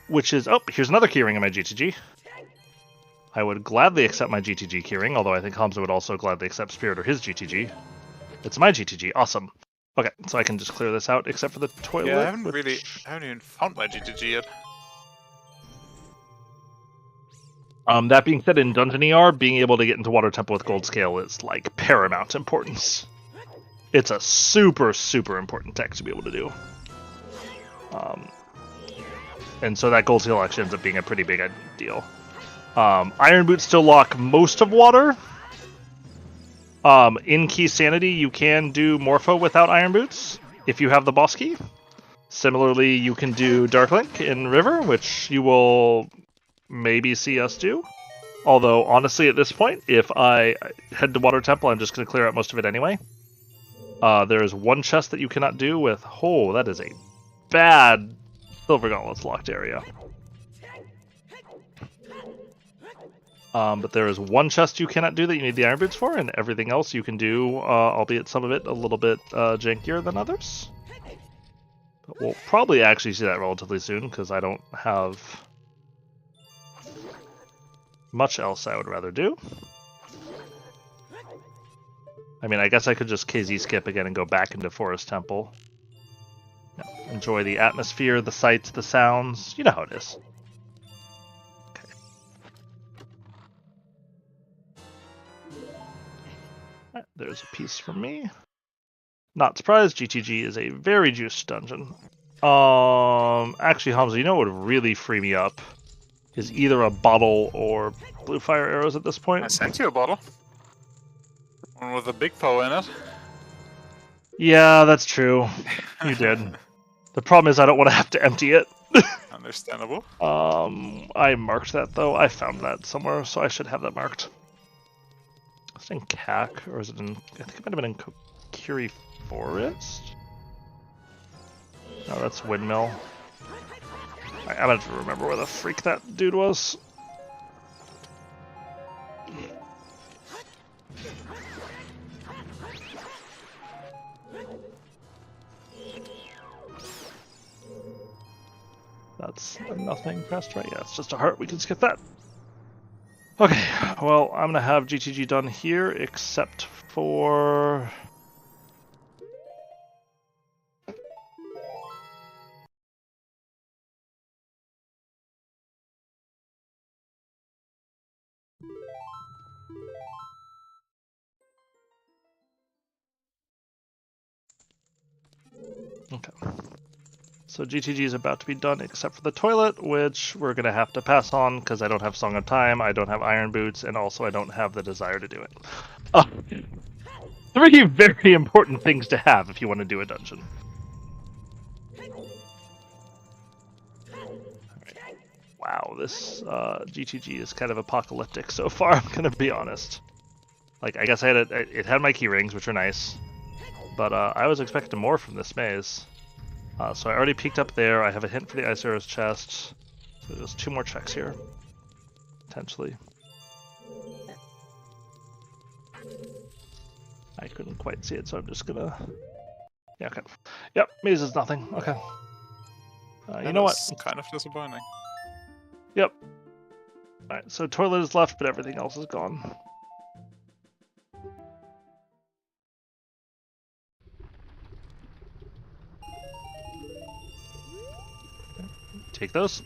Which is... Oh, here's another keyring in my GTG. I would gladly accept my GTG keyring, although I think Hamsda would also gladly accept Spirit or his GTG. It's my GTG. Awesome. Okay, so I can just clear this out, except for the toilet. Yeah, I haven't even found my GTG yet. That being said, in Dungeon ER, being able to get into Water Temple with Gold Scale is, like, paramount importance. It's a super, super important tech to be able to do. And so that Gold Scale actually ends up being a pretty big deal. Iron Boots still lock most of water. In Key Sanity, you can do Morpho without Iron Boots, if you have the boss key. Similarly, you can do Dark Link in River, which you will maybe see us do. Although, honestly, at this point, if I head to Water Temple, I'm just going to clear out most of it anyway. There is one chest that you cannot do with... Oh, that is a bad Silver Gauntlets locked area. But there is one chest you cannot do that you need the Iron Boots for, and everything else you can do, albeit some of it a little bit jankier than others. But we'll probably actually see that relatively soon, because I don't have much else I would rather do. I mean, I guess I could just KZ skip again and go back into Forest Temple. Yeah, enjoy the atmosphere, the sights, the sounds. You know how it is. There's a piece from me. Not surprised, GTG is a very juiced dungeon. Actually, Hamsda, you know what would really free me up? Is either a bottle or blue fire arrows at this point. I sent you a bottle. One with a big PO in it. Yeah, that's true. You did. The problem is I don't want to have to empty it. Understandable. I marked that, though. I found that somewhere, so I should have that marked. Is it in CAC, or is it in... I think it might have been in Kokiri Forest? No, that's Windmill. I'm gonna have to remember where the freak that dude was. That's nothing pressed, right? Yeah, it's just a heart. We can skip that. Okay, well, I'm gonna have GTG done here, except for... Okay. So GTG is about to be done except for the toilet, which we're going to have to pass on because I don't have Song of Time, I don't have Iron Boots, and also I don't have the desire to do it. Three very important things to have if you want to do a dungeon. Right. Wow, this GTG is kind of apocalyptic so far, I'm going to be honest. Like, I guess it had my key rings, which are nice, but I was expecting more from this maze. So I already peeked up there. I have a hint for the Ice Arrows chest. So there's 2 more checks here, potentially. I couldn't quite see it, so I'm just gonna... Yeah, okay. Yep, maze is nothing. Okay. You know what? Kind of disappointing. Yep. Alright, so toilet is left, but everything else is gone. Take those.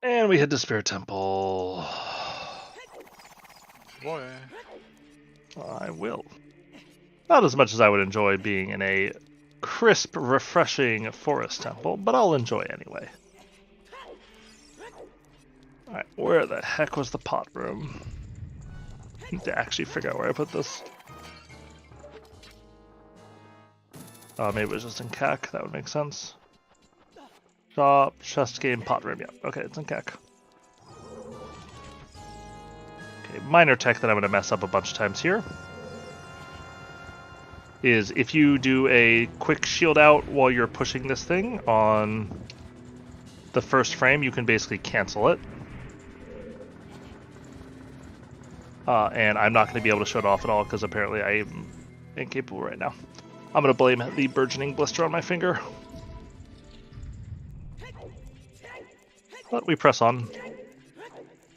And we head to Spirit Temple. Boy. I will. Not as much as I would enjoy being in a crisp, refreshing forest temple, but I'll enjoy anyway. Alright, where the heck was the pot room? I need to actually figure out where I put this. Maybe it was just in CAC, that would make sense. Shop, chest game, pot room, yeah. Okay, it's in CAC. Okay, minor tech that I'm going to mess up a bunch of times here is if you do a quick shield out while you're pushing this thing on the first frame, you can basically cancel it. And I'm not going to be able to show it off at all because apparently I am incapable right now. I'm going to blame the burgeoning blister on my finger. But we press on.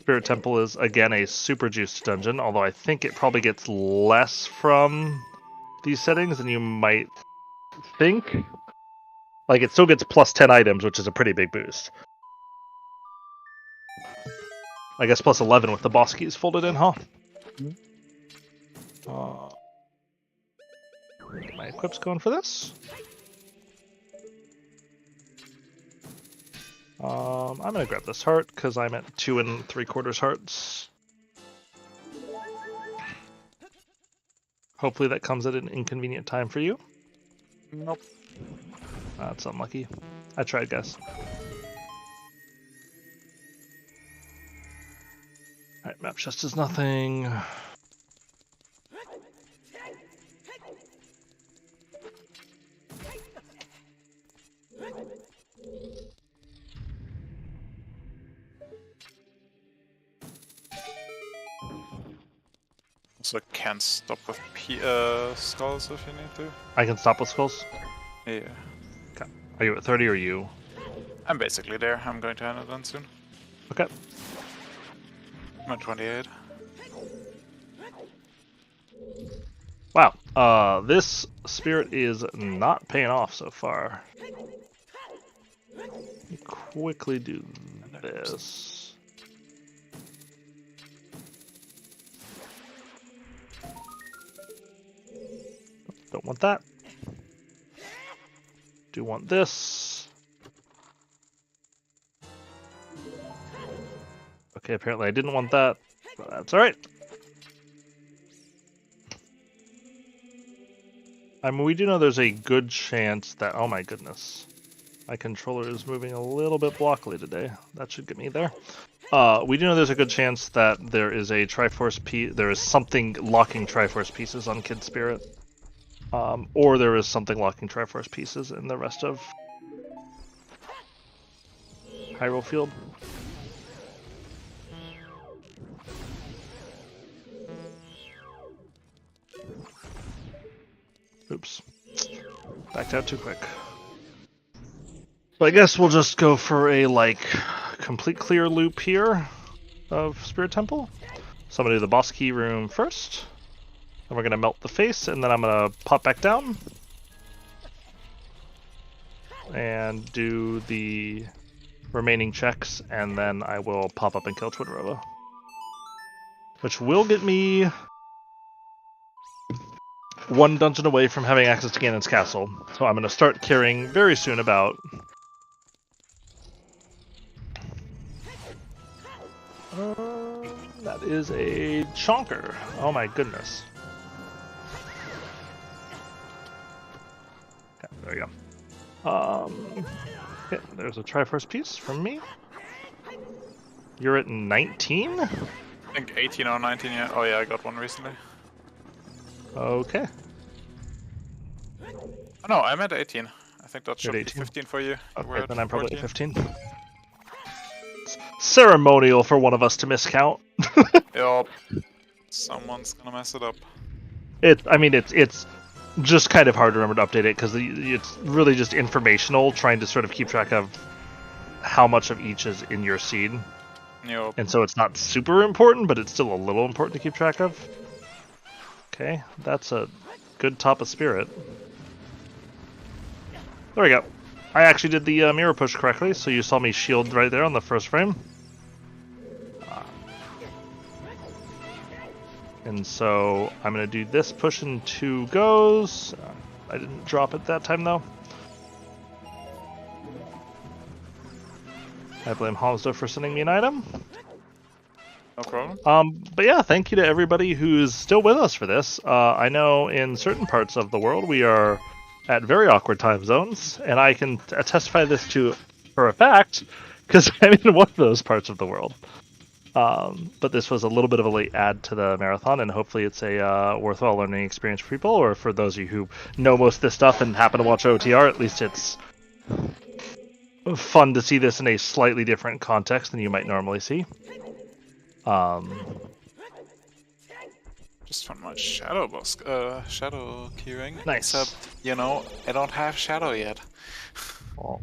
Spirit Temple is, again, a super juiced dungeon, although I think it probably gets less from these settings than you might think. Like, it still gets plus 10 items, which is a pretty big boost. I guess plus 11 with the boss keys folded in, huh? Get my equips going for this. I'm gonna grab this heart because I'm at 2 3/4 hearts. Hopefully that comes at an inconvenient time for you. Nope. That's unlucky. I tried, guys. Alright, map chest is nothing. Also can stop with skulls if you need to. I can stop with skulls. Yeah. Okay. Are you at 30 or you? I'm basically there. I'm going to hand it on soon. Okay. I'm at 28. Wow. This spirit is not paying off so far. Let me quickly do this. Don't want that. Do want this. Okay, apparently I didn't want that, but that's alright. I mean, we do know there's a good chance that... Oh my goodness. My controller is moving a little bit blockily today. That should get me there. We do know there's a good chance that there is a Triforce piece... There is something locking Triforce pieces on Kid Spirit. Or there is something locking Triforce pieces in the rest of Hyrule Field. Oops. Backed out too quick. So I guess we'll just go for a, like, complete clear loop here of Spirit Temple. So I'm going to do the boss key room first. Then we're going to melt the face, and then I'm going to pop back down. And do the remaining checks, and then I will pop up and kill Twitterova. Which will get me one dungeon away from having access to Ganon's castle. So I'm going to start caring very soon about... that is a chonker. Oh my goodness. Okay, there we go. Okay, there's a Triforce piece from me. You're at 19? I think 18 or 19, yeah. Oh yeah, I got one recently. Okay. Oh, no, I'm at 18. I think that should be 18? 15 for you. Okay, then I'm probably at 15. It's ceremonial for one of us to miscount. Yup. Someone's gonna mess it up. I mean, it's just kind of hard to remember to update it because it's really just informational, trying to sort of keep track of how much of each is in your seed. Yup. And so it's not super important, but it's still a little important to keep track of. Okay, that's a good top of spirit. There we go. I actually did the mirror push correctly, so you saw me shield right there on the first frame. And so I'm going to do this push in 2 goes. I didn't drop it that time, though. I blame Hamsda for sending me an item. No problem. But yeah, thank you to everybody who's still with us for this. I know in certain parts of the world we are at very awkward time zones, and I can testify this for a fact, because I'm in one of those parts of the world. But this was a little bit of a late add to the marathon, and hopefully it's a worthwhile learning experience for people, or for those of you who know most of this stuff and happen to watch OTR, at least it's fun to see this in a slightly different context than you might normally see. Just found my shadow boss, shadow keyring. Nice. Except, you know, I don't have shadow yet. Well,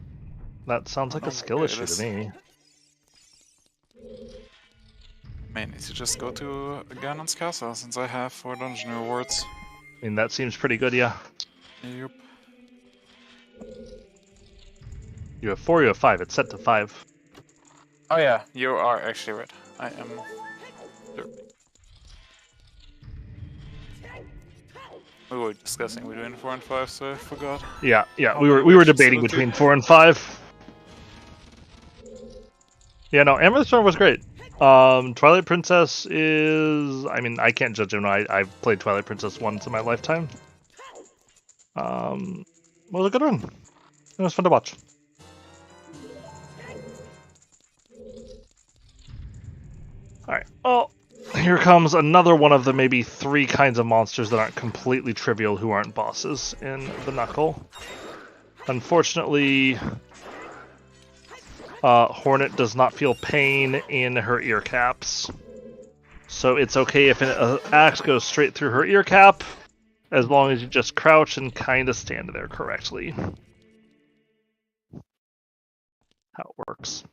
that sounds like a skill issue to me. May need to just go to Ganon's castle since I have 4 dungeon rewards. I mean, that seems pretty good, yeah. Yep. You have 4, you have 5. It's set to 5. Oh yeah, you are actually right. I am. We were discussing between 4 and 5, so I forgot. Yeah, we were debating between 4 and 5. Yeah, no, Amethyst Storm was great. Twilight Princess is... I mean, I can't judge him. I've played Twilight Princess once in my lifetime. It was a good run. It was fun to watch. Alright, well, here comes another one of the maybe 3 kinds of monsters that aren't completely trivial who aren't bosses in the Knuckle. Unfortunately, Hornet does not feel pain in her ear caps. So it's okay if an axe goes straight through her ear cap, as long as you just crouch and kind of stand there correctly. How it works.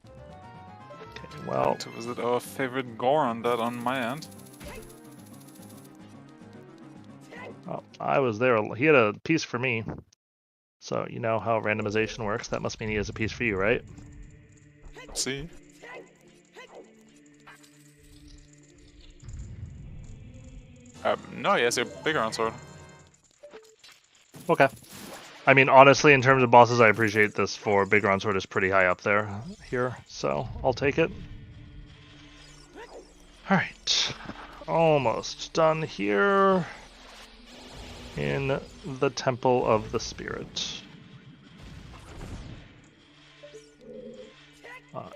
Okay, well... To visit our favorite Goron that on my end. Well, I was there. He had a piece for me. So, you know how randomization works. That must mean he has a piece for you, right? See? No, he has a bigger sword. Okay. I mean, honestly, in terms of bosses, I appreciate this for Big Ron Sword is pretty high up there here, so I'll take it. Alright. Almost done here in the Temple of the Spirit.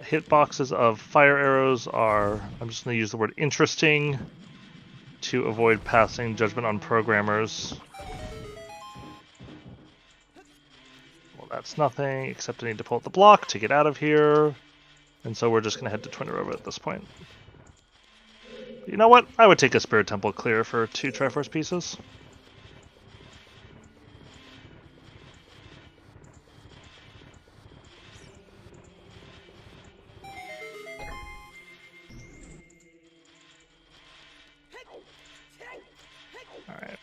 Hitboxes of fire arrows are, I'm just going to use the word interesting to avoid passing judgment on programmers. Well, that's nothing, except I need to pull out the block to get out of here. And so we're just going to head to Twin River at this point. You know what? I would take a Spirit Temple clear for 2 Triforce pieces. Alright.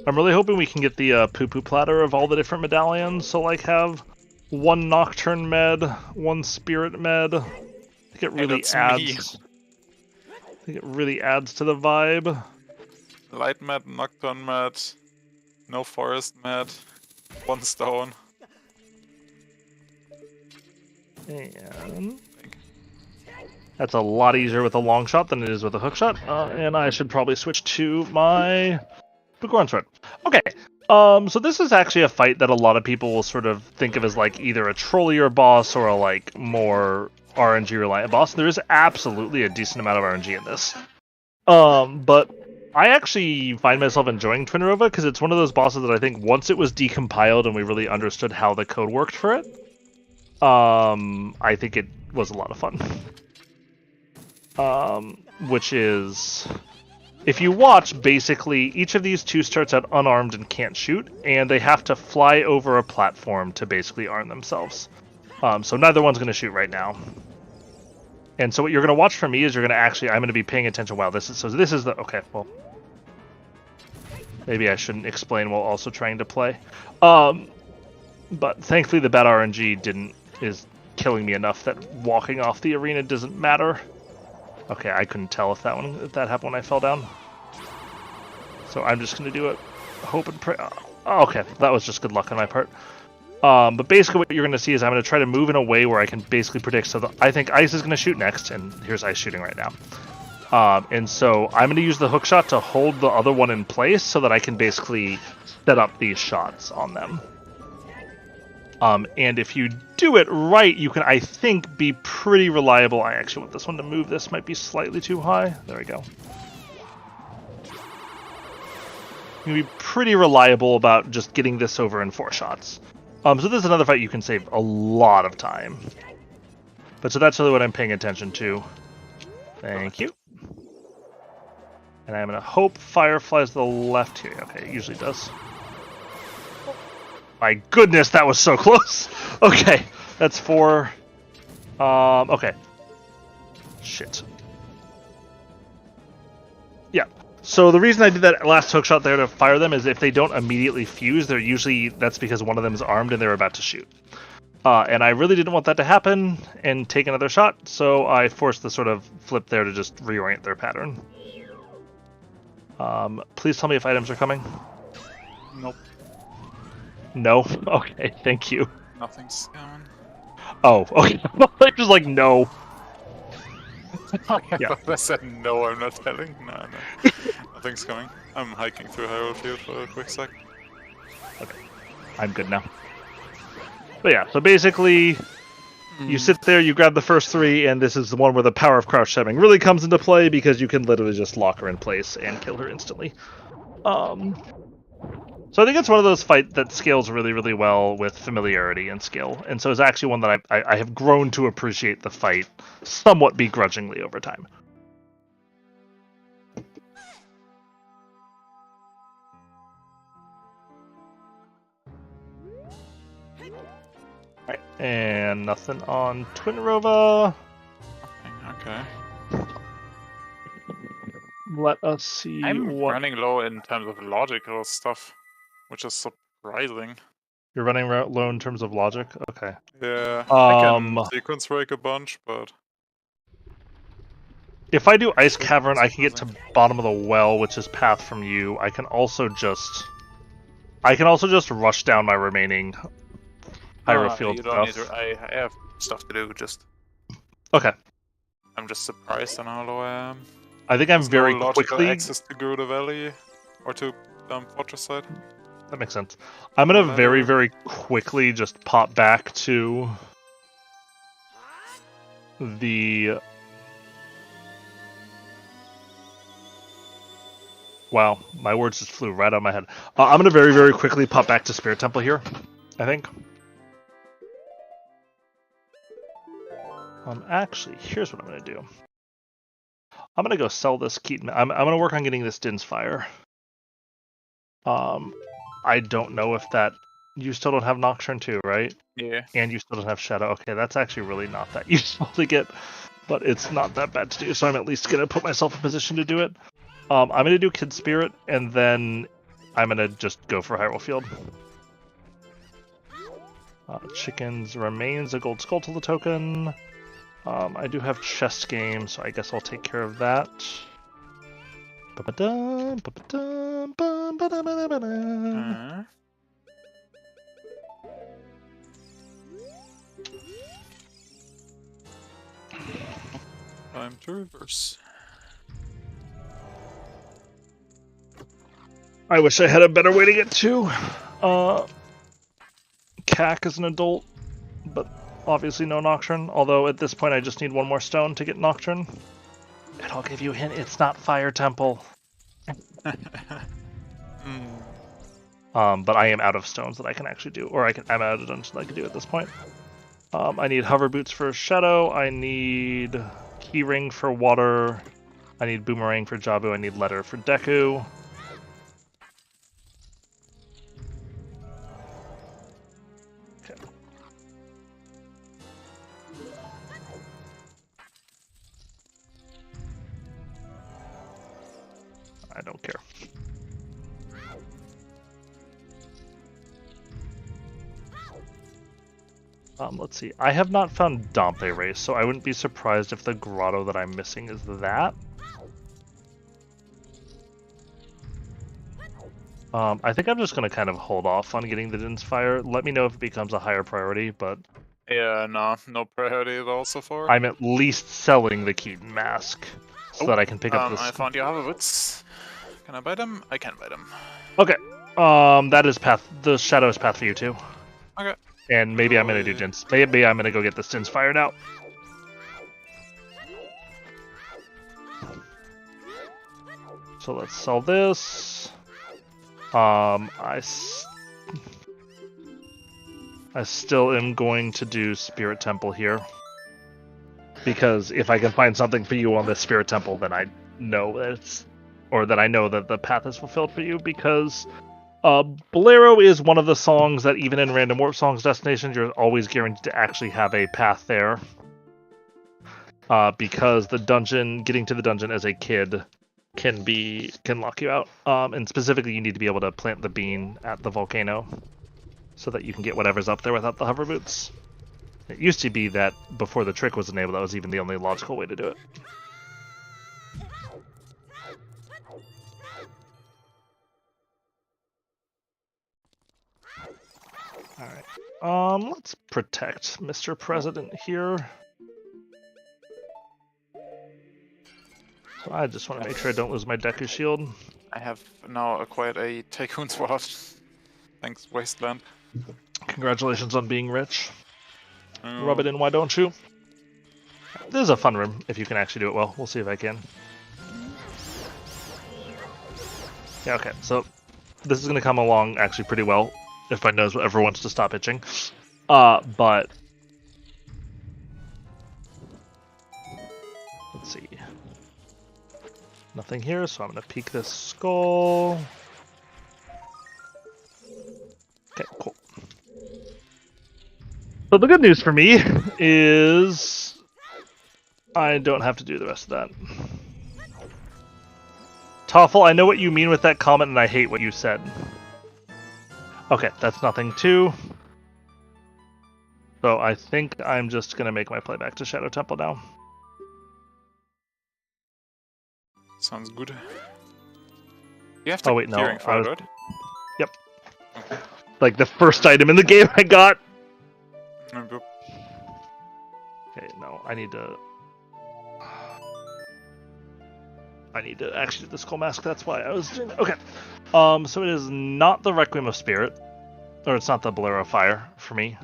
I'm really hoping we can get the poo-poo platter of all the different medallions, so like have 1 Nocturne med, 1 Spirit med. I think it really adds... I think it really adds to the vibe. Light mat, Nocturne mat, no forest mat, 1 stone. And that's a lot easier with a long shot than it is with a hook shot. And I should probably switch to my Bugorn Sword. Okay, so this is actually a fight that a lot of people will sort of think of as like either a trollier boss or a like more RNG reliant boss. There is absolutely a decent amount of RNG in this. But I actually find myself enjoying Twin Rova because it's one of those bosses that I think once it was decompiled and we really understood how the code worked for it, I think it was a lot of fun. Which is, if you watch, basically each of these 2 starts out unarmed and can't shoot, and they have to fly over a platform to basically arm themselves. So neither one's going to shoot right now. And so what you're going to watch from me is you're going to actually, I'm going to be paying attention. Wow, this is the, okay, well, maybe I shouldn't explain while also trying to play. But thankfully the bad RNG is killing me enough that walking off the arena doesn't matter. Okay, I couldn't tell if that happened when I fell down. So I'm just gonna do it. Hope and pray. Oh, okay, that was just good luck on my part. But basically what you're going to see is I'm going to try to move in a way where I can basically predict. So I think Ice is going to shoot next, and here's Ice shooting right now. And so I'm going to use the hook shot to hold the other one in place so that I can basically set up these shots on them. And if you do it right, you can, I think, be pretty reliable. I actually want this one to move. This might be slightly too high. There we go. You can be pretty reliable about just getting this over in 4 shots. So this is another fight you can save a lot of time. But so that's really what I'm paying attention to. Thank you. And I'm going to hope fire flies to the left here. Okay, it usually does. My goodness, that was so close. Okay, that's 4. Okay. Shit. Yeah. So the reason I did that last hook shot there to fire them is if they don't immediately fuse, that's because one of them is armed and they're about to shoot. And I really didn't want that to happen and take another shot, so I forced the sort of flip there to just reorient their pattern. Please tell me if items are coming. Nope. No? Okay, thank you. Nothing's coming. Oh, okay. I was like, no. Yeah. I said no, I'm not telling. No. Nothing's coming. I'm hiking through Hyrule Field for a quick sec. Okay. I'm good now. But yeah, so basically, you sit there, you grab the first 3, and this is the one where the power of crouch timing really comes into play because you can literally just lock her in place and kill her instantly. So I think it's one of those fights that scales really, really well with familiarity and skill, and so it's actually one that I have grown to appreciate the fight somewhat begrudgingly over time. Alright, and nothing on Twin Rova. Okay. Let us see I'm what... running low in terms of logical stuff, which is surprising. You're running low in terms of logic? Okay. Yeah, I can sequence break a bunch, but... If I do Ice Cavern, I can get to bottom of the well, which is path from you. I can also just rush down my remaining Hyrule Field stuff. I have stuff to do, just... Okay. I'm just surprised on how low I am. I think I'm There's very no logical quickly... access to Gerudo Valley, or to Fortress side. That makes sense. I'm gonna very, very quickly just pop back to the... Wow, my words just flew right out of my head. I'm gonna very, very quickly pop back to Spirit Temple here, I think. Actually, here's what I'm gonna do. I'm gonna go sell this Keaton. I'm gonna work on getting this Din's Fire. I don't know if that... You still don't have Nocturne too, right? Yeah. And you still don't have Shadow. Okay, that's actually really not that useful to get, but it's not that bad to do, so I'm at least gonna put myself in position to do it. I'm gonna do Kid Spirit, and then I'm gonna just go for Hyrule Field. Chickens remains a gold skull to the token. I do have chess game, so I guess I'll take care of that. Time to reverse. I wish I had a better way to get to CAC as an adult, but obviously no Nocturne, although at this point I just need 1 more stone to get Nocturne. And I'll give you a hint, it's not Fire Temple. But I am out of stones that I can actually do, or I'm out of dungeons that I can do at this point. I need Hover Boots for Shadow, I need Key Ring for Water, I need Boomerang for Jabu, I need Letter for Deku. I don't care. Let's see. I have not found Dante Race, so I wouldn't be surprised if the grotto that I'm missing is that. I think I'm just going to kind of hold off on getting the Din's Fire. Let me know if it becomes a higher priority, but... Yeah, no priority at all so far. I'm at least selling the Keaton Mask, so that I can pick up this... I found your Hoverboots. Can I buy them? I can buy them. Okay. That is path. The Shadow is path for you too. Okay. And maybe I'm going to do Din's... Maybe I'm going to go get this Din's Fire now. So let's sell this. I still am going to do Spirit Temple here. Because if I can find something for you on this Spirit Temple, then I know that it's... Or that I know that the path is fulfilled for you, because... Bolero is one of the songs that even in Random Warp Songs destinations, you're always guaranteed to actually have a path there. Because the dungeon, getting to the dungeon as a kid... can lock you out. And specifically you need to be able to plant the bean at the volcano so that you can get whatever's up there without the hover boots. It used to be that before the trick was enabled, that was even the only logical way to do it. Alright. Let's protect Mr. President here. I just want to make sure I don't lose my Deku Shield. I have now acquired a Tycoon Sword. Thanks, Wasteland. Congratulations on being rich. Rub it in, why don't you? This is a fun room, if you can actually do it well. We'll see if I can. Yeah, okay, so this is going to come along actually pretty well, if my nose ever wants to stop itching. But... Let's see. Nothing here, so I'm going to peek this skull. Okay, cool. So the good news for me is I don't have to do the rest of that. Toffle, I know what you mean with that comment, and I hate what you said. Okay, that's nothing too. So I think I'm just going to make my play back to Shadow Temple now. Sounds good. You have to wait, no. clearing for it, right? Yep. Okay. Like the first item in the game I got. Okay. Okay, no, I need to actually do the Skull Mask, that's why I was doing that. Okay. So it is not the Requiem of Spirit. Or it's not the Bolero Fire for me.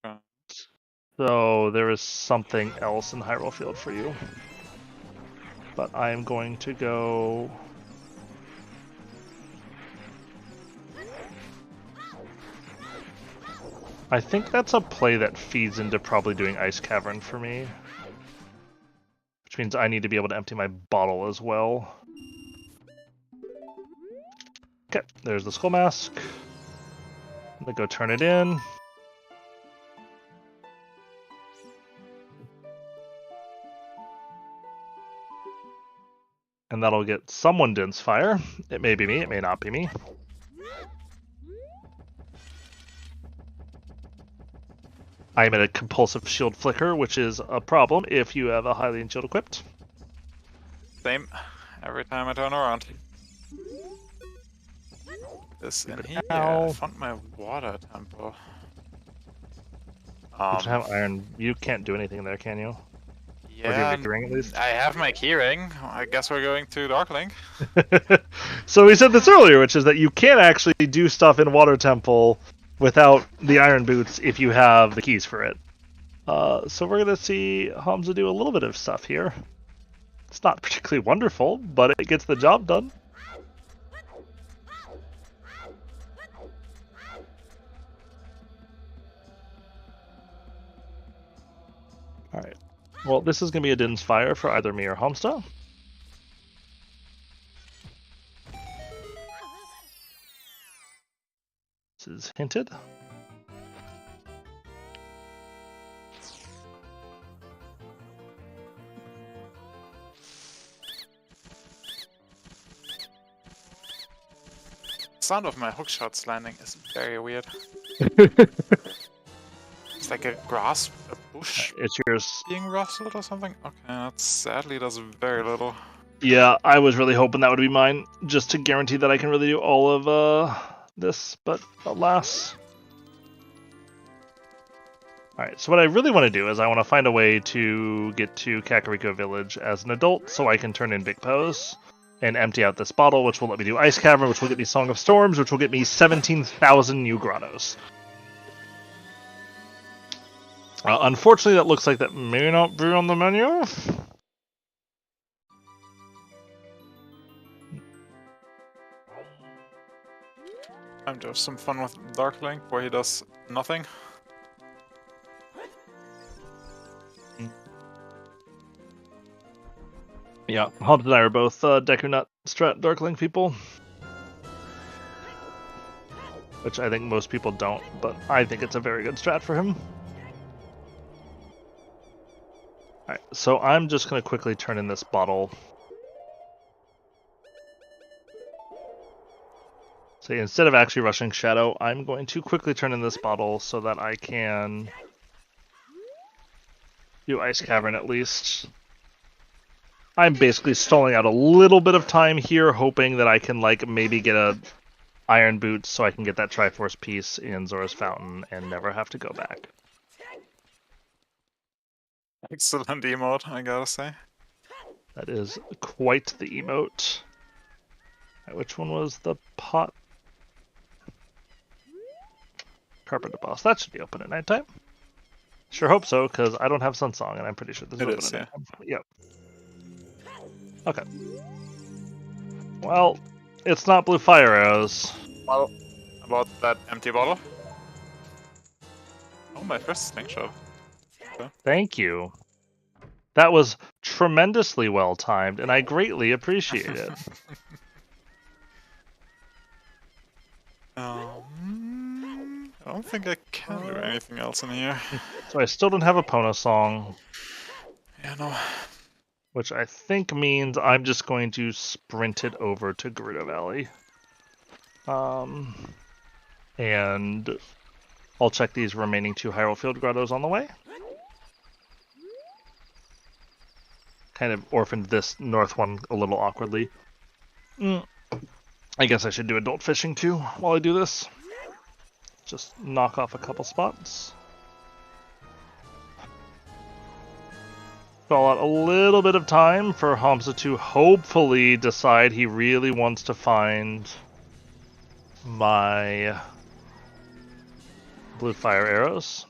Okay. So there is something else in Hyrule Field for you. But I am going to go... I think that's a play that feeds into probably doing Ice Cavern for me. Which means I need to be able to empty my bottle as well. Okay, there's the Skull Mask. I'm gonna go turn it in. And that'll get someone Din's Fire. It may be me, it may not be me. I am at a compulsive shield flicker, which is a problem if you have a Hylian shield equipped. Same. Every time I turn around. This in here. I found my water temple. You don't have iron. You can't do anything there, can you? Yeah, or do ring at least? I have my keyring. I guess we're going to Darklink. So we said this earlier, which is that you can't actually do stuff in Water Temple without the iron boots if you have the keys for it. So we're going to see Hamsda do a little bit of stuff here. It's not particularly wonderful, but it gets the job done. Alright. Well, this is going to be a Din's Fire for either me or Hamsda. This is hinted. Sound of my hook shots landing is very weird. It's like a grass, a bush It's yours. being rustled or something? Okay, that sadly does very little. Yeah, I was really hoping that would be mine, just to guarantee that I can really do all of this, but alas. Alright, so what I really want to do is I want to find a way to get to Kakariko Village as an adult so I can turn in Big Pose and empty out this bottle, which will let me do Ice Cavern, which will get me Song of Storms, which will get me 17,000 new grottos. Unfortunately, that looks like that may not be on the menu. Time to have some fun with Dark Link, where he does nothing. Yeah, Hamsda and I are both Deku Nut Strat Dark Link people. Which I think most people don't, but I think it's a very good strat for him. Alright, so I'm just going to quickly turn in this bottle. So instead of actually rushing Shadow, I'm going to quickly turn in this bottle so that I can do Ice Cavern at least. I'm basically stalling out a little bit of time here, hoping that I can like maybe get a Iron Boots so I can get that Triforce piece in Zora's Fountain and never have to go back. Excellent emote, I gotta say. That is quite the emote. Right, which one was the pot? Carpenter Boss. That should be open at nighttime. Sure hope so, because I don't have Sunsong, and I'm pretty sure this is open at nighttime. Yep. Okay. Well, it's not blue fire arrows. Well, about that empty bottle? Oh, my first slingshot. Okay. Thank you. That was tremendously well timed, and I greatly appreciate it. I don't think I can do anything else in here. So I still don't have a Pono song. Yeah, no. Which I think means I'm just going to sprint it over to Gerudo Valley. And I'll check these remaining 2 Hyrule Field Grottos on the way. Kind of orphaned this north one a little awkwardly. I guess I should do adult fishing too while I do this. Just knock off a couple spots. Call out a little bit of time for Hamsda to hopefully decide he really wants to find my blue fire arrows.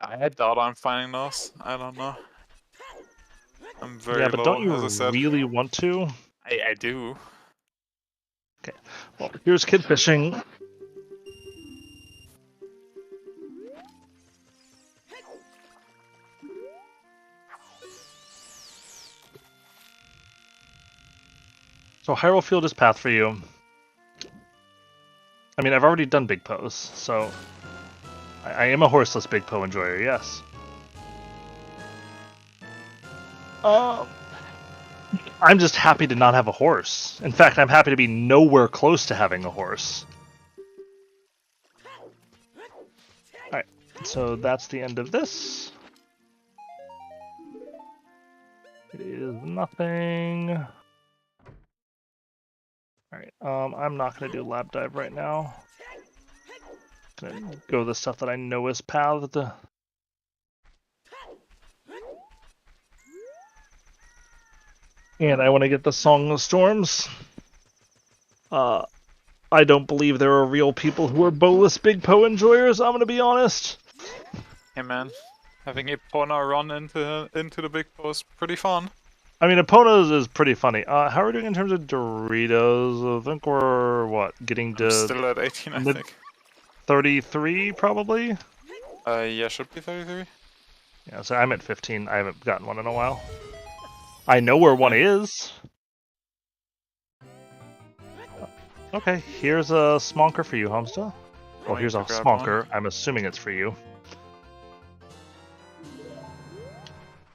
I doubt I'm finding those. I don't know. I'm very yeah, but low, don't you as I said. really want to? I do. Okay, well, here's kid fishing. So Hyrule Field is path for you. I mean, I've already done Big Pose, so I am a horseless Big Po enjoyer, yes. I'm just happy to not have a horse. In fact, I'm happy to be nowhere close to having a horse. Alright, so that's the end of this. It is nothing. Alright, I'm not going to do Lab Dive right now. I'm going to go the stuff that I know is pathed. And I want to get the Song of Storms. I don't believe there are real people who are bowless Big Po enjoyers, I'm going to be honest. Hey man, having a Pona run into the Big Post pretty fun. I mean, Epona's is pretty funny. How are we doing in terms of Doritos? I think we're, what, getting to... I'm still at 18, I think. 33, probably? Yeah, should be 33. Yeah, so I'm at 15. I haven't gotten one in a while. I know where one is. Okay, here's a Smonker for you, Hamsda. Well, here's a Smonker. I'm assuming it's for you.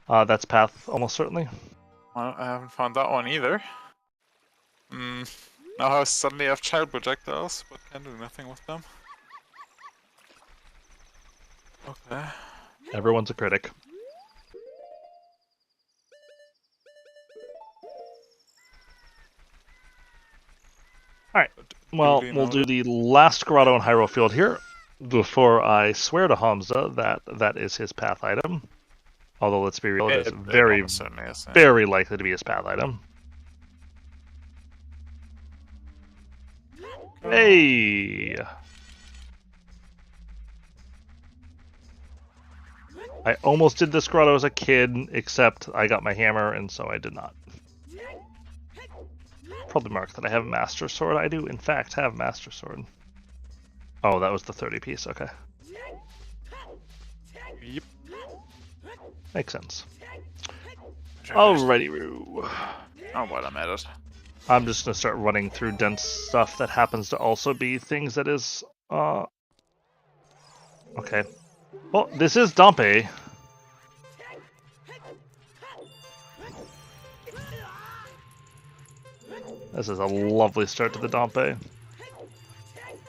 That's path, almost certainly. Well, I haven't found that one either. Now I suddenly have child projectiles, but can do nothing with them. Okay. Everyone's a critic. Alright, well, Duly we'll do noted. the last grotto in Hyrule Field here before I swear to Hamsda that that is his path item. Although, let's be real, it is very, almost certainly is, yeah. very likely to be his path item. Hey! I almost did this grotto as a kid, except I got my hammer, and so I did not. Probably mark that I have Master Sword. I do, in fact, have Master Sword. Oh, that was the 30 piece, okay. Yep. Makes sense. Sure. Alrighty, Roo. Oh, well, I'm at it. I'm just gonna start running through dense stuff that happens to also be things that is, okay. Well, this is Dompe. This is a lovely start to the Dompe.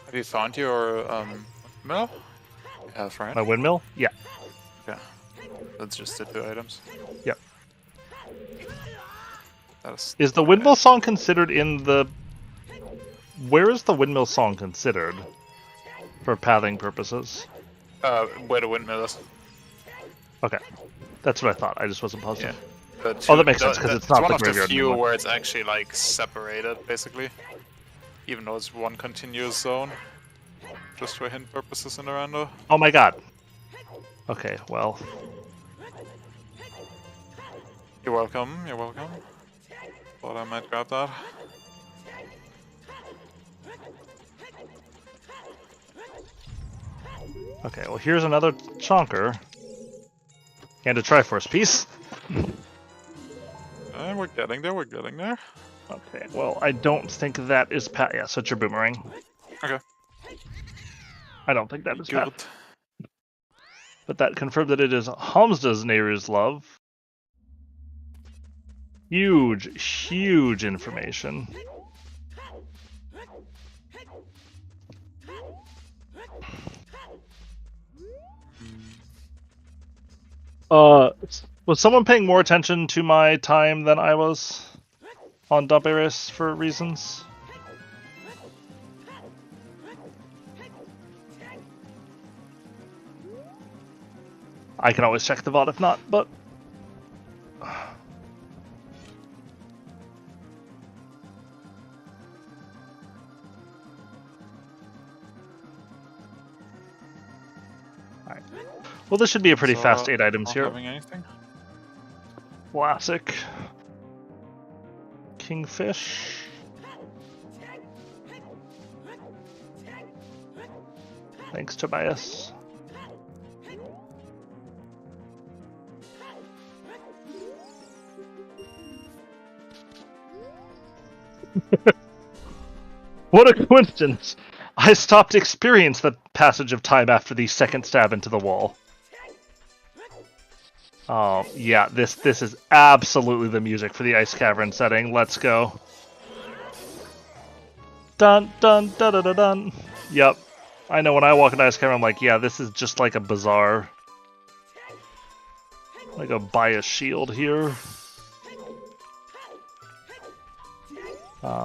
Have you found your mill? You have, right? My windmill? Yeah. Yeah. That's just the 2 items. Yep. Is the windmill song considered in the... Where is the windmill song considered? For pathing purposes? Where the windmill is. Okay. That's what I thought. I just wasn't positive. Yeah. Oh, that makes sense, because it's not one the of the graveyard few anymore. where it's actually like separated, basically. Even though it's one continuous zone. Just for hint purposes in the rando. Oh my god. Okay, well... You're welcome, you're welcome. Thought I might grab that. Okay, well here's another chonker. And a Triforce piece. We're getting there, we're getting there. Okay, well I don't think that is Pat. Yeah, so it's your boomerang. Okay. I don't think that is Good. Pat. But that confirmed that it is Hamsda's Nehru's Love. Huge, huge information. Was someone paying more attention to my time than I was on Dompe Race for reasons? I can always check the VOD if not, but... Alright. Well, this should be a pretty fast 8 items not here. Having anything? Classic. Kingfish. Thanks, Tobias. What a coincidence! I stopped experience the passage of time after the second stab into the wall. Oh, yeah, this is absolutely the music for the Ice Cavern setting. Let's go. Dun, dun, dun, dun, dun, dun. Yep. I know when I walk into Ice Cavern, I'm like, yeah, this is just like a bazaar. Like a bias shield here.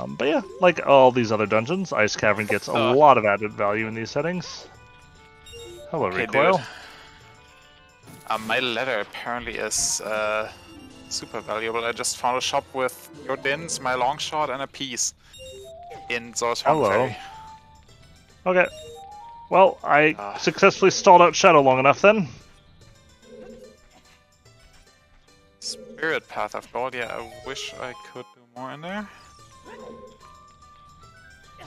But yeah, like all these other dungeons, Ice Cavern gets a lot of added value in these settings. Hello, Hey, Recoil. dude. My letter apparently is super valuable. I just found a shop with your dins, my long shot, and a piece in Zor's Hello. Okay. Well, I successfully stalled out Shadow long enough then. Spirit Path of Gold. Yeah, I wish I could do more in there.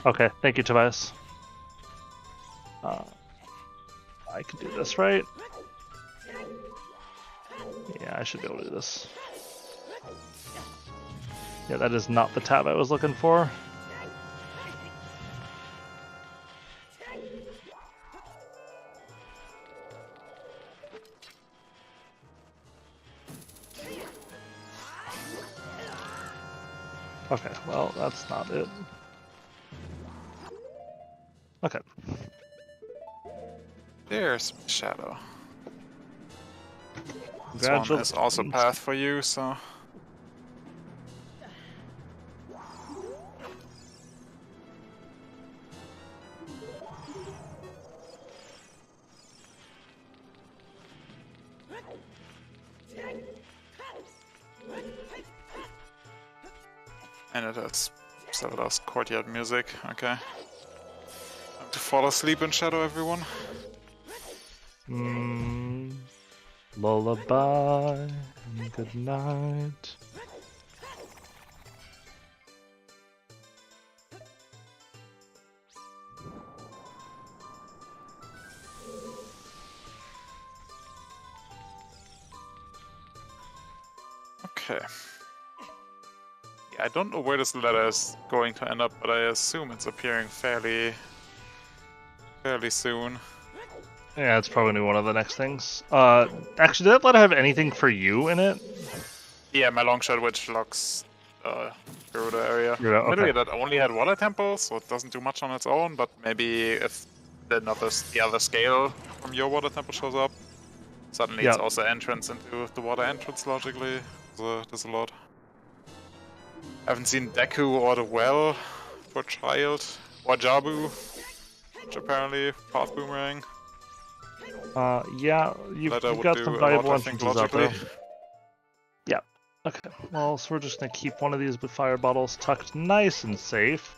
Okay, thank you, Tobias. I can do this, right? Yeah, I should be able to do this. Yeah, that is not the tab I was looking for. Okay, well, that's not it. Okay. There's Shadow. This one is also path for you, so... And it has Zelda's courtyard music, okay. Time to fall asleep in shadow, everyone. Lullaby, good night. Okay. Yeah, I don't know where this letter is going to end up, but I assume it's appearing fairly soon. Yeah, it's probably one of the next things. Actually, did that letter have anything for you in it? Yeah, my long shot which locks Gerudo area. Okay. Literally, that only had water temples, so it doesn't do much on its own, but maybe if the other scale from your water temple shows up, suddenly it's also entrance into the water entrance logically. So there's a lot. I haven't seen Deku or the Well for Child, or Jabu, which apparently path boomerang. Yeah, you've got some valuable entrances out there. Yeah. Okay, well, so we're just gonna keep one of these fire bottles tucked nice and safe.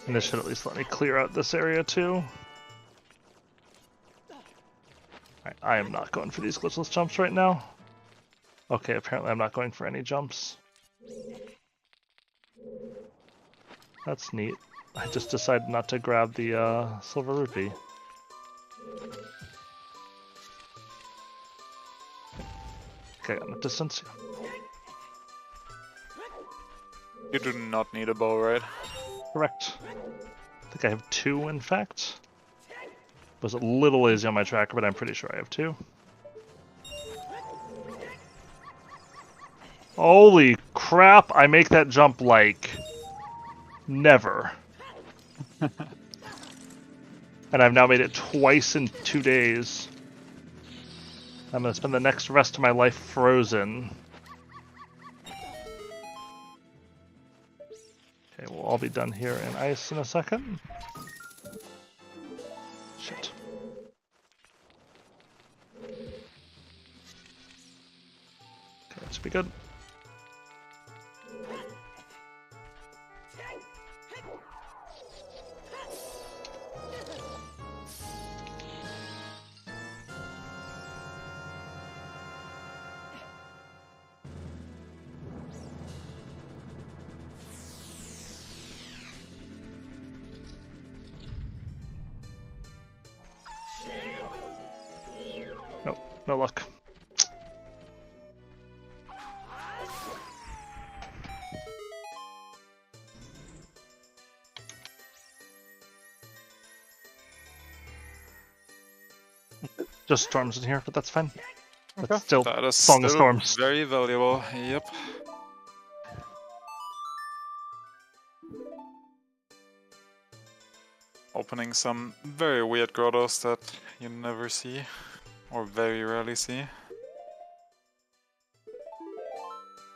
And this should at least let me clear out this area too. Alright, I am not going for these glitchless jumps right now. Okay, apparently I'm not going for any jumps. That's neat. I just decided not to grab the silver rupee. Okay, I'm at distance. You do not need a bow, right? Correct. I think I have 2, in fact. Was a little lazy on my tracker, but I'm pretty sure I have 2. Holy crap! I make that jump like never. And I've now made it twice in 2 days. I'm gonna spend the next rest of my life frozen. Okay, we'll all be done here in ice in a second. Shit. Okay, this will be good. No luck. Just storms in here, but that's fine. Okay. That's still that is Song of still Storms. Very valuable, yep. Opening some very weird grottos that you never see, or very rarely see.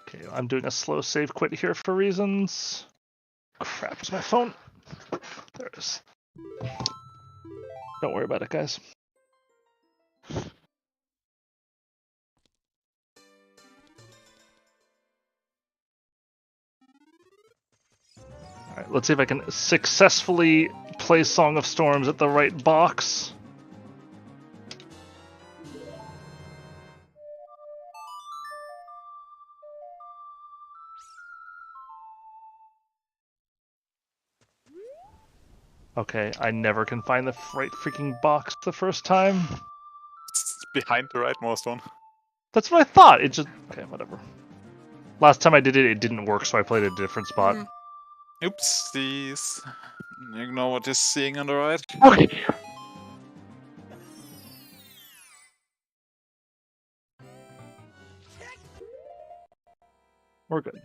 Okay, I'm doing a slow save quit here for reasons. Crap, where's my phone? There it is. Don't worry about it, guys. Alright, let's see if I can successfully play Song of Storms at the right box. Okay, I never can find the right freaking box the first time. It's behind the rightmost one. That's what I thought. It just... Okay, whatever. Last time I did it, it didn't work, so I played a different spot. Oopsies. Ignore what you're seeing on the right. Okay. We're good.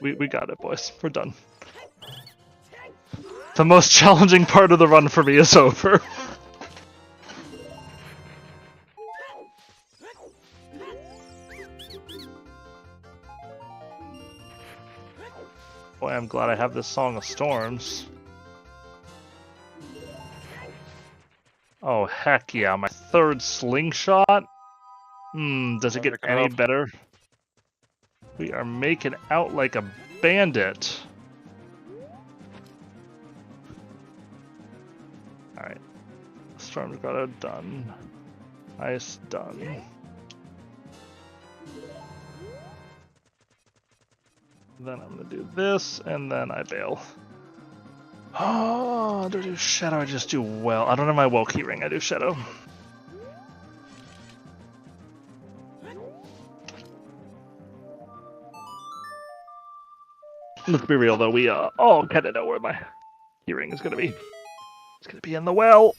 We got it, boys. We're done. The most challenging part of the run for me is over. Boy, I'm glad I have this Song of Storms. Oh, heck yeah, my third slingshot? Does it get any better? We are making out like a bandit. Alright. Storm's got it done. Ice done. Then I'm gonna do this, and then I bail. Oh, do I do Shadow? I just do Well. I don't have my Well keyring, I do Shadow. Let's be real though, we all kind of know where my keyring is gonna be. It's gonna be in the well.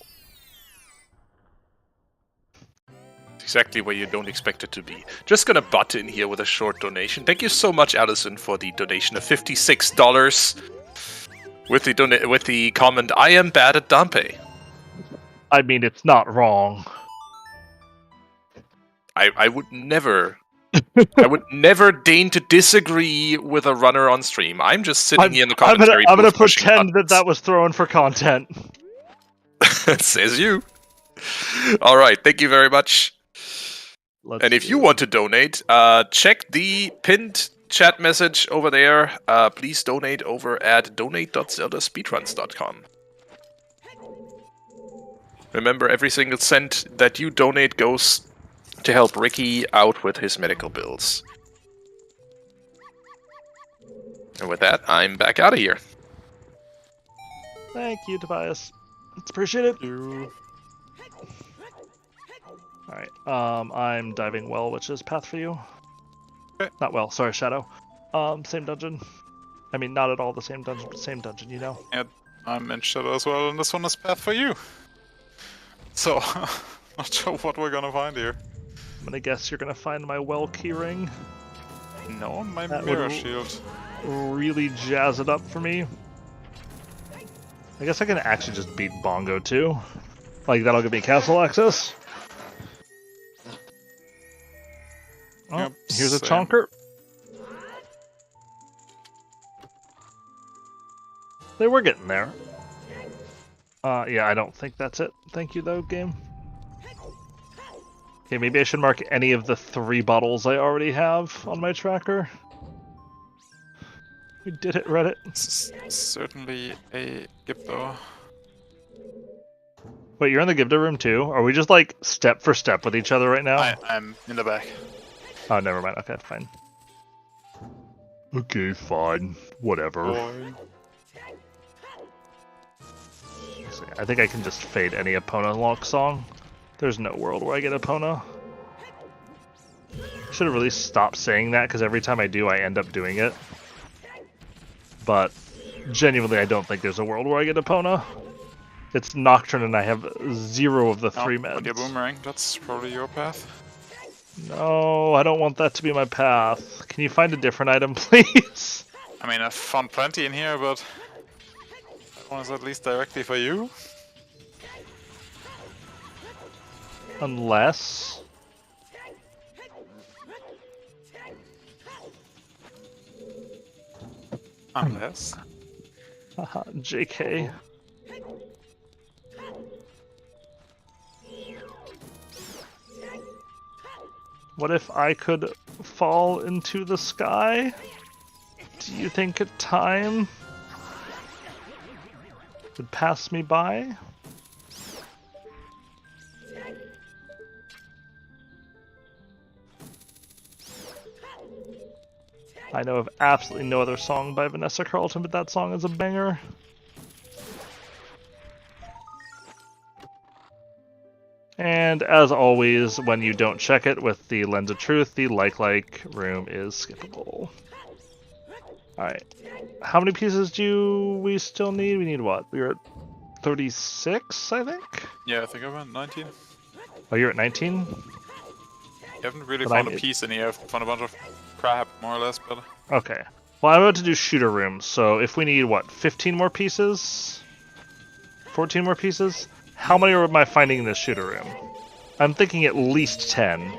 Exactly where you don't expect it to be. Just gonna butt in here with a short donation. Thank you so much, Alaszun, for the donation of $56 with the comment, "I am bad at Dampe." I mean, it's not wrong. I would never, I would never deign to disagree with a runner on stream. I'm just sitting here in the commentary. I'm gonna pretend that was thrown for content. Says you. All right, thank you very much. And if you want to donate, check the pinned chat message over there. Please donate over at donate.ZeldaSpeedRuns.com. Remember, every single cent that you donate goes to help Ricky out with his medical bills. And with that, I'm back out of here. Thank you, Tobias. It's appreciated. Alright, I'm diving Well, which is path for you. Okay. Not Well, sorry, Shadow. Same dungeon. I mean, not at all the same dungeon, but same dungeon, you know? Yeah, I'm in Shadow as well, and this one is path for you. So, not sure what we're gonna find here. I'm gonna guess you're gonna find my Well keyring. No, my That mirror would shield. really jazz it up for me. I guess I can actually just beat Bongo too. Like, that'll give me castle access. Oh, Yep, here's a same. chonker. They were getting there. Yeah, I don't think that's it. Thank you, though, game. Okay, maybe I should mark any of the 3 bottles I already have on my tracker. We did it, Reddit. This is certainly a Gipto. Wait, you're in the Gibda room too? Are we just like step for step with each other right now? I'm in the back. Oh, never mind. Okay, fine. Okay, fine. Whatever. I think I can just fade any Epona lock song. There's no world where I get Epona. I should have really stopped saying that, because every time I do, I end up doing it. But genuinely, I don't think there's a world where I get Epona. It's Nocturne, and I have 0 of the 3 meds. With your boomerang, that's probably your path. No, I don't want that to be my path. Can you find a different item, please? I mean, I've found plenty in here, but that one is at least directly for you. Unless... Unless. Haha, JK. What if I could fall into the sky? Do you think time would pass me by? I know of absolutely no other song by Vanessa Carlton, but that song is a banger. And as always, when you don't check it with the Lens of Truth, the like room is skippable. Alright. How many pieces do we still need? We need what? We're at 36, I think? Yeah, I think I went 19. Oh, you're at 19? You haven't really But found a piece in here. I've found a bunch of crap, more or less, but... Okay. Well, I'm about to do shooter rooms, so if we need, what, 15 more pieces? 14 more pieces? How many am I finding in this shooter room? I'm thinking at least 10.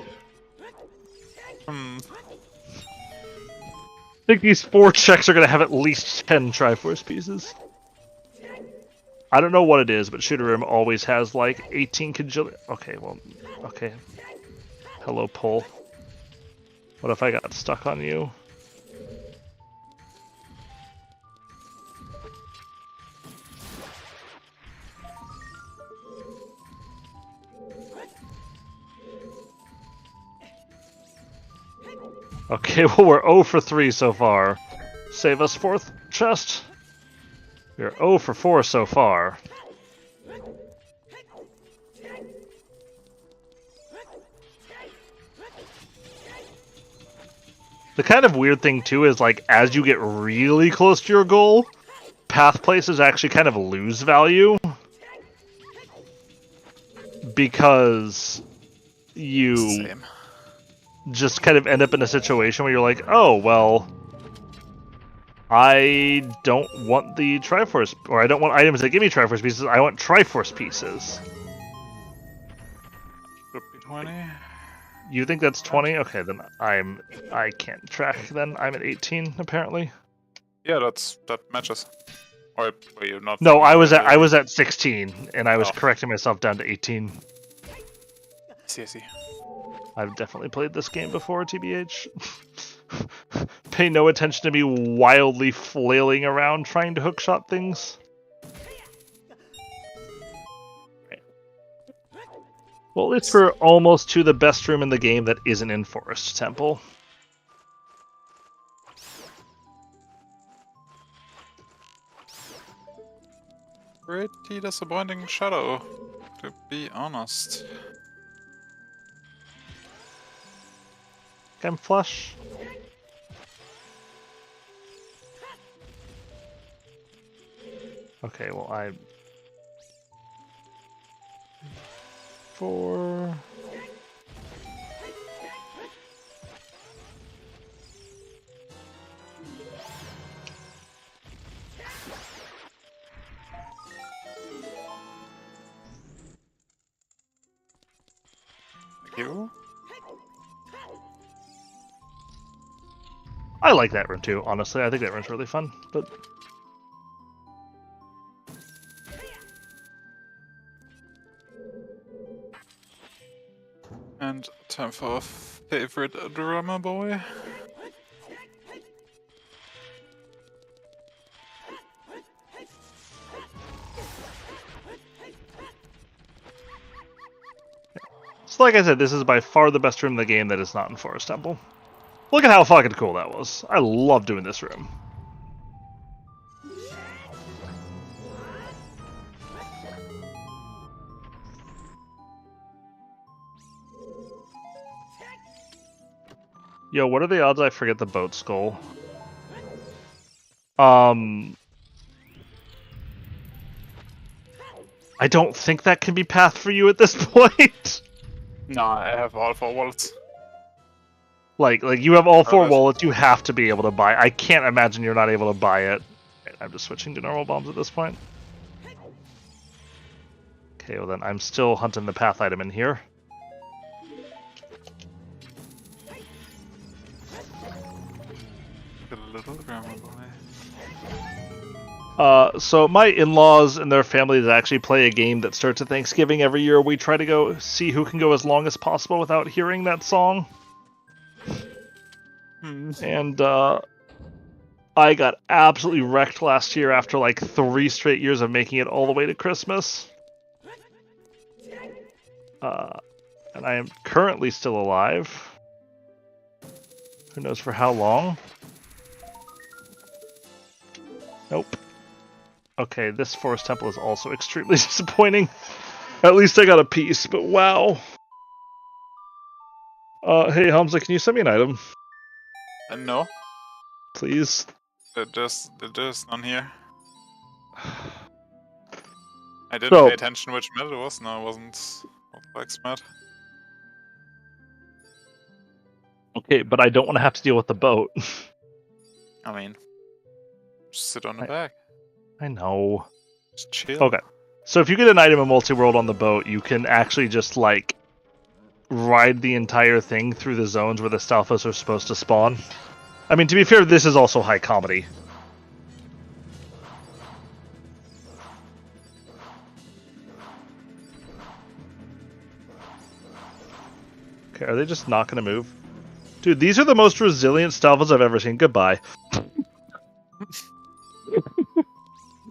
think these 4 checks are going to have at least 10 Triforce pieces. I don't know what it is, but Shooter always has like 18 cajillion. Okay, well, okay. Hello, Pole. What if I got stuck on you? Okay, well, we're 0 for 3 so far. Save us 4th chest. We're 0 for 4 so far. The kind of weird thing, too, is, like, as you get really close to your goal, path places actually kind of lose value. Because you just kind of end up in a situation where you're like, oh, well, I don't want the Triforce, or I don't want items that give me Triforce pieces, I want Triforce pieces. Should be 20. You think that's 20? Okay, then I can't track then. I'm at 18, apparently. Yeah, that matches. Or were you not? No, I was at 16, and I was correcting myself down to 18. See. I've definitely played this game before, TBH. Pay no attention to me wildly flailing around trying to hookshot things. Well, it's for almost to the best room in the game that isn't in Forest Temple. Pretty disappointing shadow, to be honest. I'm flush. Okay, well, 4. Thank you. I like that room too, honestly. I think that room's really fun, but And time for a favorite drummer boy. so like I said, this is by far the best room in the game that is not in Forest Temple. Look at how fucking cool that was. I love doing this room. Yo, what are the odds I forget the boat skull? I don't think that can be path for you at this point. No, I have all 4 wallets. Like you have all 4 wallets, you have to be able to buy. I can't imagine you're not able to buy it. I'm just switching to normal bombs at this point. Okay, well then I'm still hunting the path item in here. Get a little drummer boy. So my in-laws and their families actually play a game that starts at Thanksgiving every year. We try to go see who can go as long as possible without hearing that song. And I got absolutely wrecked last year after like 3 straight years of making it all the way to Christmas. And I am currently still alive. Who knows for how long? Nope. Okay, this Forest Temple is also extremely disappointing. At least I got a piece, but wow. Hey Hamsda, can you send me an item? No. Please? There's none here. I didn't pay attention which med it was. No, it wasn't Wax med. Okay, but I don't want to have to deal with the boat. I mean, just sit on the back. I know. Just chill. Okay. So if you get an item in Multiworld on the boat, you can actually just, like, ride the entire thing through the zones where the Stalfos are supposed to spawn. I mean, to be fair, this is also high comedy. Okay, are they just not going to move? Dude, these are the most resilient Stalfos I've ever seen. Goodbye.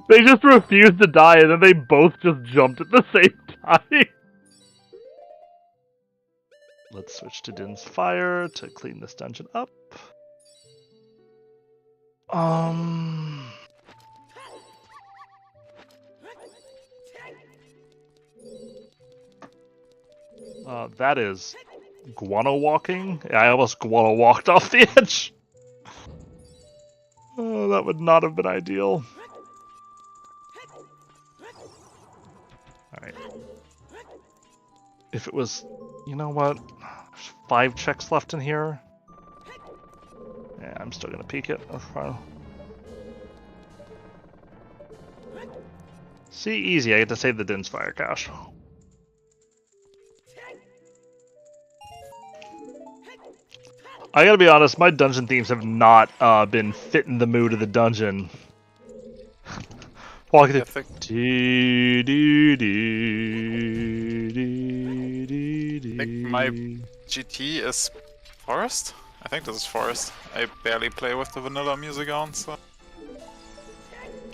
They just refused to die, and then they both just jumped at the same time. Let's switch to Din's Fire to clean this dungeon up. That is guano walking. I almost guano walked off the edge. Oh, that would not have been ideal. Alright. If it was... You know what? There's 5 checks left in here. Yeah, I'm still gonna peek it. See, easy. I get to save the Din's Fire cache. I gotta be honest, my dungeon themes have not been fitting the mood of the dungeon. Walking through. I think my GT is Forest? I think this is Forest. I barely play with the vanilla music on, so...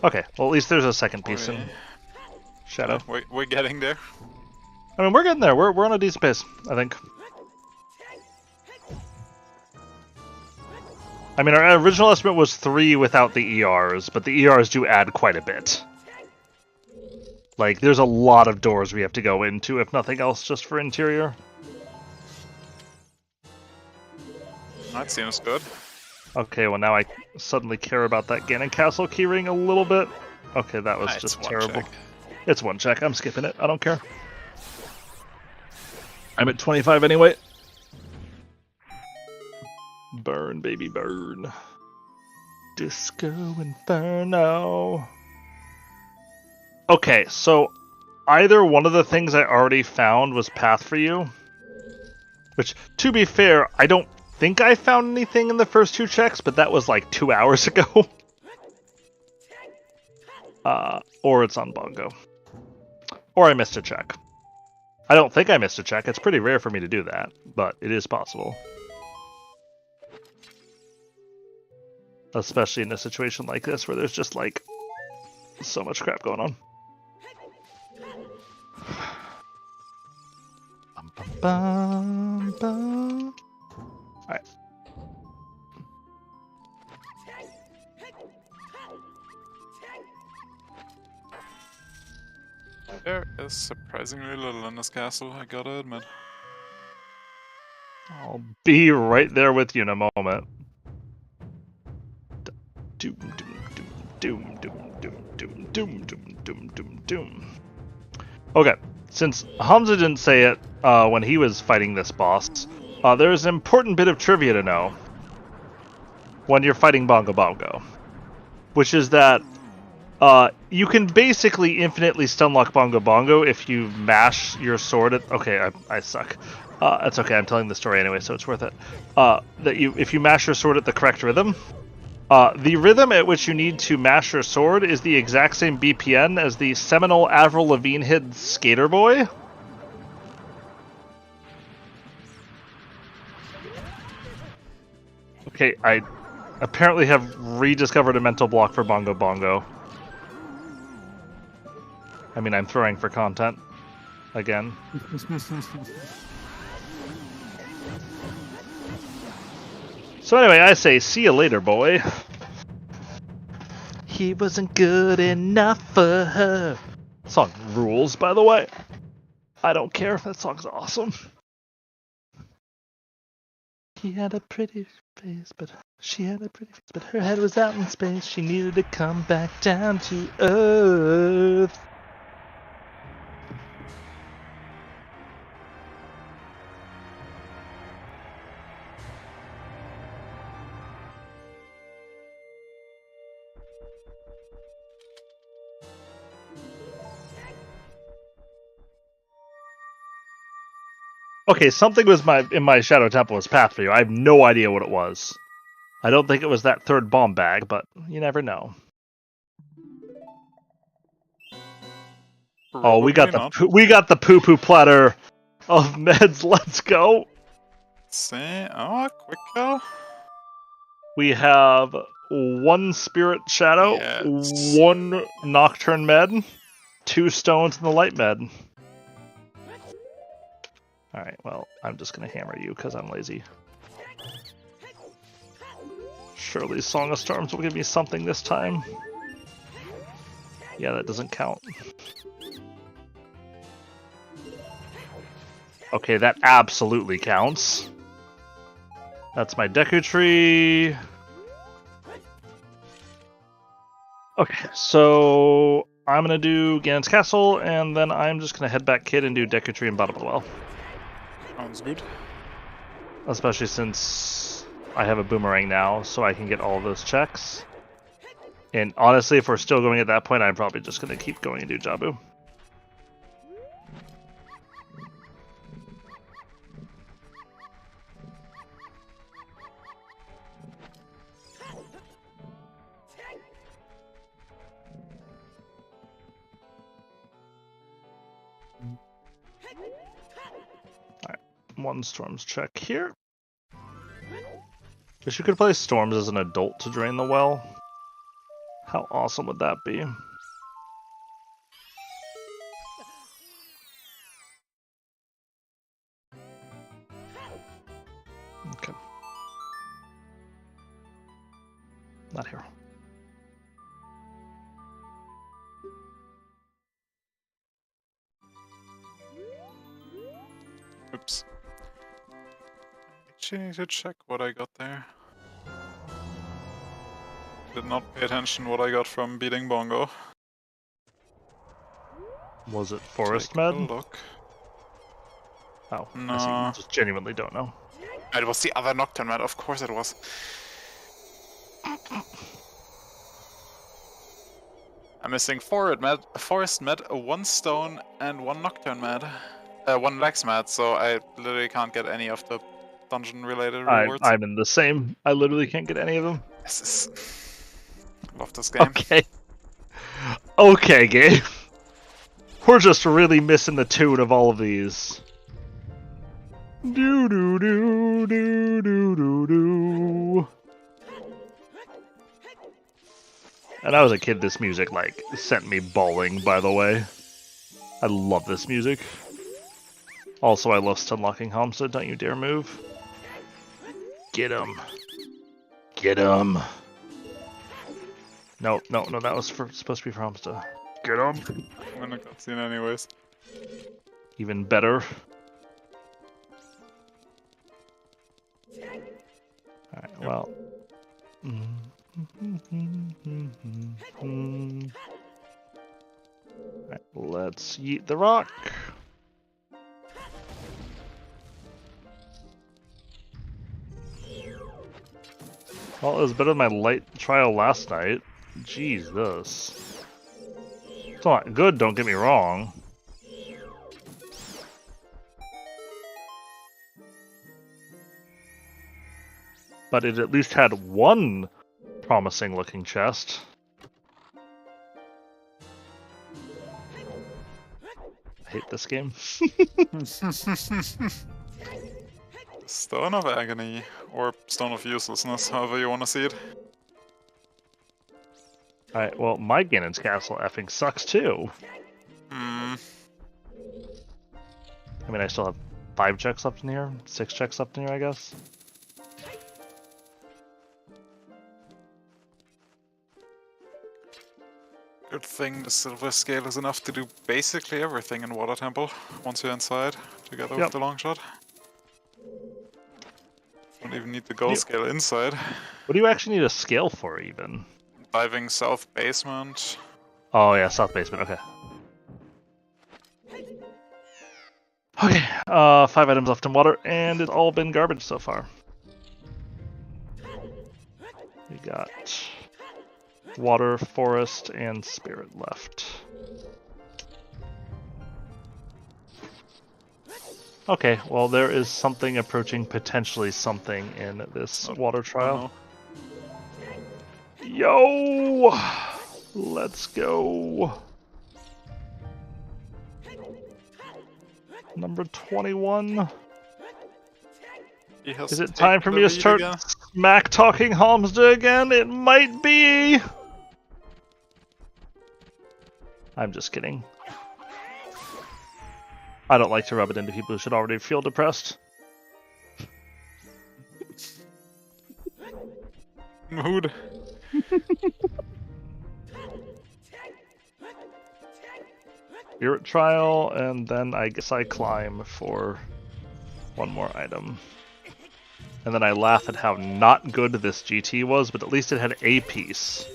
Okay, well at least there's a second piece in Shadow. We're getting there. I mean, we're getting there. We're on a decent pace, I think. I mean, our original estimate was 3 without the ERs, but the ERs do add quite a bit. Like, there's a lot of doors we have to go into, if nothing else, just for interior. That seems good. Okay, well now I suddenly care about that Ganon Castle keyring a little bit. Okay, that was just terrible. Check. It's 1 check. I'm skipping it. I don't care. I'm at 25 anyway. Burn, baby, burn. Disco Inferno. Okay, so either one of the things I already found was Path for You. Which, to be fair, I don't think I found anything in the first 2 checks, but that was like 2 hours ago. Or it's on Bongo. Or I missed a check. I don't think I missed a check. It's pretty rare for me to do that, but it is possible. Especially in a situation like this where there's just like so much crap going on. Alright. There is surprisingly little in this castle, I gotta admit. I'll be right there with you in a moment. Doom, doom, doom, doom, doom, doom, doom, doom, doom, doom, doom. Okay, since Hamsda didn't say it when he was fighting this boss, there's an important bit of trivia to know when you're fighting Bongo Bongo, which is that you can basically infinitely stunlock Bongo Bongo if you mash your sword at... Okay, I suck. That's okay, I'm telling the story anyway, so it's worth it. If you mash your sword at the correct rhythm, the rhythm at which you need to mash your sword is the exact same BPM as the seminal Avril Lavigne hit Skater Boy. Okay, I apparently have rediscovered a mental block for Bongo Bongo. I mean, I'm throwing for content. Again. So anyway, I say, see you later, boy. He wasn't good enough for her. Song rules, by the way. I don't care. That song's awesome. He had a pretty face, but she had a pretty face, but her head was out in space. She needed to come back down to Earth. Okay, something was in my Shadow Temple was Path for You. I have no idea what it was. I don't think it was that third bomb bag, but you never know. Oh, we got the poo-poo platter of meds. Let's go. See, oh, quick kill. We have 1 Spirit Shadow, Yes. 1 Nocturne Med, 2 stones in the light med. Alright, well, I'm just gonna hammer you because I'm lazy. Surely Song of Storms will give me something this time. Yeah, that doesn't count. Okay, that absolutely counts. That's my Deku Tree. Okay, so I'm gonna do Ganon's Castle, and then I'm just gonna head back Kid and do Deku Tree and Bottom of the Well. Sounds good. Especially since I have a boomerang now, so I can get all of those checks. And honestly, if we're still going at that point, I'm probably just gonna keep going and do Jabu. Alright, 1 Storms check here. Guess you could play Storms as an adult to drain the well. How awesome would that be? Okay. Not here. Oops. Actually need to check what I got there. Did not pay attention what I got from beating Bongo. Was it Forest Take a Med? look. Oh, No. I see. You just genuinely don't know. It was the other Nocturne Med, of course it was. I'm missing Forest Med, 1 Stone, and 1 Nocturne Med. 1 Lex Med, so I literally can't get any of the dungeon-related rewards. I'm in the same. I literally can't get any of them. This is... Love this game. Okay. Okay, game. We're just really missing the tune of all of these. Do do do do do do do. And I was a kid, this music like sent me bawling, by the way. I love this music. Also, I love stunlocking Hamsda, don't you dare move. Get him. Get him. No, that was supposed to be for Hamsda. Get him. I'm in a cutscene anyways. Even better. Alright, well. Alright, let's yeet the rock. Well, it was better than my light trial last night. Jesus. It's not good, don't get me wrong. But it at least had 1 promising looking chest. I hate this game. Stone of Agony, or Stone of Uselessness, however you want to see it. Alright, well, my Ganon's Castle effing sucks too. Hmm. I mean, I still have 5 checks left in here, 6 checks left in here, I guess. Good thing the silver scale is enough to do basically everything in Water Temple once you're inside, together with the long shot. Don't even need the gold scale inside. What do you actually need a scale for, even? Diving south basement. Oh yeah, south basement, okay. Okay, 5 items left in water, and it's all been garbage so far. We got water, forest, and spirit left. Okay, well there is something approaching potentially something in this water trial. Yo! Let's go. Number 21. Is it time for me to start smack talking Hamsda again? It might be. I'm just kidding. I don't like to rub it into people who should already feel depressed. Mood. Spirit trial, and then I guess I climb for one more item. And then I laugh at how not good this GT was, but at least it had a piece.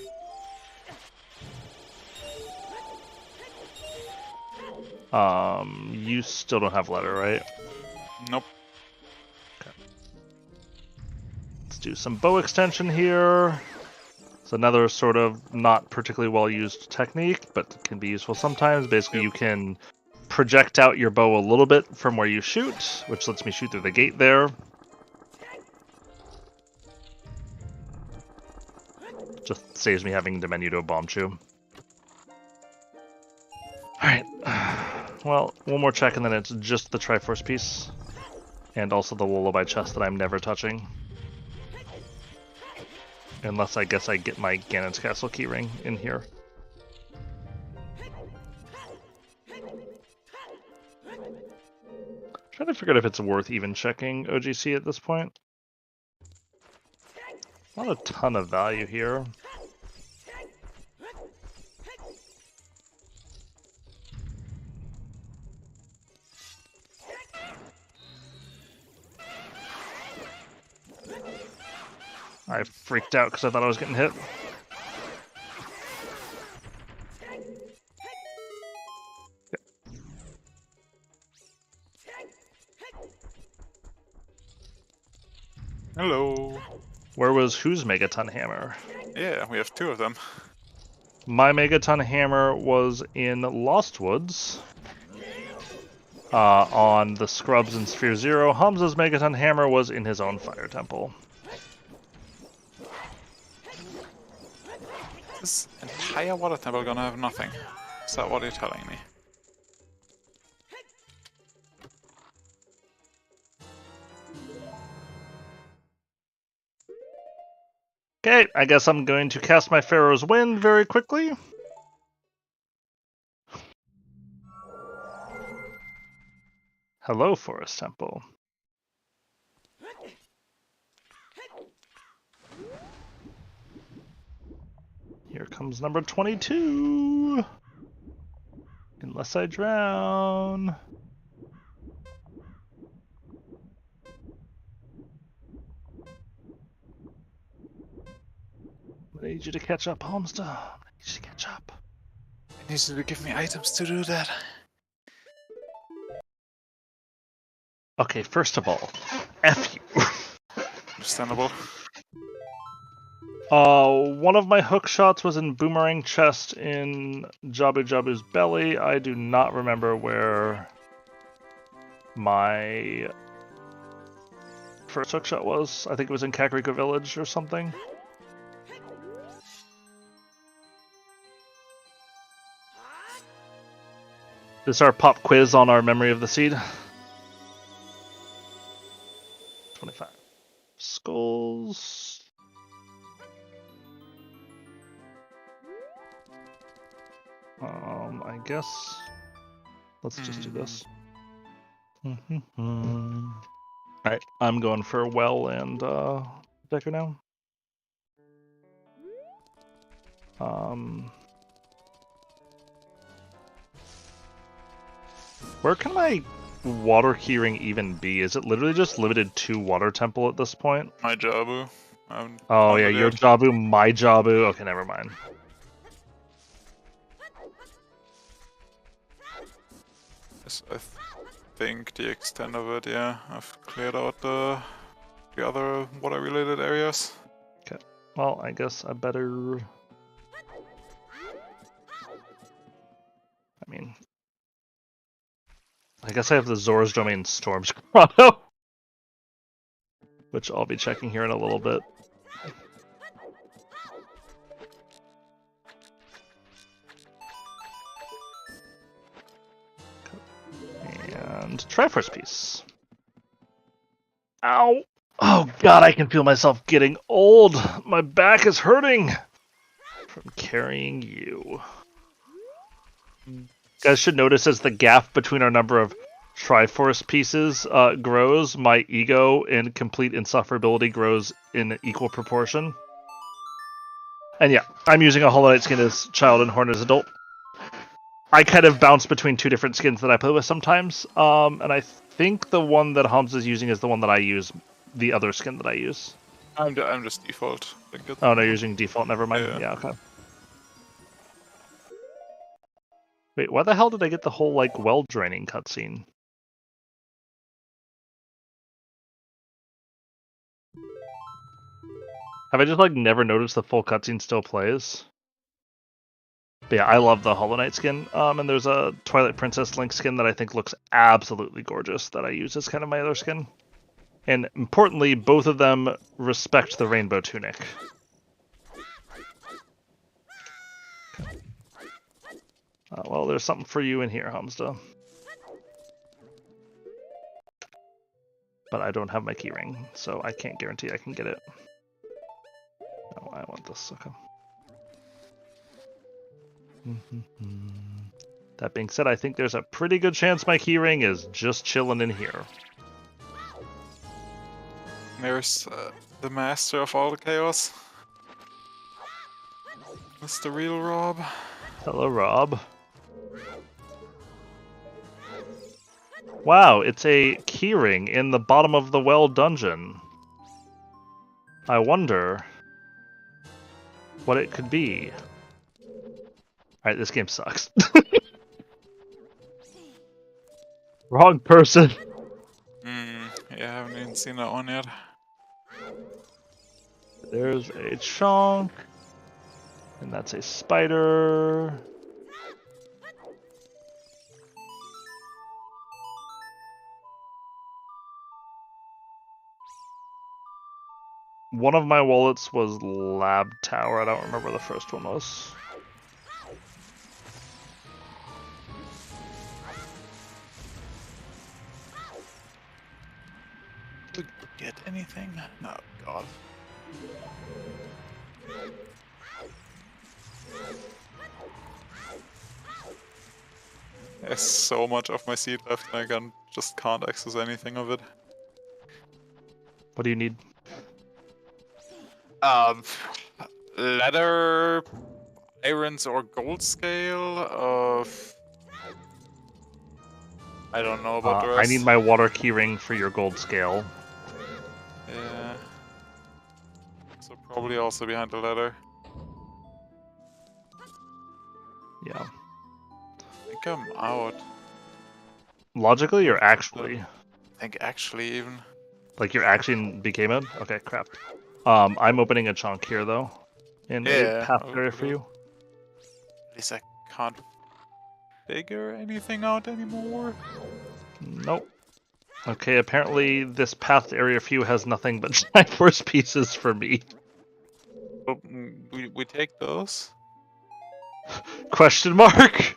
You still don't have letter, right? Nope. Okay. Let's do some bow extension here. It's another sort of not particularly well used technique, but can be useful sometimes. Basically, you can project out your bow a little bit from where you shoot, which lets me shoot through the gate there. Just saves me having to menu to a bomb chew. Alright. Well, one more check and then it's just the Triforce piece. And also the Lullaby chest that I'm never touching. Unless I guess I get my Ganon's Castle keyring in here. Trying to figure out if it's worth even checking OGC at this point. Not a ton of value here. I freaked out because I thought I was getting hit. Hello. Where was whose Megaton Hammer? Yeah, we have two of them. My Megaton Hammer was in Lost Woods. On the Scrubs and Sphere Zero. Hamsda's Megaton Hammer was in his own Fire Temple. This entire water temple gonna have nothing. Is that what you're telling me? Okay, I guess I'm going to cast my Pharaoh's Wind very quickly. Hello, Forest Temple. Here comes number 22. Unless I drown. I need you to catch up, Hamsda. I need you to catch up. I need you to give me items to do that. Okay, first of all, F you. Understandable. One of my hook shots was in Boomerang Chest in Jabu Jabu's belly. I do not remember where my first hook shot was. I think it was in Kakariko Village or something. This is our pop quiz on our memory of the seed. 25. Skulls. I guess let's just do this. Alright, I'm going for Well and Decker now. Where can my water keyring even be? Is it literally just limited to Water Temple at this point? My Jabu. Oh yeah, your Jabu, my Jabu. Okay, never mind. Yes, I think the extent of it, yeah. I've cleared out the other water-related areas. Okay, well, I guess I better... I mean... I guess I have the Zora's Domain Storm's Grotto, which I'll be checking here in a little bit. And Triforce piece. Ow! Oh god, I can feel myself getting old. My back is hurting from carrying you. You guys should notice as the gap between our number of Triforce pieces grows, my ego and complete insufferability grows in equal proportion. And yeah, I'm using a Hollow Knight skin as child and Horn as adult. I kind of bounce between two different skins that I play with sometimes, and I think the one that Hamsda is using is the one that I use, the other skin that I use. I'm just default. Oh no, you're using default, never mind. Yeah. Yeah, okay. Wait, why the hell did I get the whole, like, well draining cutscene? Have I just, like, never noticed the full cutscene still plays? But yeah, I love the Hollow Knight skin. And there's a Twilight Princess Link skin that I think looks absolutely gorgeous that I use as kind of my other skin. And importantly, both of them respect the rainbow tunic. Well, there's something for you in here, Hamsda. But I don't have my keyring, so I can't guarantee I can get it. No, I want this. Okay. That being said, I think there's a pretty good chance my keyring is just chilling in here. There's the master of all the chaos. Mr. Real Rob. Hello, Rob. Wow, it's a keyring in the bottom of the well dungeon. I wonder what it could be. Alright, this game sucks. Wrong person. Yeah, I haven't even seen that one yet. There's a chunk. And that's a spider. One of my wallets was Lab Tower. I don't remember what the first one was. Did we get anything? No, God. There's so much of my seed left and I just can't access anything of it. What do you need? Leather, irons or gold scale of... I don't know about the rest. I need my water keyring for your gold scale. Yeah. So probably also behind the leather. Yeah. I think I'm out. Logically or actually? I think actually even. Like you're actually in BK mode? Okay, crap. I'm opening a chunk here though. In a path area for you. At least I can't figure anything out anymore. Nope. Okay, apparently this path area for you has nothing but Triforce pieces for me. But we take those. Question mark?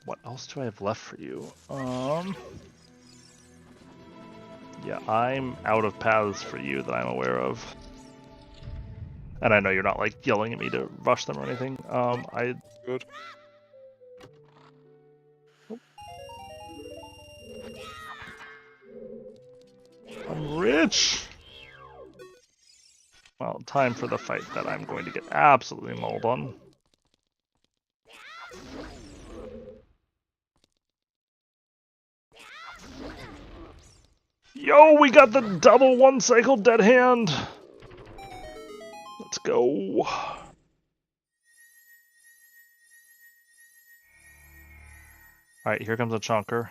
What else do I have left for you? Yeah, I'm out of paths for you that I'm aware of. And I know you're not like yelling at me to rush them or anything. Good. I'm rich! Well, time for the fight that I'm going to get absolutely mauled on. Yo, we got the double one cycle dead hand! Let's go. Alright, here comes a chonker.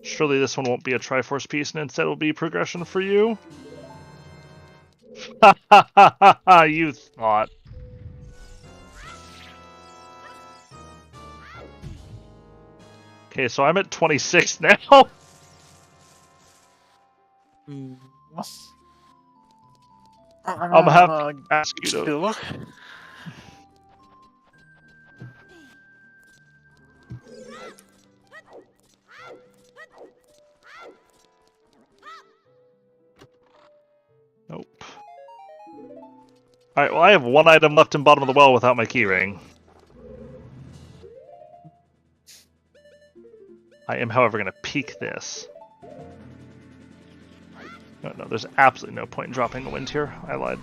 Surely this one won't be a Triforce piece and instead will be progression for you. Ha ha ha ha ha, you thought. Okay, so I'm at 26 now. I'm happy to ask you to. Chill. Nope. Alright, well, I have one item left in bottom of the well without my keyring. I am, however, going to peek this. No, there's absolutely no point in dropping a wind here. I lied.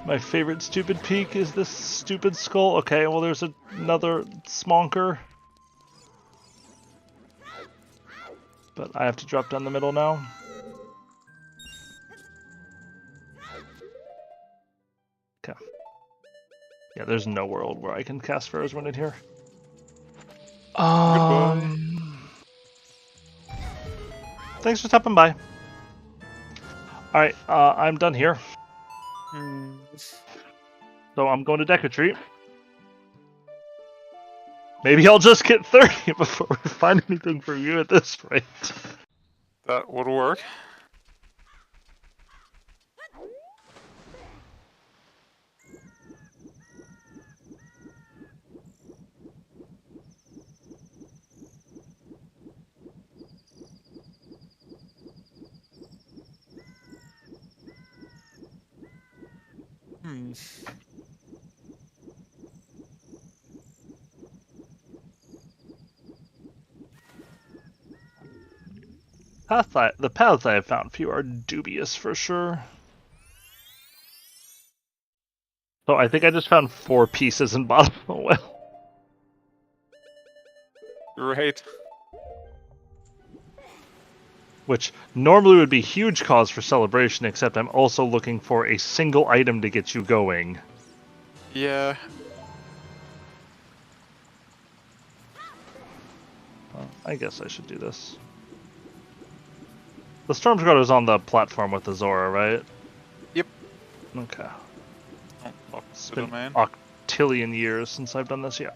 My favorite stupid peak is this stupid skull. Okay, well, there's another smonker. But I have to drop down the middle now. Okay. Yeah, there's no world where I can cast Pharaoh's Wind in here. Thanks for stopping by. Alright, I'm done here. So I'm going to deck retreat. Maybe I'll just get 30 before we find anything for you at this rate. That would work. The paths I have found for you are dubious for sure. So I think I just found 4 pieces in bottom of the well. Great. Which normally would be huge cause for celebration, except I'm also looking for a single item to get you going. Yeah. I guess I should do this. The Stormguard is on the platform with the Zora, right? Yep. Okay. Oh, lock It's the been domain. octillion years since I've done this, yeah.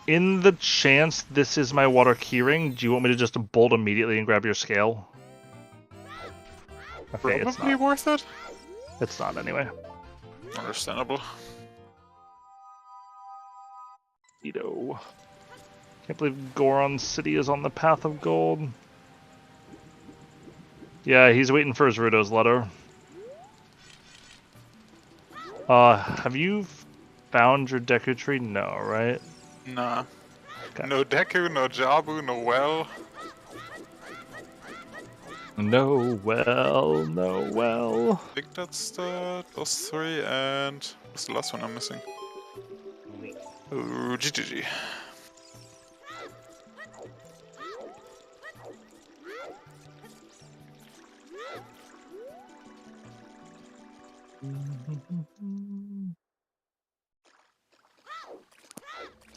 In the chance this is my water keyring, do you want me to just bolt immediately and grab your scale? Okay, it's Probably not. worth it. It's not anyway. Understandable. Edo. Can't believe Goron City is on the path of gold. Yeah, he's waiting for his Rudo's letter. Have you found your Deku tree? No, right? Nah. Okay. No Deku, no Jabu, no well. No well, no well. I think that's those 3, and what's the last one I'm missing? Ooh, GGG.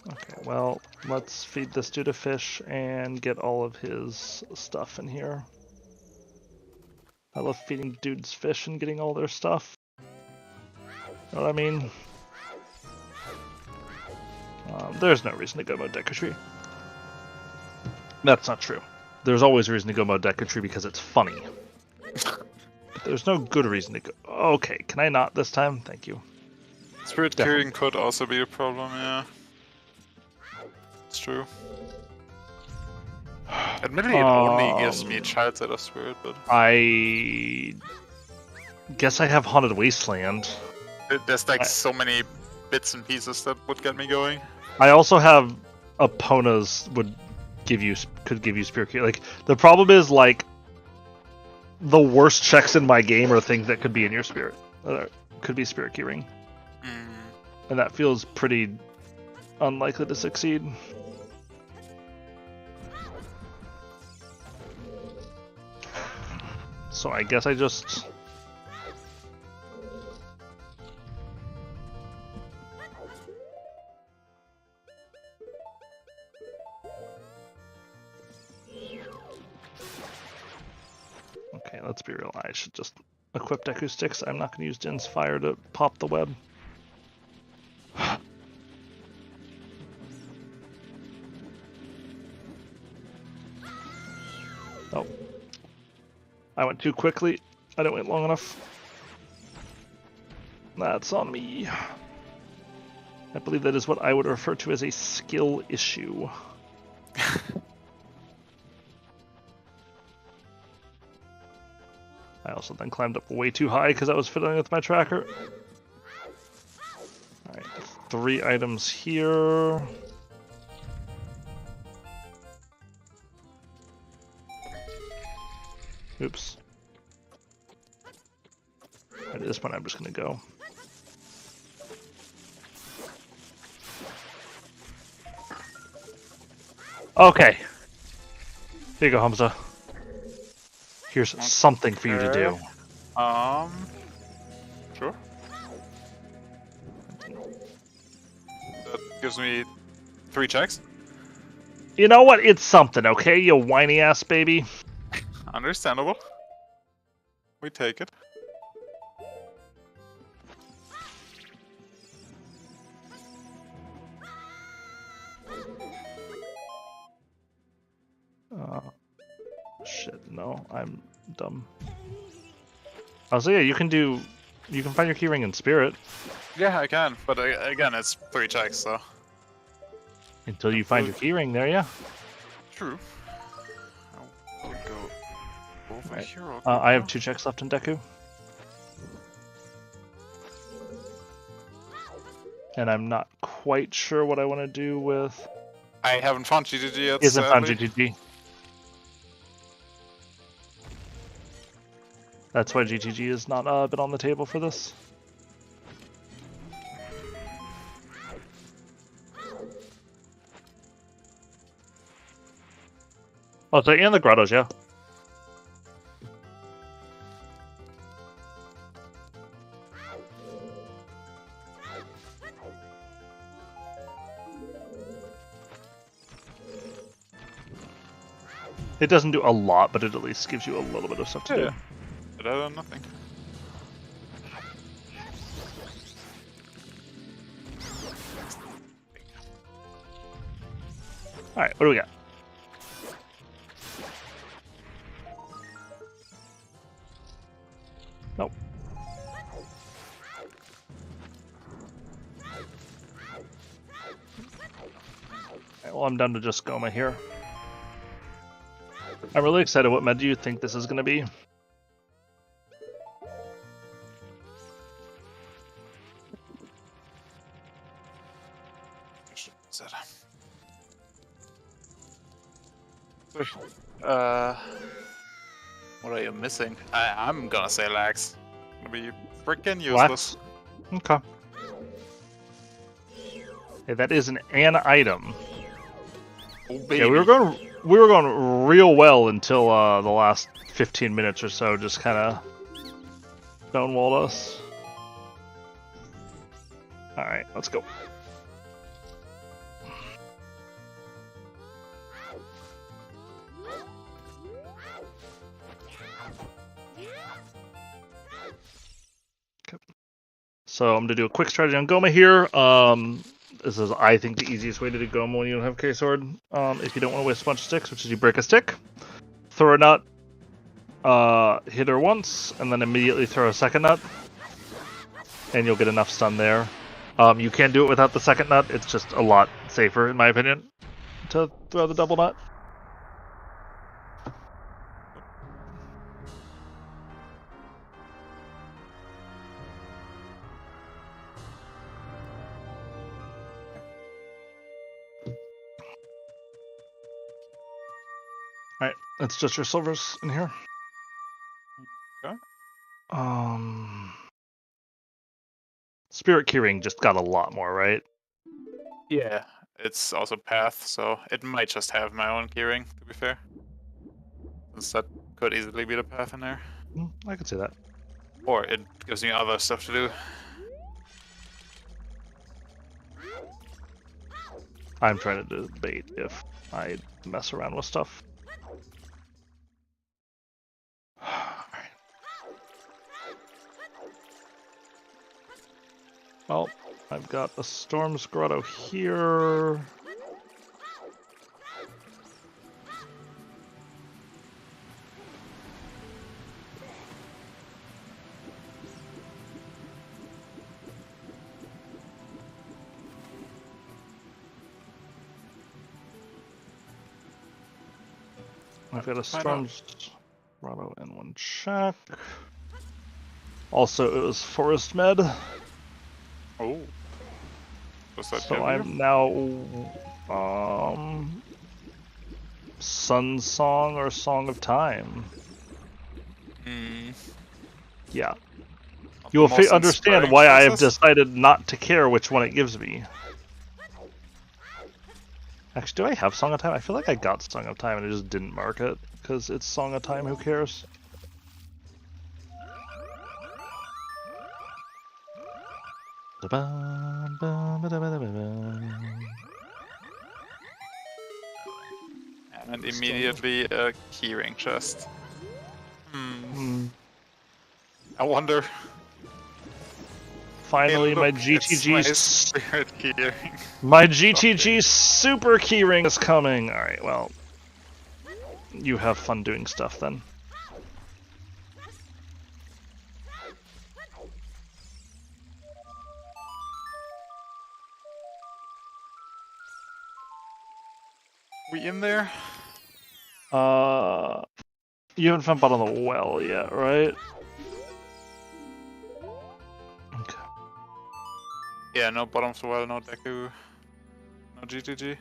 Okay, well, let's feed this dude a fish and get all of his stuff in here. I love feeding dudes fish and getting all their stuff. Know what I mean? There's no reason to go mode Deku Tree. That's not true. There's always a reason to go mode Deku Tree because it's funny. But there's no good reason to go. Okay, can I not this time? Thank you. Spirit carrying could also be a problem, yeah. It's true. Admittedly, it only gives me Child Side of Spirit, but... I guess I have Haunted Wasteland. There's like so many bits and pieces that would get me going. I also have Epona's could give you Spirit Key. Like, the problem is, like, the worst checks in my game are things that could be in your spirit. Could be Spirit Key Ring. And that feels pretty unlikely to succeed. So I guess I just... Okay, let's be real. I should just equip Deku Sticks. I'm not going to use Jin's Fire to pop the web. I went too quickly. I didn't wait long enough. That's on me. I believe that is what I would refer to as a skill issue. I also then climbed up way too high because I was fiddling with my tracker. Alright, 3 items here. Oops. At this point, I'm just going to go. Okay. Here you go, Hamsda. Here's something for you to do. Sure. That gives me 3 checks. You know what? It's something, okay? You whiny ass baby. Understandable. We take it. Shit, no, I'm dumb. Oh, so yeah, you can find your keyring in spirit. Yeah, I can, but again, it's 3 checks, so. Until you find your keyring there, yeah. True. I'll go over Right. here. I have 2 checks left in Deku. And I'm not quite sure what I want to do with... I haven't found GGG yet, Isn't found sadly. GTG. That's why GTG has not been on the table for this. Oh, so in the grottos, yeah. It doesn't do a lot, but it at least gives you a little bit of stuff to do. Better than nothing. Alright, what do we got? Nope. Okay, well, I'm down to just Goma here. I'm really excited. What med do you think this is going to be? What are you missing? I'm gonna say lags. Gonna be freaking Wax? useless. Okay. Hey, that is an item. Oh, baby. Yeah, we were going real well until the last 15 minutes or so. Just kind of stonewalled us. All right, let's go. So I'm going to do a quick strategy on Goma here. This is, I think, the easiest way to do Goma when you don't have K-Sword. If you don't want to waste a bunch of sticks, which is you break a stick, throw a nut, hit her once, and then immediately throw a second nut, and you'll get enough stun there. You can do it without the second nut. It's just a lot safer, in my opinion, to throw the double nut. Alright, it's just your silvers in here. Okay. Spirit Keyring just got a lot more, right? Yeah, it's also path, so it might just have my own keyring, to be fair. Since that could easily be the path in there. I could see that. Or it gives me other stuff to do. I'm trying to debate if I mess around with stuff. Alright. Well, I've got a Storm's Grotto here. I've got a Storm's Grotto and one check. Also, it was Forest Med. Oh. Was that So I'm now Sun Song or Song of Time. Yeah. You will understand why I have decided not to care which one it gives me. Actually, do I have Song of Time? I feel like I got Song of Time and I just didn't mark it because it's Song of Time. Who cares? And immediately a keyring chest. I wonder. Finally, Hey, my look, it's my GTG spirit keyring. My GTG super keyring is coming. All right, well, you have fun doing stuff then. We in there? You haven't found bottom of the well yet, right? Okay. Yeah, no bottom of the well, no Deku, no GTG.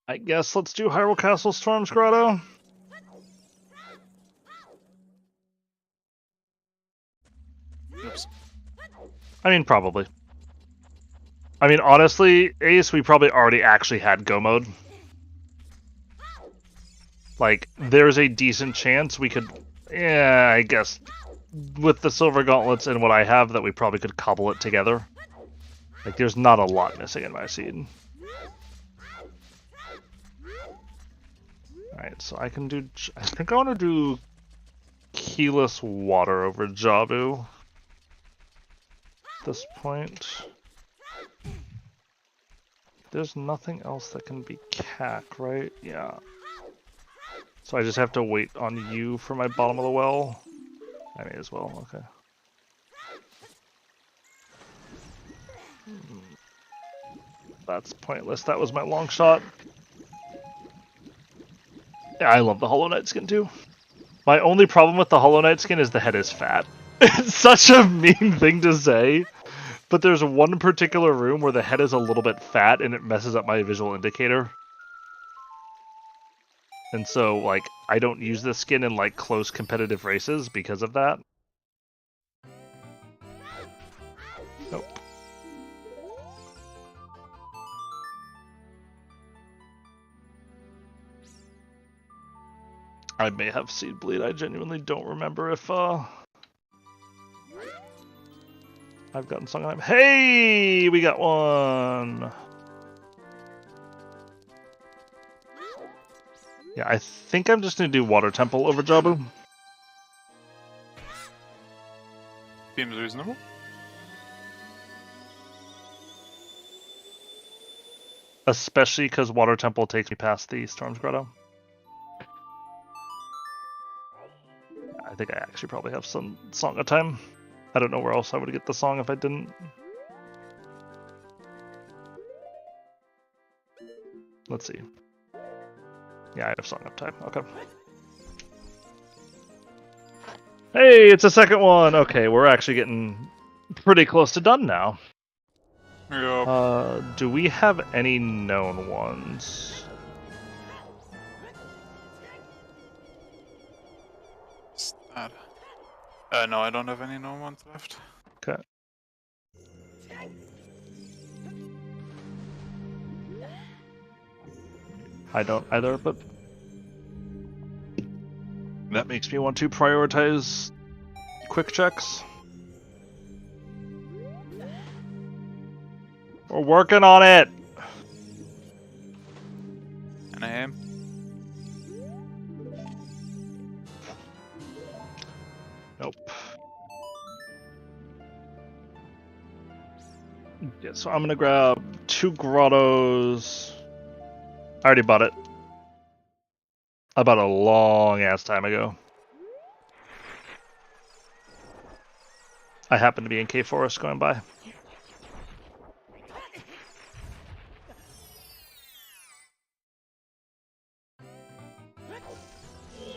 I guess let's do Hyrule Castle Storm's Grotto. Oops. I mean, probably. I mean, honestly, Ace, we probably already actually had Go Mode. Like, there's a decent chance we could... Yeah, I guess with the Silver Gauntlets and what I have, that we probably could cobble it together. Like, there's not a lot missing in my seed. Alright, so I can do... I think I want to do Keyless Water over Jabu. At this point. There's nothing else that can be Cack, right? Yeah. So I just have to wait on you for my bottom of the well? I may as well, okay. That's pointless, that was my long shot. Yeah, I love the Hollow Knight skin too. My only problem with the Hollow Knight skin is the head is fat. It's such a mean thing to say, but there's one particular room where the head is a little bit fat and it messes up my visual indicator. And so, like, I don't use this skin in, like, close competitive races because of that. Nope. I may have Seed Bleed. I genuinely don't remember if, I've gotten Song of Time. Hey! We got one! Yeah, I think I'm just gonna do Water Temple over Jabu. Seems reasonable. Especially because Water Temple takes me past the Storm's Grotto. I think I actually probably have some Song of Time. I don't know where else I would get the song if I didn't. Let's see. Yeah, I have Song of Time. Okay. Hey, it's a second one! Okay, we're actually getting pretty close to done now. Yep. Do we have any known ones? What's that? No, I don't have any known ones left. Okay. I don't either, but that makes me want to prioritize quick checks. We're working on it! And I am. Nope. Yeah, so I'm gonna grab 2 grottos. I already bought it. I bought it a long ass time ago. I happen to be in K Forest going by.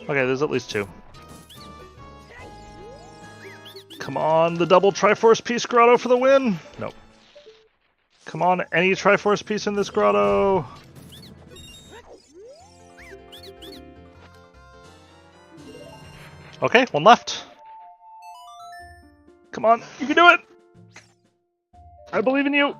Okay, there's at least 2. Come on, the double Triforce piece grotto for the win! Nope. Come on, any Triforce piece in this grotto! Okay, 1 left. Come on, you can do it! I believe in you!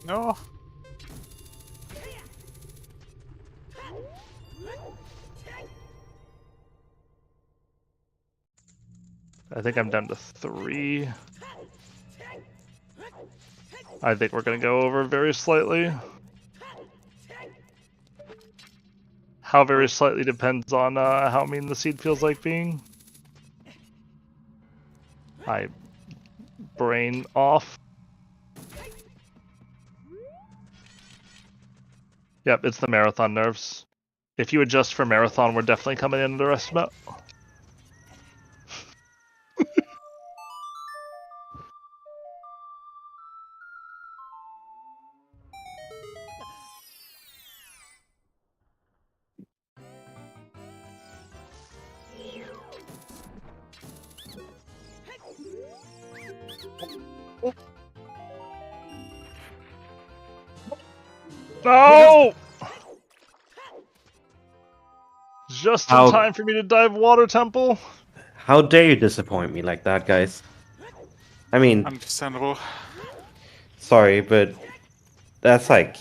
No. I think I'm down to 3. I think we're going to go over very slightly. How very slightly depends on how mean the seed feels like being. My brain off. Yep, it's the marathon nerves. If you adjust for marathon, we're definitely coming in underestimate. No! Just in time for me to dive water temple. How dare you disappoint me like that, guys? I mean, Understandable. sorry, but that's like...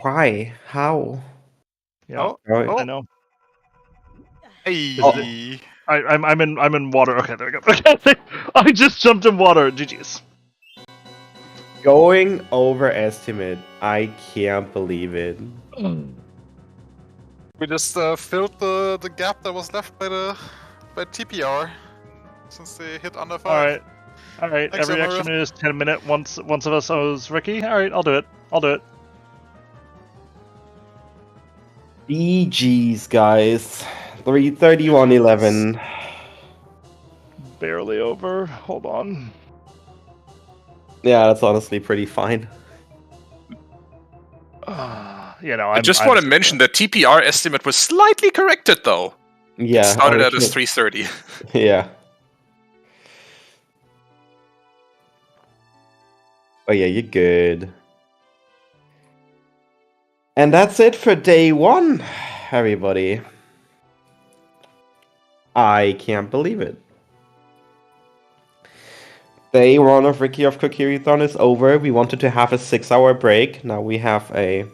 Why? How? Yeah, Oh. I know. Hey. I'm in water. Okay, there we go. Okay, I just jumped in water. GG's. Going overestimate. I can't believe it. We just filled the gap that was left by TPR since they hit under 5. All right. Thanks, Every extra minute is 10 minutes. Once of us owes Ricky. All right, I'll do it. BG's, guys. 3:31:11. Barely over. Hold on. Yeah, that's honestly pretty fine. I just want to mention that TPR estimate was slightly corrected, though. Yeah. It started out as 3:30. Yeah. Oh yeah, you're good. And that's it for day 1, everybody. I can't believe it. Day 1 of RickyOfKokiriThon is over. We wanted to have a 6-hour break. Now we have a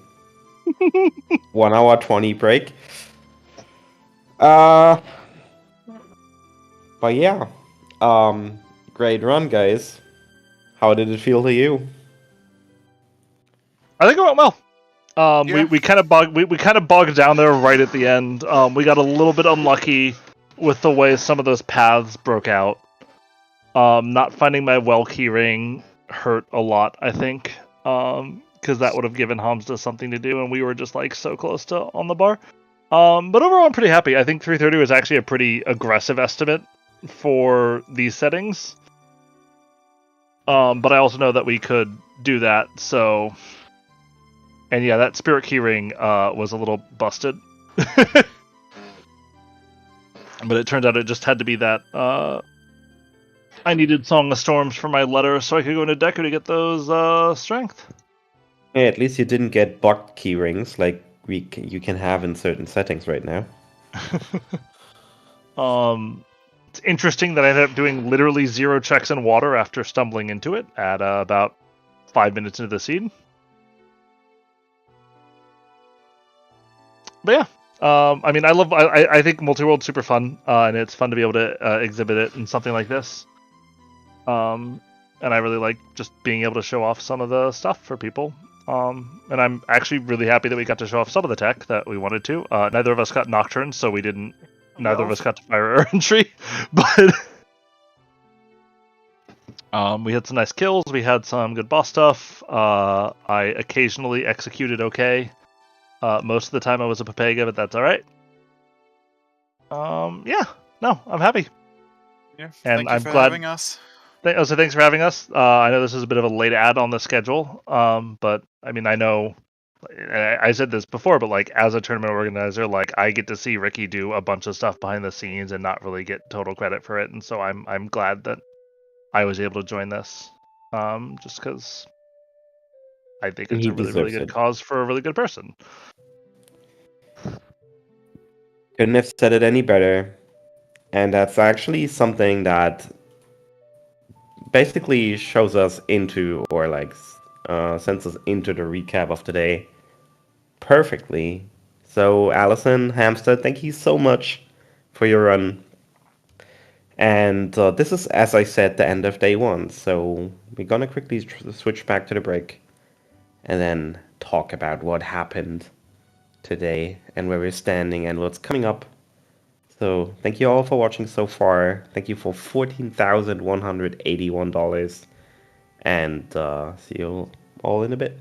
1 hour 20 break. But yeah. Great run, guys. How did it feel to you? I think it went well. Yeah. We kind of bogged down there right at the end. We got a little bit unlucky with the way some of those paths broke out. Not finding my well keyring hurt a lot, I think, because that would have given Hamsda something to do, and we were just like so close to on the bar. But overall, I'm pretty happy. I think 3:30 was actually a pretty aggressive estimate for these settings. But I also know that we could do that, so... And yeah, that spirit keyring was a little busted. But it turned out it just had to be that I needed Song of Storms for my letter so I could go into Deku to get those strength. Yeah, at least you didn't get bugged keyrings like you can have in certain settings right now. It's interesting that I ended up doing literally 0 checks in water after stumbling into it at about 5 minutes into the seed. But yeah, I mean, I think Multiworld's super fun, and it's fun to be able to exhibit it in something like this. And I really like just being able to show off some of the stuff for people. And I'm actually really happy that we got to show off some of the tech that we wanted to. Neither of us got Nocturne, so we didn't. Neither of us got to fire our entry, but We had some nice kills. We had some good boss stuff. I occasionally executed okay. Most of the time I was a Papega, but that's all right. Yeah, no, I'm happy. Yeah, And thank you I'm for glad- having us. So thanks for having us. I know this is a bit of a late ad on the schedule, but I mean, I know I said this before, but like as a tournament organizer, like I get to see Ricky do a bunch of stuff behind the scenes and not really get total credit for it, and so I'm glad that I was able to join this, just because I think it's He a really deserves good it. cause for a really good person. Couldn't have said it any better. And that's actually something that basically shows us into, or like sends us into the recap of today perfectly. So, Alaszun, Hamsda, thank you so much for your run. And this is, as I said, the end of day one. So, we're gonna quickly switch back to the break and then talk about what happened today and where we're standing and what's coming up. So, thank you all for watching so far. Thank you for $14,181. And see you all in a bit.